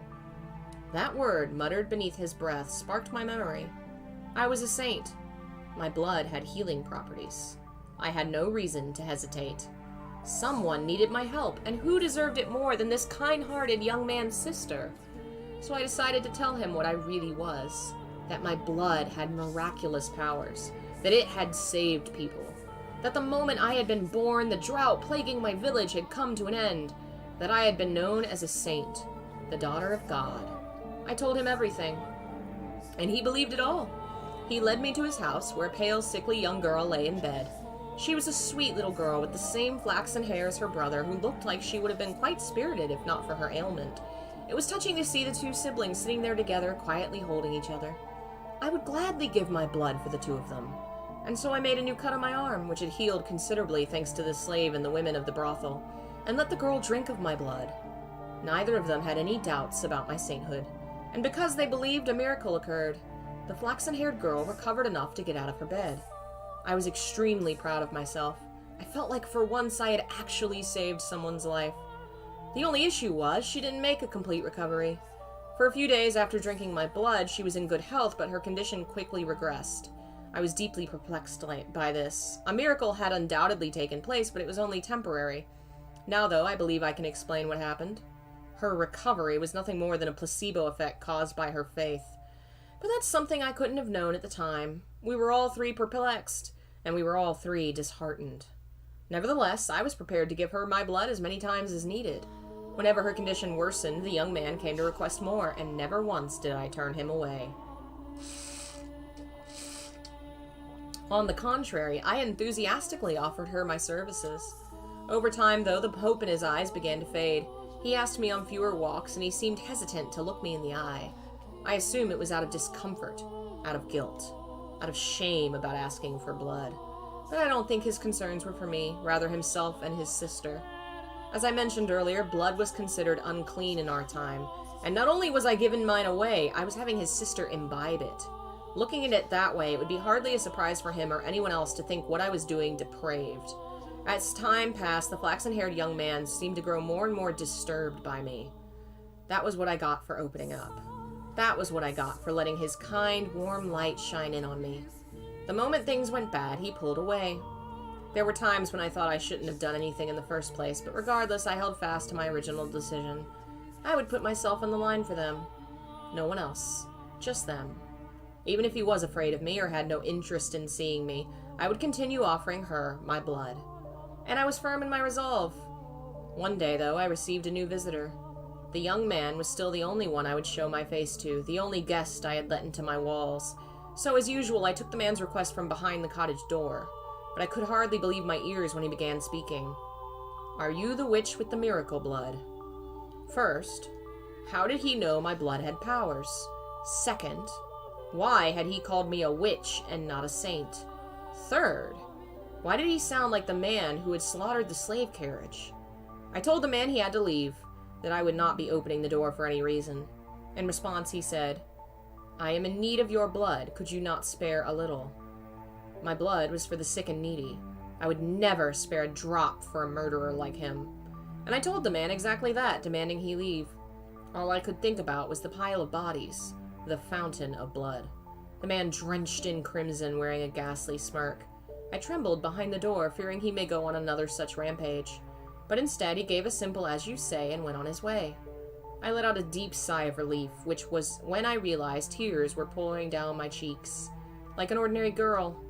That word, muttered beneath his breath, sparked my memory. I was a saint. My blood had healing properties. I had no reason to hesitate. Someone needed my help, and who deserved it more than this kind-hearted young man's sister? So I decided to tell him what I really was, that my blood had miraculous powers, that it had saved people, that the moment I had been born, the drought plaguing my village had come to an end, that I had been known as a saint, the daughter of God. I told him everything, and he believed it all. He led me to his house, where a pale, sickly young girl lay in bed. She was a sweet little girl with the same flaxen hair as her brother, who looked like she would have been quite spirited if not for her ailment. It was touching to see the two siblings sitting there together, quietly holding each other. I would gladly give my blood for the two of them. And so I made a new cut on my arm, which had healed considerably thanks to the slave and the women of the brothel, and let the girl drink of my blood. Neither of them had any doubts about my sainthood, and because they believed, a miracle occurred. The flaxen-haired girl recovered enough to get out of her bed. I was extremely proud of myself. I felt like for once I had actually saved someone's life. The only issue was she didn't make a complete recovery. For a few days after drinking my blood, she was in good health, but her condition quickly regressed. I was deeply perplexed by this. A miracle had undoubtedly taken place, but it was only temporary. Now, though, I believe I can explain what happened. Her recovery was nothing more than a placebo effect caused by her faith. But that's something I couldn't have known at the time. We were all three perplexed, and we were all three disheartened. Nevertheless, I was prepared to give her my blood as many times as needed. Whenever her condition worsened, the young man came to request more, and never once did I turn him away. On the contrary, I enthusiastically offered her my services. Over time, though, the hope in his eyes began to fade. He asked me on fewer walks, and he seemed hesitant to look me in the eye. I assume it was out of discomfort, out of guilt, out of shame about asking for blood. But I don't think his concerns were for me, rather himself and his sister. As I mentioned earlier, blood was considered unclean in our time, And not only was I giving mine away, I was having his sister imbibe it. Looking at it that way, it would be hardly a surprise for him or anyone else to think what I was doing depraved. As time passed, the flaxen-haired young man seemed to grow more and more disturbed by me. That was what I got for opening up. That was what I got for letting his kind, warm light shine in on me. The moment things went bad, he pulled away. There were times when I thought I shouldn't have done anything in the first place, but regardless, I held fast to my original decision. I would put myself on the line for them. No one else. Just them. Even if he was afraid of me or had no interest in seeing me, I would continue offering her my blood. And I was firm in my resolve. One day, though, I received a new visitor. The young man was still the only one I would show my face to, the only guest I had let into my walls. So, as usual, I took the man's request from behind the cottage door. But I could hardly believe my ears when he began speaking. Are you the witch with the miracle blood? First, how did he know my blood had powers? Second, why had he called me a witch and not a saint? Third, why did he sound like the man who had slaughtered the slave carriage? I told the man he had to leave, that I would not be opening the door for any reason. In response, he said, I am in need of your blood. Could you not spare a little? My blood was for the sick and needy. I would never spare a drop for a murderer like him. And I told the man exactly that, demanding he leave. All I could think about was the pile of bodies, the fountain of blood. The man drenched in crimson, wearing a ghastly smirk. I trembled behind the door, fearing he may go on another such rampage. But instead, he gave a simple as you say and went on his way. I let out a deep sigh of relief, which was when I realized tears were pouring down my cheeks. Like an ordinary girl.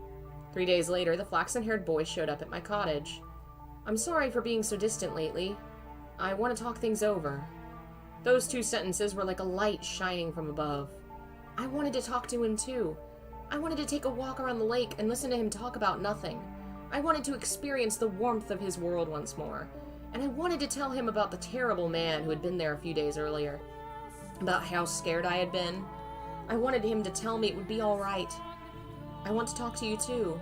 3 days later, the flaxen-haired boy showed up at my cottage. I'm sorry for being so distant lately. I want to talk things over. Those 2 sentences were like a light shining from above. I wanted to talk to him too. I wanted to take a walk around the lake and listen to him talk about nothing. I wanted to experience the warmth of his world once more. And I wanted to tell him about the terrible man who had been there a few days earlier. About how scared I had been. I wanted him to tell me it would be all right. I want to talk to you too,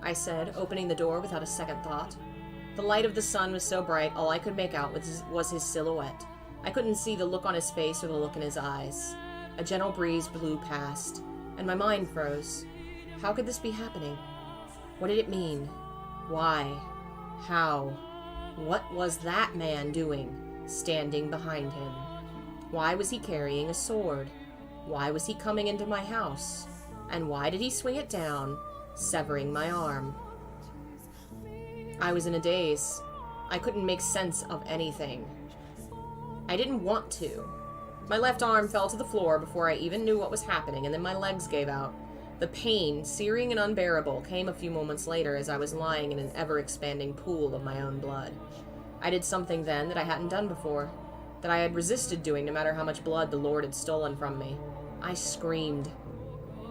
I said, opening the door without a second thought. The light of the sun was so bright, all I could make out was his silhouette. I couldn't see the look on his face or the look in his eyes. A gentle breeze blew past, and my mind froze. How could this be happening? What did it mean? Why? How? What was that man doing, standing behind him? Why was he carrying a sword? Why was he coming into my house? And why did he swing it down, severing my arm? I was in a daze. I couldn't make sense of anything. I didn't want to. My left arm fell to the floor before I even knew what was happening, and then my legs gave out. The pain, searing and unbearable, came a few moments later as I was lying in an ever-expanding pool of my own blood. I did something then that I hadn't done before, that I had resisted doing no matter how much blood the Lord had stolen from me. I screamed.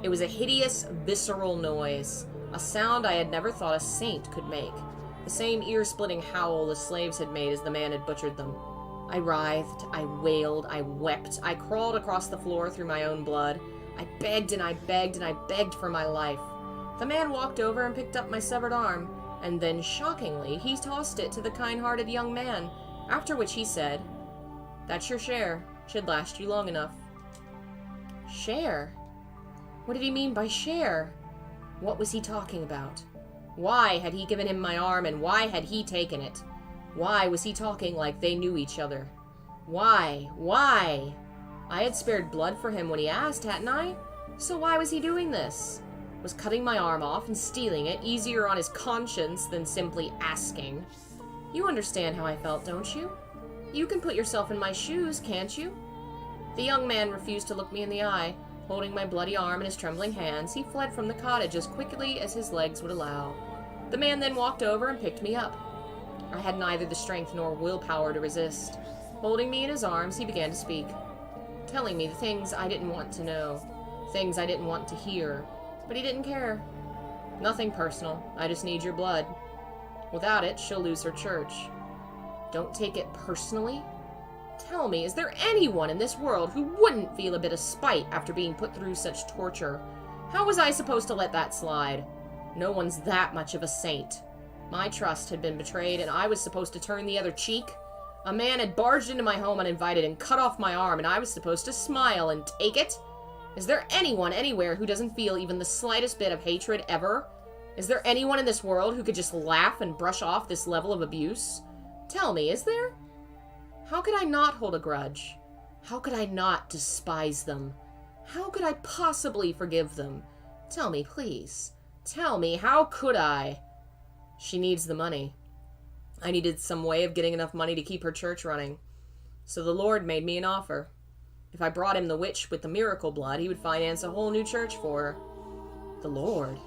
It was a hideous, visceral noise, a sound I had never thought a saint could make, the same ear-splitting howl the slaves had made as the man had butchered them. I writhed, I wailed, I wept, I crawled across the floor through my own blood. I begged and I begged and I begged for my life. The man walked over and picked up my severed arm, and then, shockingly, he tossed it to the kind-hearted young man, after which he said, That's your share. Should last you long enough. Share? What did he mean by share? What was he talking about? Why had he given him my arm, and why had he taken it? Why was he talking like they knew each other? Why? Why? I had spared blood for him when he asked, hadn't I? So why was he doing this? Was cutting my arm off and stealing it easier on his conscience than simply asking? You understand how I felt, don't you? You can put yourself in my shoes, can't you? The young man refused to look me in the eye. Holding my bloody arm in his trembling hands, he fled from the cottage as quickly as his legs would allow. The man then walked over and picked me up. I had neither the strength nor willpower to resist. Holding me in his arms, he began to speak, telling me the things I didn't want to know, things I didn't want to hear, but he didn't care. Nothing personal, I just need your blood. Without it, she'll lose her church. Don't take it personally? Tell me, is there anyone in this world who wouldn't feel a bit of spite after being put through such torture? How was I supposed to let that slide? No one's that much of a saint. My trust had been betrayed, and I was supposed to turn the other cheek? A man had barged into my home uninvited and cut off my arm, and I was supposed to smile and take it? Is there anyone anywhere who doesn't feel even the slightest bit of hatred ever? Is there anyone in this world who could just laugh and brush off this level of abuse? Tell me, is there? How could I not hold a grudge? How could I not despise them? How could I possibly forgive them? Tell me, please. Tell me, how could I? She needs the money. I needed some way of getting enough money to keep her church running. So the Lord made me an offer. If I brought him the witch with the miracle blood, he would finance a whole new church for her. The Lord?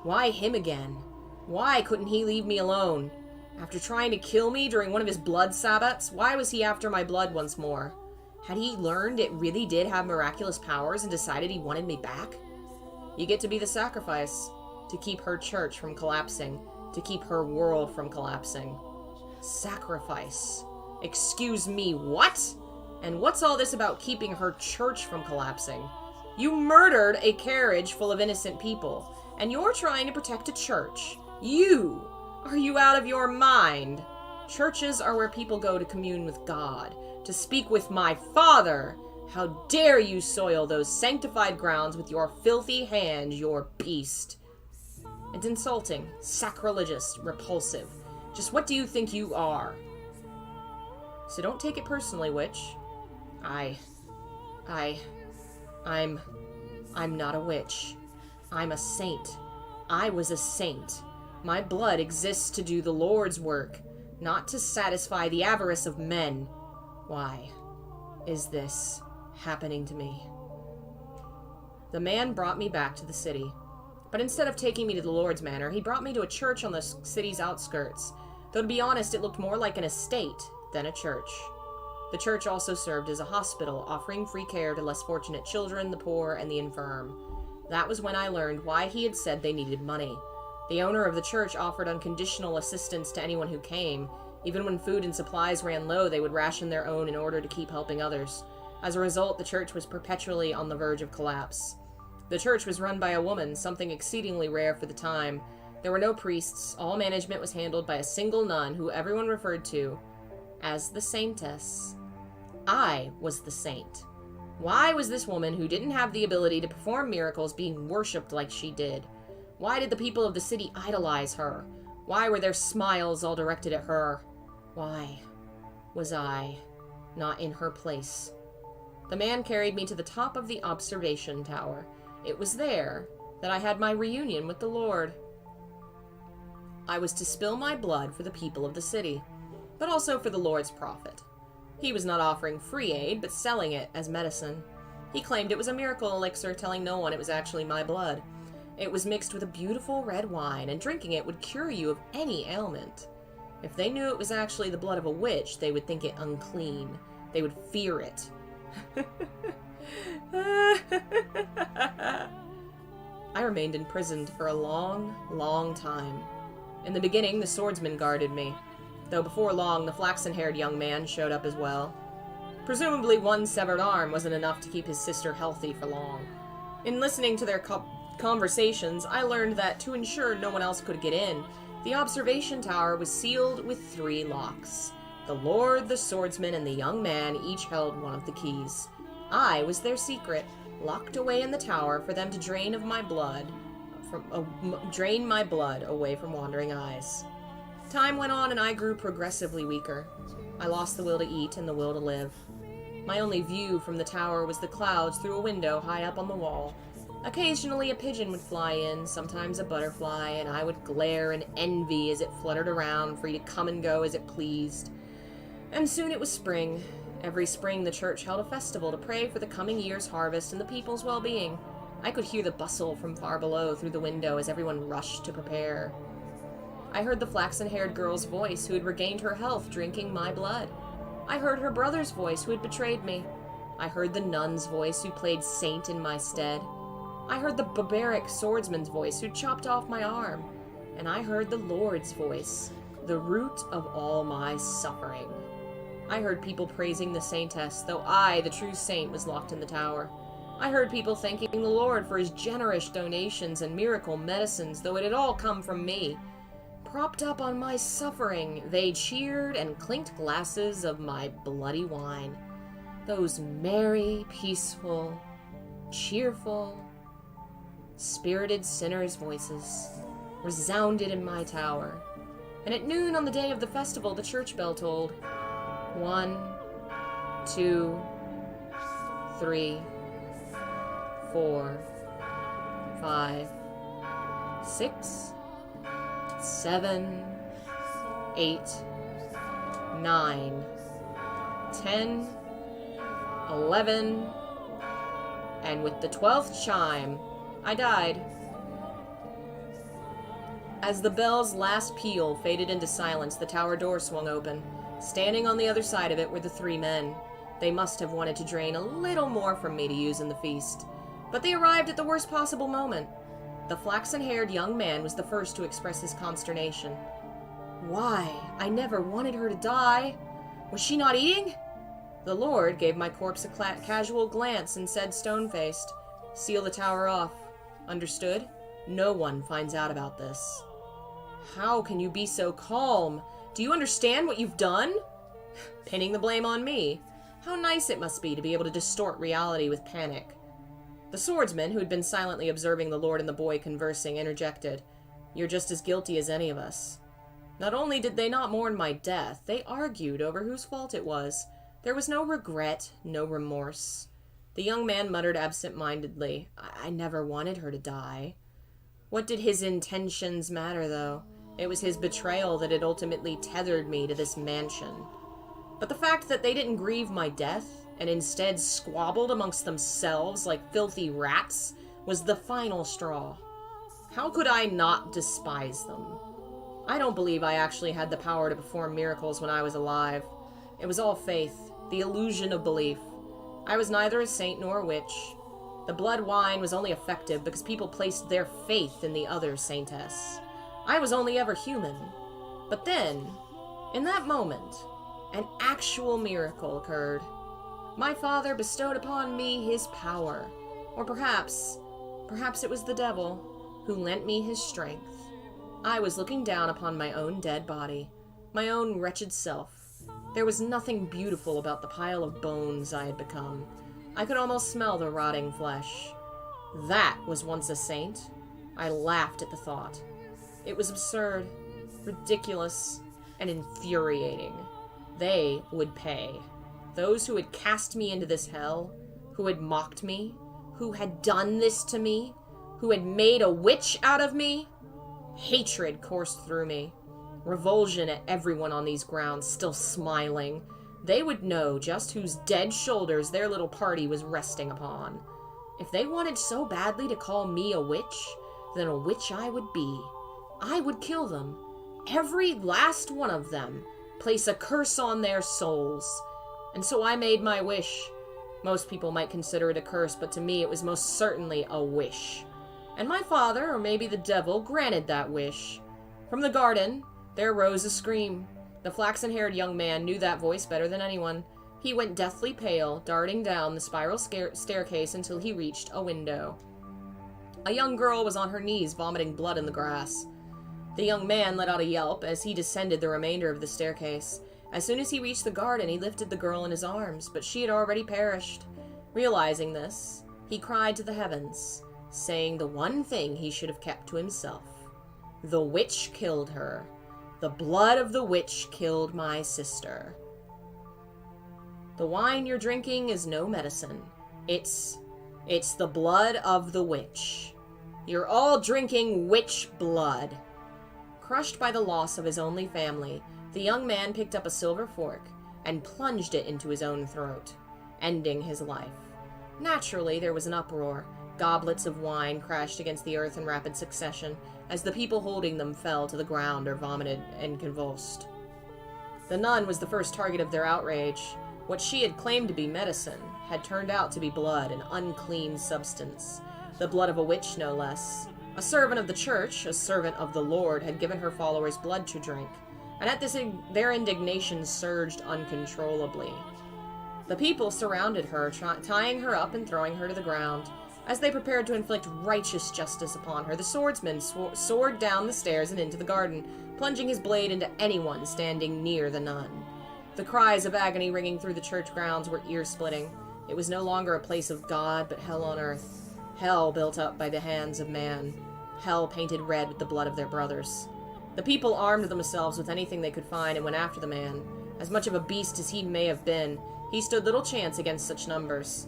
Why him again? Why couldn't he leave me alone? After trying to kill me during one of his blood sabbats, why was he after my blood once more? Had he learned it really did have miraculous powers and decided he wanted me back? You get to be the sacrifice, to keep her church from collapsing, to keep her world from collapsing. Sacrifice. Excuse me, what? And what's all this about keeping her church from collapsing? You murdered a carriage full of innocent people, and you're trying to protect a church. You! Are you out of your mind? Churches are where people go to commune with God, to speak with my Father. How dare you soil those sanctified grounds with your filthy hand, your beast. It's insulting, sacrilegious, repulsive. Just what do you think you are? So don't take it personally, witch. I'm not a witch. I'm a saint. I was a saint. My blood exists to do the Lord's work, not to satisfy the avarice of men. Why is this happening to me? The man brought me back to the city, but instead of taking me to the Lord's manor, he brought me to a church on the city's outskirts, though to be honest, it looked more like an estate than a church. The church also served as a hospital, offering free care to less fortunate children, the poor, and the infirm. That was when I learned why he had said they needed money. The owner of the church offered unconditional assistance to anyone who came. Even when food and supplies ran low, they would ration their own in order to keep helping others. As a result, the church was perpetually on the verge of collapse. The church was run by a woman, something exceedingly rare for the time. There were no priests. All management was handled by a single nun who everyone referred to as the saintess. I was the saint. Why was this woman who didn't have the ability to perform miracles being worshipped like she did? Why did the people of the city idolize her? Why were their smiles all directed at her? Why was I not in her place? The man carried me to the top of the observation tower. It was there that I had my reunion with the Lord. I was to spill my blood for the people of the city, but also for the Lord's profit. He was not offering free aid, but selling it as medicine. He claimed it was a miracle elixir, telling no one it was actually my blood. It was mixed with a beautiful red wine, and drinking it would cure you of any ailment. If they knew it was actually the blood of a witch, they would think it unclean. They would fear it. I remained imprisoned for a long, long time. In the beginning, the swordsman guarded me, though before long, the flaxen-haired young man showed up as well. Presumably one severed arm wasn't enough to keep his sister healthy for long. In listening to their conversations, I learned that to ensure no one else could get in, the observation tower was sealed with 3 locks. The Lord, the swordsman, and the young man each held one of the keys. I was their secret, locked away in the tower for them to drain my blood away from wandering eyes. Time went on and I grew progressively weaker. I lost the will to eat and the will to live. My only view from the tower was the clouds through a window high up on the wall. Occasionally a pigeon would fly in, sometimes a butterfly, and I would glare in envy as it fluttered around, free to come and go as it pleased. And soon it was spring. Every spring the church held a festival to pray for the coming year's harvest and the people's well-being. I could hear the bustle from far below through the window as everyone rushed to prepare. I heard the flaxen-haired girl's voice who had regained her health drinking my blood. I heard her brother's voice who had betrayed me. I heard the nun's voice who played saint in my stead. I heard the barbaric swordsman's voice who chopped off my arm. And I heard the Lord's voice, the root of all my suffering. I heard people praising the saintess, though I, the true saint, was locked in the tower. I heard people thanking the Lord for his generous donations and miracle medicines, though it had all come from me. propped up on my suffering, they cheered and clinked glasses of my bloody wine. Those merry, peaceful, cheerful, spirited sinners' voices resounded in my tower, and at noon on the day of the festival the church bell tolled. 1, 2, 3, 4, 5, 6, 7, 8, 9, 10, 11, and with the 12th chime, I died. As the bell's last peal faded into silence, the tower door swung open. Standing on the other side of it were the 3 men. They must have wanted to drain a little more from me to use in the feast. But they arrived at the worst possible moment. The flaxen-haired young man was the first to express his consternation. Why? I never wanted her to die. Was she not eating? The Lord gave my corpse a casual glance and said stone-faced, "Seal the tower off. Understood? No one finds out about this." How can you be so calm? Do you understand what you've done? Pinning the blame on me. How nice it must be to be able to distort reality with panic. The swordsman, who had been silently observing the Lord and the boy conversing, interjected, "You're just as guilty as any of us." Not only did they not mourn my death, they argued over whose fault it was. There was no regret, no remorse. The young man muttered absent-mindedly, I never wanted her to die." What did his intentions matter, though? It was his betrayal that had ultimately tethered me to this mansion. But the fact that they didn't grieve my death, and instead squabbled amongst themselves like filthy rats, was the final straw. How could I not despise them? I don't believe I actually had the power to perform miracles when I was alive. It was all faith, the illusion of belief. I was neither a saint nor a witch. The blood wine was only effective because people placed their faith in the other saintess. I was only ever human. But then, in that moment, an actual miracle occurred. My father bestowed upon me his power. Or perhaps it was the devil who lent me his strength. I was looking down upon my own dead body, my own wretched self. There was nothing beautiful about the pile of bones I had become. I could almost smell the rotting flesh. That was once a saint. I laughed at the thought. It was absurd, ridiculous, and infuriating. They would pay. Those who had cast me into this hell, who had mocked me, who had done this to me, who had made a witch out of me. Hatred coursed through me. Revulsion at everyone on these grounds, still smiling. They would know just whose dead shoulders their little party was resting upon. If they wanted so badly to call me a witch, then a witch I would be. I would kill them. Every last one of them. Place a curse on their souls. And so I made my wish. Most people might consider it a curse, but to me it was most certainly a wish. And my father, or maybe the devil, granted that wish. From the garden, there rose a scream. The flaxen-haired young man knew that voice better than anyone. He went deathly pale, darting down the spiral staircase until he reached a window. A young girl was on her knees, vomiting blood in the grass. The young man let out a yelp as he descended the remainder of the staircase. As soon as he reached the garden, he lifted the girl in his arms, but she had already perished. Realizing this, he cried to the heavens, saying the one thing he should have kept to himself. The witch killed her. The blood of the witch killed my sister. The wine you're drinking is no medicine. It's the blood of the witch. You're all drinking witch blood. Crushed by the loss of his only family, the young man picked up a silver fork and plunged it into his own throat, ending his life. Naturally, there was an uproar. Goblets of wine crashed against the earth in rapid succession as the people holding them fell to the ground or vomited and convulsed. The nun was the first target of their outrage. What she had claimed to be medicine had turned out to be blood, an unclean substance. The blood of a witch, no less. A servant of the church, a servant of the Lord, had given her followers blood to drink, and at this their indignation surged uncontrollably. The people surrounded her, tying her up and throwing her to the ground. As they prepared to inflict righteous justice upon her, the swordsman soared down the stairs and into the garden, plunging his blade into anyone standing near the nun. The cries of agony ringing through the church grounds were ear-splitting. It was no longer a place of God, but hell on earth. Hell built up by the hands of man. Hell painted red with the blood of their brothers. The people armed themselves with anything they could find and went after the man. As much of a beast as he may have been, he stood little chance against such numbers.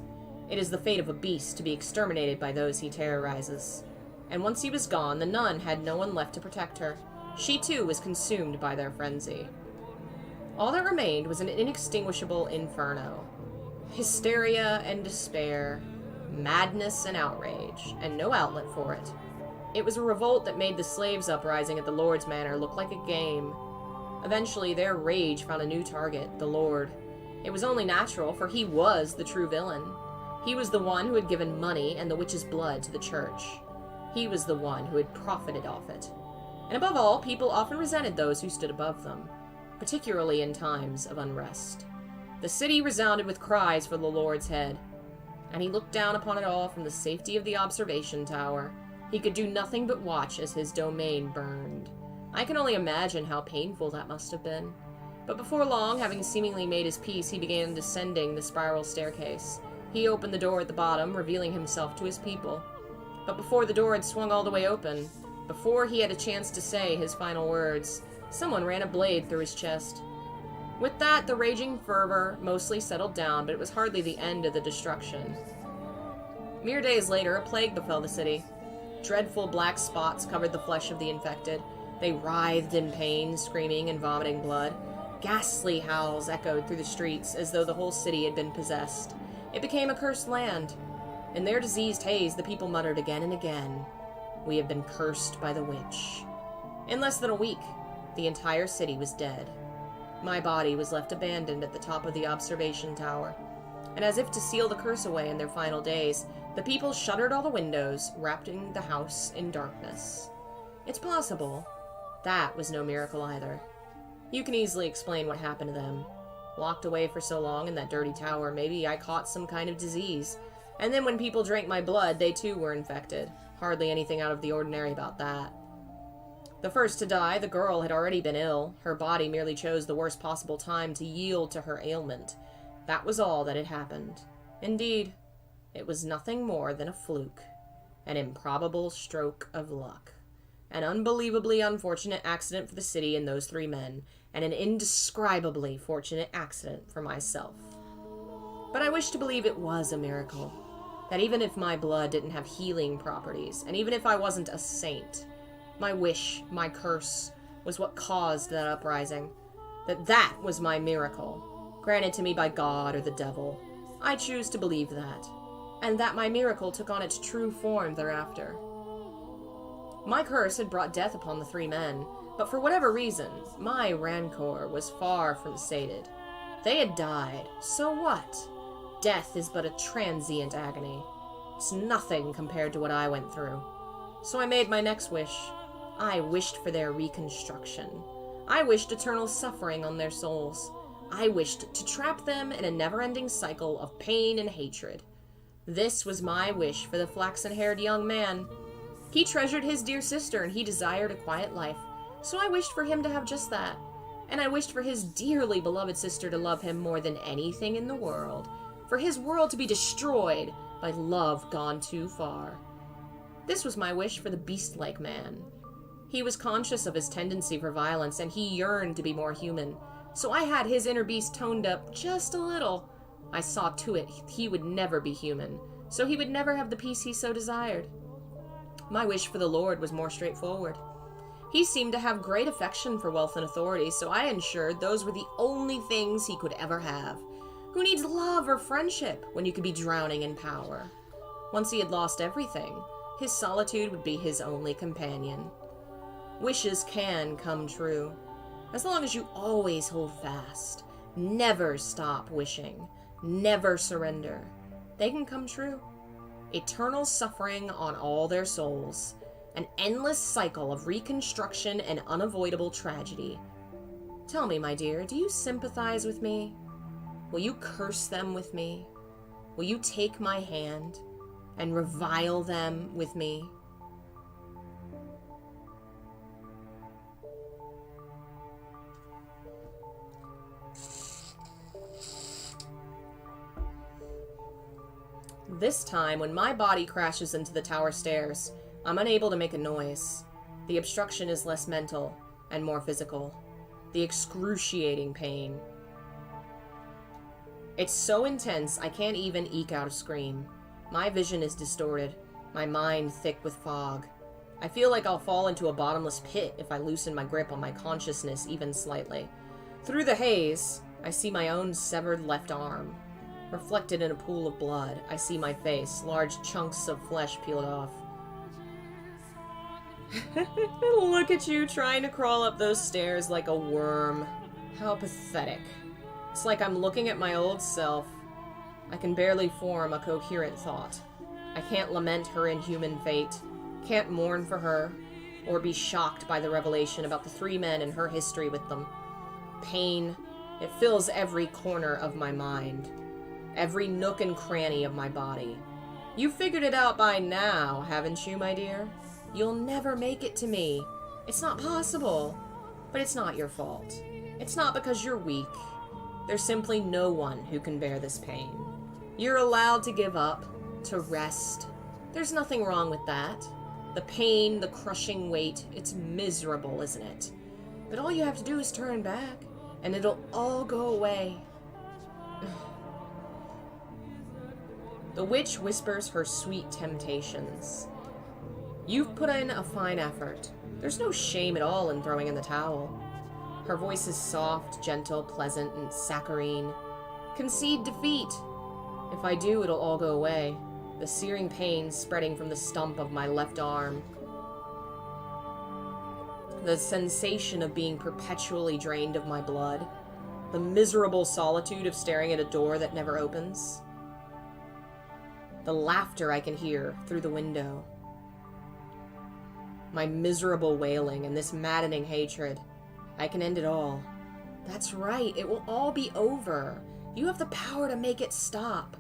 It is the fate of a beast to be exterminated by those he terrorizes. And once he was gone, the nun had no one left to protect her. She too was consumed by their frenzy. All that remained was an inextinguishable inferno. Hysteria and despair, madness and outrage, and no outlet for it. It was a revolt that made the slaves' uprising at the Lord's Manor look like a game. Eventually, their rage found a new target, the Lord. It was only natural, for he was the true villain. He was the one who had given money and the witch's blood to the church. He was the one who had profited off it. And above all, people often resented those who stood above them, particularly in times of unrest. The city resounded with cries for the Lord's head, and he looked down upon it all from the safety of the observation tower. He could do nothing but watch as his domain burned. I can only imagine how painful that must have been. But before long, having seemingly made his peace, he began descending the spiral staircase. He opened the door at the bottom, revealing himself to his people. But before the door had swung all the way open, before he had a chance to say his final words, someone ran a blade through his chest. With that, the raging fervor mostly settled down, but it was hardly the end of the destruction. Mere days later, a plague befell the city. Dreadful black spots covered the flesh of the infected. They writhed in pain, screaming and vomiting blood. Ghastly howls echoed through the streets as though the whole city had been possessed. It became a cursed land. In their diseased haze, the people muttered again and again, "We have been cursed by the witch." In less than a week, the entire city was dead. My body was left abandoned at the top of the observation tower, and as if to seal the curse away in their final days, the people shuttered all the windows, wrapping the house in darkness. It's possible. That was no miracle either. You can easily explain what happened to them. Locked away for so long in that dirty tower, maybe I caught some kind of disease. And then when people drank my blood, they too were infected. Hardly anything out of the ordinary about that. The first to die, the girl, had already been ill. Her body merely chose the worst possible time to yield to her ailment. That was all that had happened. Indeed, it was nothing more than a fluke. An improbable stroke of luck. An unbelievably unfortunate accident for the city and those three men, and an indescribably fortunate accident for myself. But I wish to believe it was a miracle. That even if my blood didn't have healing properties, and even if I wasn't a saint, my wish, my curse, was what caused that uprising. That was my miracle, granted to me by God or the devil. I choose to believe that, and that my miracle took on its true form thereafter. My curse had brought death upon the three men, but for whatever reason, my rancor was far from sated. They had died, so what? Death is but a transient agony. It's nothing compared to what I went through. So I made my next wish. I wished for their reconstruction. I wished eternal suffering on their souls. I wished to trap them in a never-ending cycle of pain and hatred. This was my wish for the flaxen-haired young man. He treasured his dear sister, and he desired a quiet life, so I wished for him to have just that. And I wished for his dearly beloved sister to love him more than anything in the world, for his world to be destroyed by love gone too far. This was my wish for the beast-like man. He was conscious of his tendency for violence, and he yearned to be more human, so I had his inner beast toned up just a little. I saw to it he would never be human, so he would never have the peace he so desired. My wish for the Lord was more straightforward. He seemed to have great affection for wealth and authority, so I ensured those were the only things he could ever have. Who needs love or friendship when you could be drowning in power? Once he had lost everything, his solitude would be his only companion. Wishes can come true, as long as you always hold fast. Never stop wishing. Never surrender. They can come true. Eternal suffering on all their souls. An endless cycle of reconstruction and unavoidable tragedy. Tell me, my dear, do you sympathize with me? Will you curse them with me? Will you take my hand? and revile them with me. This time, when my body crashes into the tower stairs, I'm unable to make a noise. The obstruction is less mental and more physical. The excruciating pain. It's so intense, I can't even eke out a scream. My vision is distorted, my mind thick with fog. I feel like I'll fall into a bottomless pit if I loosen my grip on my consciousness even slightly. Through the haze, I see my own severed left arm. Reflected in a pool of blood, I see my face, large chunks of flesh peeled off. Look at you trying to crawl up those stairs like a worm. How pathetic. It's like I'm looking at my old self. I can barely form a coherent thought. I can't lament her inhuman fate, can't mourn for her, or be shocked by the revelation about the 3 men and her history with them. Pain, it fills every corner of my mind. Every nook and cranny of my body. You figured it out by now, haven't you, my dear? You'll never make it to me. It's not possible. But it's not your fault. It's not because you're weak. There's simply no one who can bear this pain. You're allowed to give up, to rest. There's nothing wrong with that. The pain, the crushing weight, it's miserable, isn't it? But all you have to do is turn back, and it'll all go away. The witch whispers her sweet temptations. You've put in a fine effort. There's no shame at all in throwing in the towel. Her voice is soft, gentle, pleasant, and saccharine. Concede defeat. If I do, it'll all go away. The searing pain spreading from the stump of my left arm. The sensation of being perpetually drained of my blood. The miserable solitude of staring at a door that never opens. The laughter I can hear through the window. My miserable wailing and this maddening hatred. I can end it all. That's right, it will all be over. You have the power to make it stop.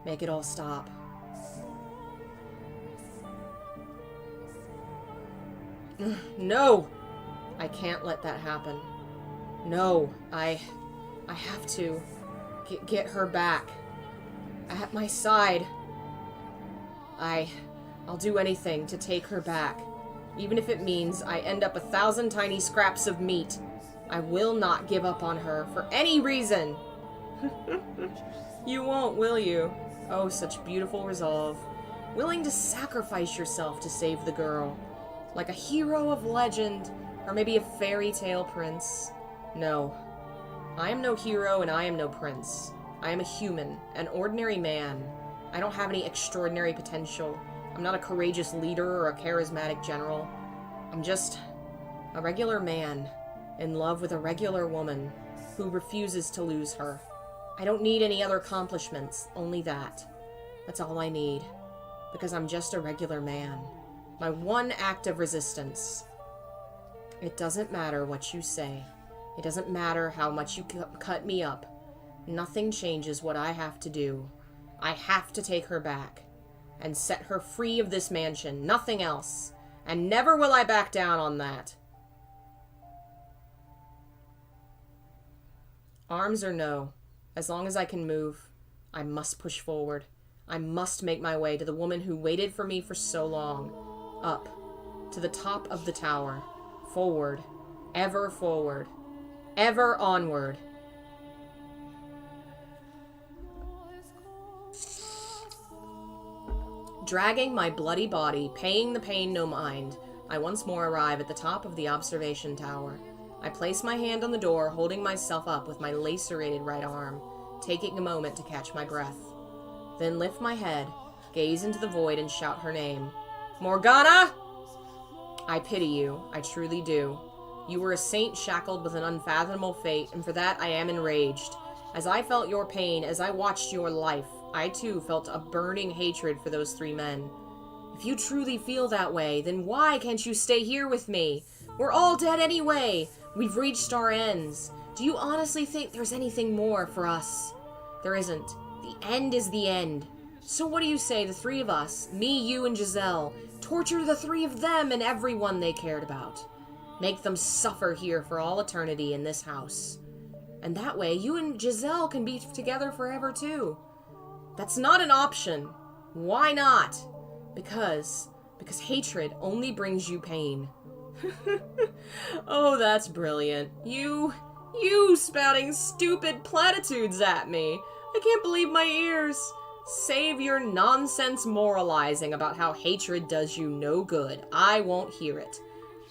Make it all stop. No! I can't let that happen. No, I have to get her back. At my side. I'll do anything to take her back. Even if it means I end up 1,000 tiny scraps of meat. I will not give up on her for any reason. You won't, will you? Oh, such beautiful resolve. Willing to sacrifice yourself to save the girl. Like a hero of legend, or maybe a fairy tale prince. No. I am no hero and I am no prince. I am a human, an ordinary man. I don't have any extraordinary potential. I'm not a courageous leader or a charismatic general. I'm just a regular man in love with a regular woman who refuses to lose her. I don't need any other accomplishments, only that. That's all I need, because I'm just a regular man. My one act of resistance. It doesn't matter what you say. It doesn't matter how much you cut me up. Nothing changes what I have to do. I have to take her back and set her free of this mansion, nothing else. And never will I back down on that. Arms or no, as long as I can move, I must push forward. I must make my way to the woman who waited for me for so long. Up, to the top of the tower. Forward, ever onward. Dragging my bloody body, paying the pain no mind, I once more arrive at the top of the observation tower. I place my hand on the door, holding myself up with my lacerated right arm, taking a moment to catch my breath. Then lift my head, gaze into the void, and shout her name. Morgana! I pity you, I truly do. You were a saint shackled with an unfathomable fate, and for that I am enraged. As I felt your pain, as I watched your life, I too felt a burning hatred for those 3 men. If you truly feel that way, then why can't you stay here with me? We're all dead anyway. We've reached our ends. Do you honestly think there's anything more for us? There isn't. The end is the end. So what do you say, the three of us, me, you, and Giselle, torture the three of them and everyone they cared about? Make them suffer here for all eternity in this house. And that way, you and Giselle can be together forever, too. That's not an option. Why not? Because hatred only brings you pain. Oh, that's brilliant. You spouting stupid platitudes at me. I can't believe my ears. Save your nonsense moralizing about how hatred does you no good. I won't hear it.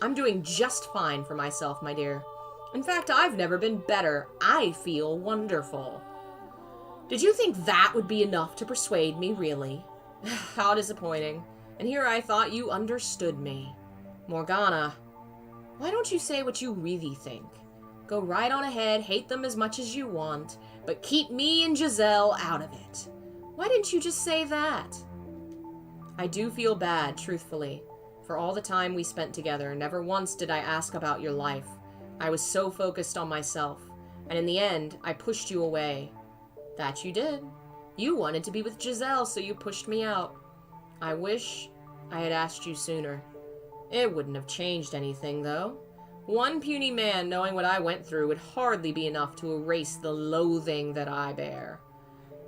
I'm doing just fine for myself, my dear. In fact, I've never been better. I feel wonderful. Did you think that would be enough to persuade me, really? How disappointing. And here I thought you understood me. Morgana, why don't you say what you really think? Go right on ahead, hate them as much as you want, but keep me and Giselle out of it. Why didn't you just say that? I do feel bad, truthfully, for all the time we spent together. Never once did I ask about your life. I was so focused on myself, and in the end, I pushed you away. That you did. You wanted to be with Giselle, so you pushed me out. I wish I had asked you sooner. It wouldn't have changed anything, though. One puny man knowing what I went through would hardly be enough to erase the loathing that I bear.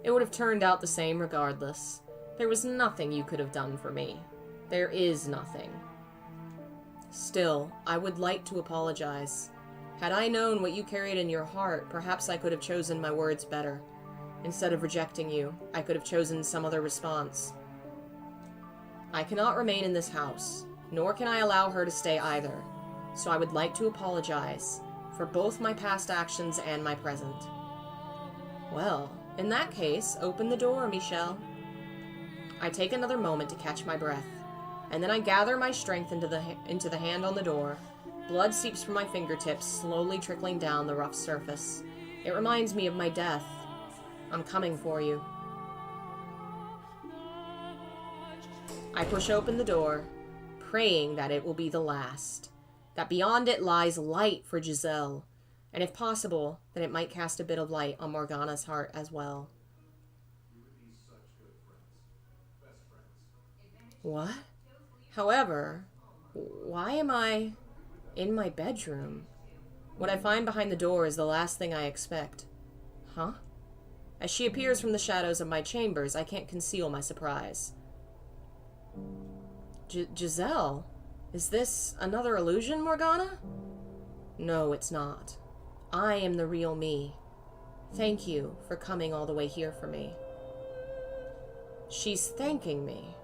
It would have turned out the same regardless. There was nothing you could have done for me. There is nothing. Still, I would like to apologize. Had I known what you carried in your heart, perhaps I could have chosen my words better. Instead of rejecting you, I could have chosen some other response. I cannot remain in this house, nor can I allow her to stay either, so I would like to apologize for both my past actions and my present. Well, in that case, open the door, Michelle. I take another moment to catch my breath, and then I gather my strength into the hand on the door. Blood seeps from my fingertips, slowly trickling down the rough surface. It reminds me of my death. I'm coming for you. I push open the door, praying that it will be the last, that beyond it lies light for Giselle, and if possible, that it might cast a bit of light on Morgana's heart as well. What? However, why am I in my bedroom? What I find behind the door is the last thing I expect. Huh? As she appears from the shadows of my chambers, I can't conceal my surprise. Giselle? Is this another illusion, Morgana? No, it's not. I am the real me. Thank you for coming all the way here for me. She's thanking me.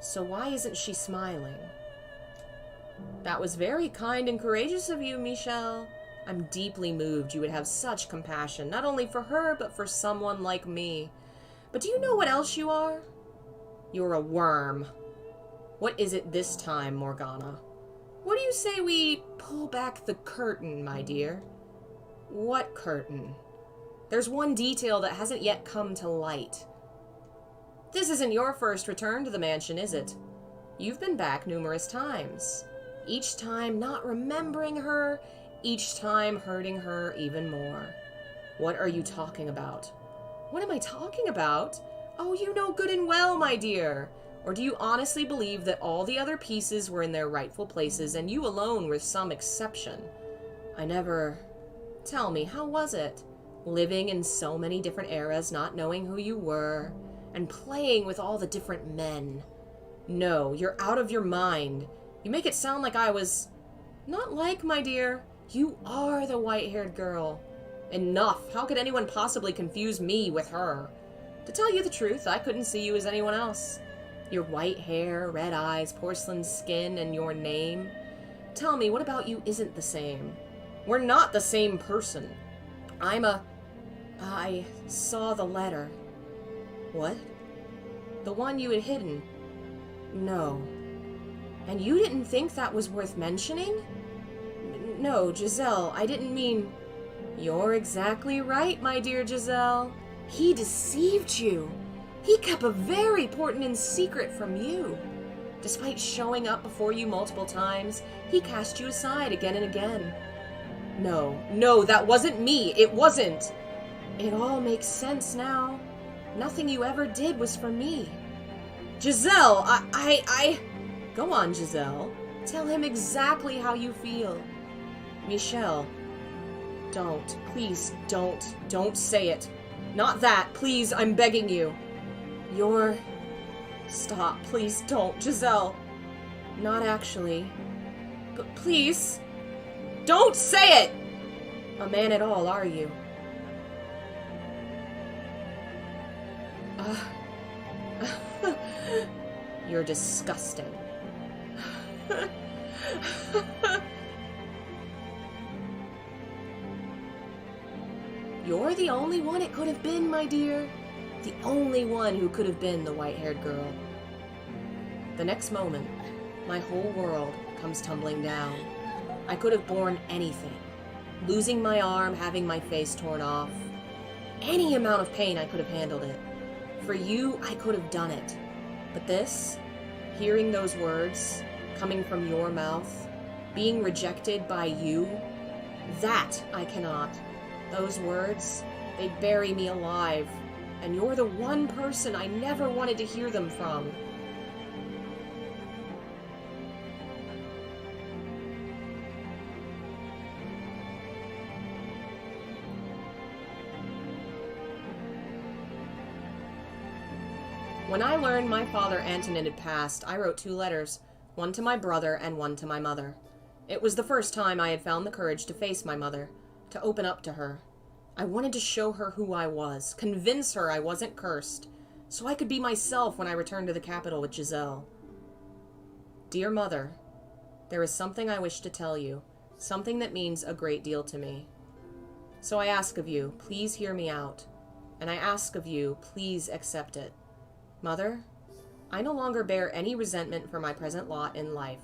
So why isn't she smiling? That was very kind and courageous of you, Michelle. I'm deeply moved you would have such compassion, not only for her, but for someone like me. But do you know what else you are? You're a worm. What is it this time, Morgana? What do you say we pull back the curtain, my dear? What curtain? There's one detail that hasn't yet come to light. This isn't your first return to the mansion, is it? You've been back numerous times. Each time not remembering her, each time hurting her even more. What are you talking about? What am I talking about? Oh, you know good and well, my dear. Or do you honestly believe that all the other pieces were in their rightful places and you alone were some exception? Tell me, how was it? Living in so many different eras, not knowing who you were, and playing with all the different men. No, you're out of your mind. You make it sound like I was... Not like, my dear. You are the white-haired girl. Enough. How could anyone possibly confuse me with her? To tell you the truth, I couldn't see you as anyone else. Your white hair, red eyes, porcelain skin, and your name. Tell me, what about you isn't the same? We're not the same person. I saw the letter. What? The one you had hidden. No. And you didn't think that was worth mentioning? No, Giselle, I didn't mean... You're exactly right, my dear Giselle. He deceived you. He kept a very important secret from you. Despite showing up before you multiple times, he cast you aside again and again. No, that wasn't me. It wasn't. It all makes sense now. Nothing you ever did was for me. Giselle, I... Go on, Giselle. Tell him exactly how you feel. Michelle, don't. Please, don't. Don't say it. Not that. Please, I'm begging you. You're... Stop. Please don't. Giselle. Not actually. But please, don't say it! A man at all, are you? You're disgusting. You're the only one it could have been, my dear. The only one who could have been the white-haired girl. The next moment, my whole world comes tumbling down. I could have borne anything. Losing my arm, having my face torn off. Any amount of pain, I could have handled it. For you, I could have done it. But this, hearing those words coming from your mouth, being rejected by you, that I cannot. Those words, they bury me alive. And you're the one person I never wanted to hear them from. When I learned my father Antonin had passed, I wrote 2 letters, one to my brother and one to my mother. It was the first time I had found the courage to face my mother, to open up to her. I wanted to show her who I was, convince her I wasn't cursed, so I could be myself when I returned to the capital with Giselle. Dear Mother, there is something I wish to tell you, something that means a great deal to me. So I ask of you, please hear me out, and I ask of you, please accept it. Mother, I no longer bear any resentment for my present lot in life.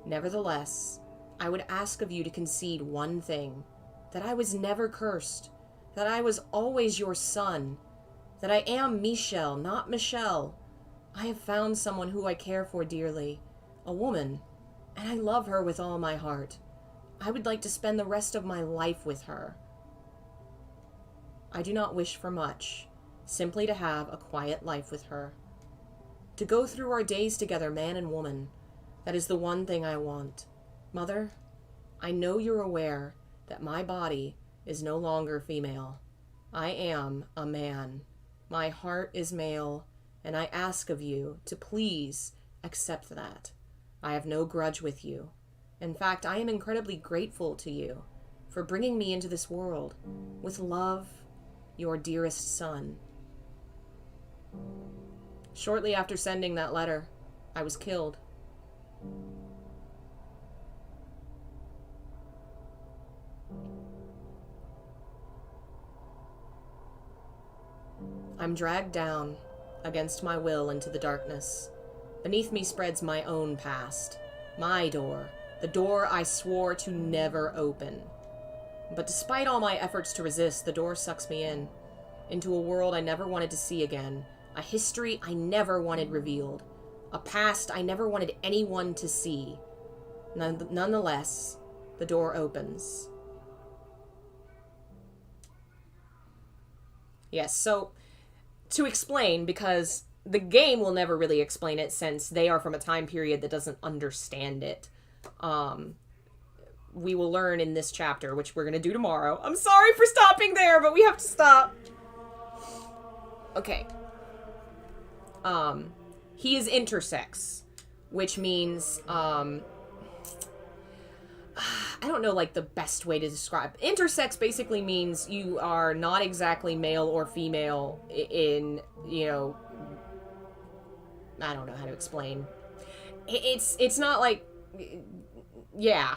Nevertheless, I would ask of you to concede one thing, that I was never cursed, that I was always your son, that I am Michelle, not Michelle. I have found someone who I care for dearly, a woman, and I love her with all my heart. I would like to spend the rest of my life with her. I do not wish for much, simply to have a quiet life with her. To go through our days together, man and woman. That is the one thing I want. Mother, I know you're aware that my body is no longer female. I am a man. My heart is male, and I ask of you to please accept that. I have no grudge with you. In fact, I am incredibly grateful to you for bringing me into this world. With love, your dearest son. Shortly after sending that letter, I was killed. I'm dragged down, against my will, into the darkness. Beneath me spreads my own past. My door. The door I swore to never open. But despite all my efforts to resist, the door sucks me in. Into a world I never wanted to see again. A history I never wanted revealed. A past I never wanted anyone to see. Nonetheless, the door opens. Yes, so to explain, because the game will never really explain it since they are from a time period that doesn't understand it. We will learn in this chapter, which we're going to do tomorrow. I'm sorry for stopping there, but we have to stop. Okay. He is intersex, which means, I don't know, like, the best way to describe. Intersex basically means you are not exactly male or female in, you know, I don't know how to explain. It's not like, yeah.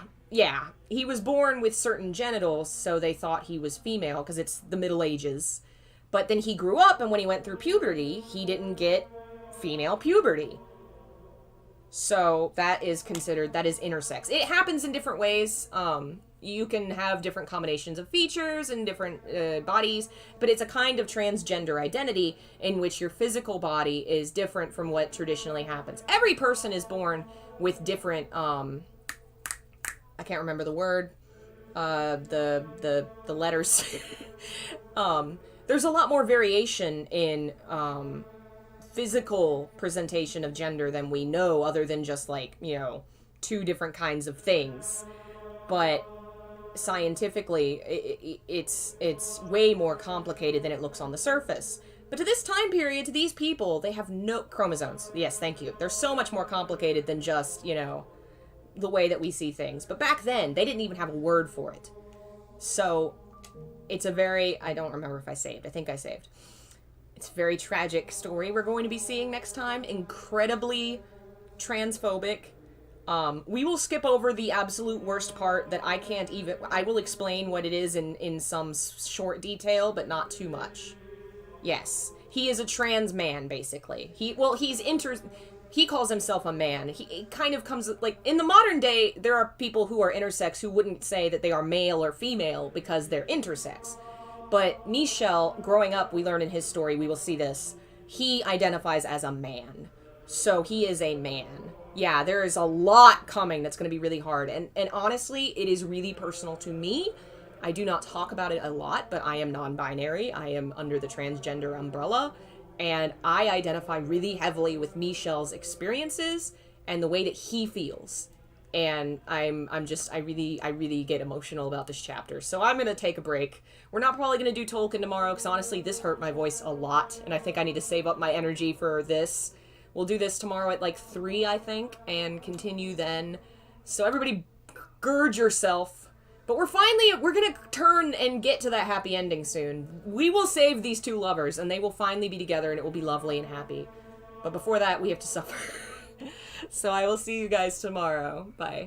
He was born with certain genitals, so they thought he was female, because it's the Middle Ages. But then he grew up, and when he went through puberty, he didn't get female puberty. So that is intersex. It happens in different ways. You can have different combinations of features and different bodies, but it's a kind of transgender identity in which your physical body is different from what traditionally happens. Every person is born with different, I can't remember the word, the letters. there's a lot more variation in physical presentation of gender than we know, other than just like, you know, two different kinds of things. But scientifically, it's way more complicated than it looks on the surface. But to this time period, to these people, they have no chromosomes. Yes, thank you. They're so much more complicated than just, you know, the way that we see things. But back then, they didn't even have a word for it. So it's a very, I don't remember if I saved. I think I saved. It's a very tragic story we're going to be seeing next time. Incredibly transphobic. We will skip over the absolute worst part that I can't even... I will explain what it is in some short detail, but not too much. Yes. He is a trans man, basically. He calls himself a man. He kind of comes... Like, in the modern day, there are people who are intersex who wouldn't say that they are male or female because they're intersex. But Michel, growing up, we learn in his story, we will see this, he identifies as a man. So he is a man. Yeah, there is a lot coming that's going to be really hard. And honestly, it is really personal to me. I do not talk about it a lot, but I am non-binary. I am under the transgender umbrella. And I identify really heavily with Michel's experiences and the way that he feels. And I really get emotional about this chapter. So I'm going to take a break. We're not probably going to do Tolkien tomorrow, because honestly, this hurt my voice a lot. And I think I need to save up my energy for this. We'll do this tomorrow at like 3, I think, and continue then. So everybody gird yourself. But we're going to turn and get to that happy ending soon. We will save these two lovers, and they will finally be together, and it will be lovely and happy. But before that, we have to suffer. So I will see you guys tomorrow. Bye.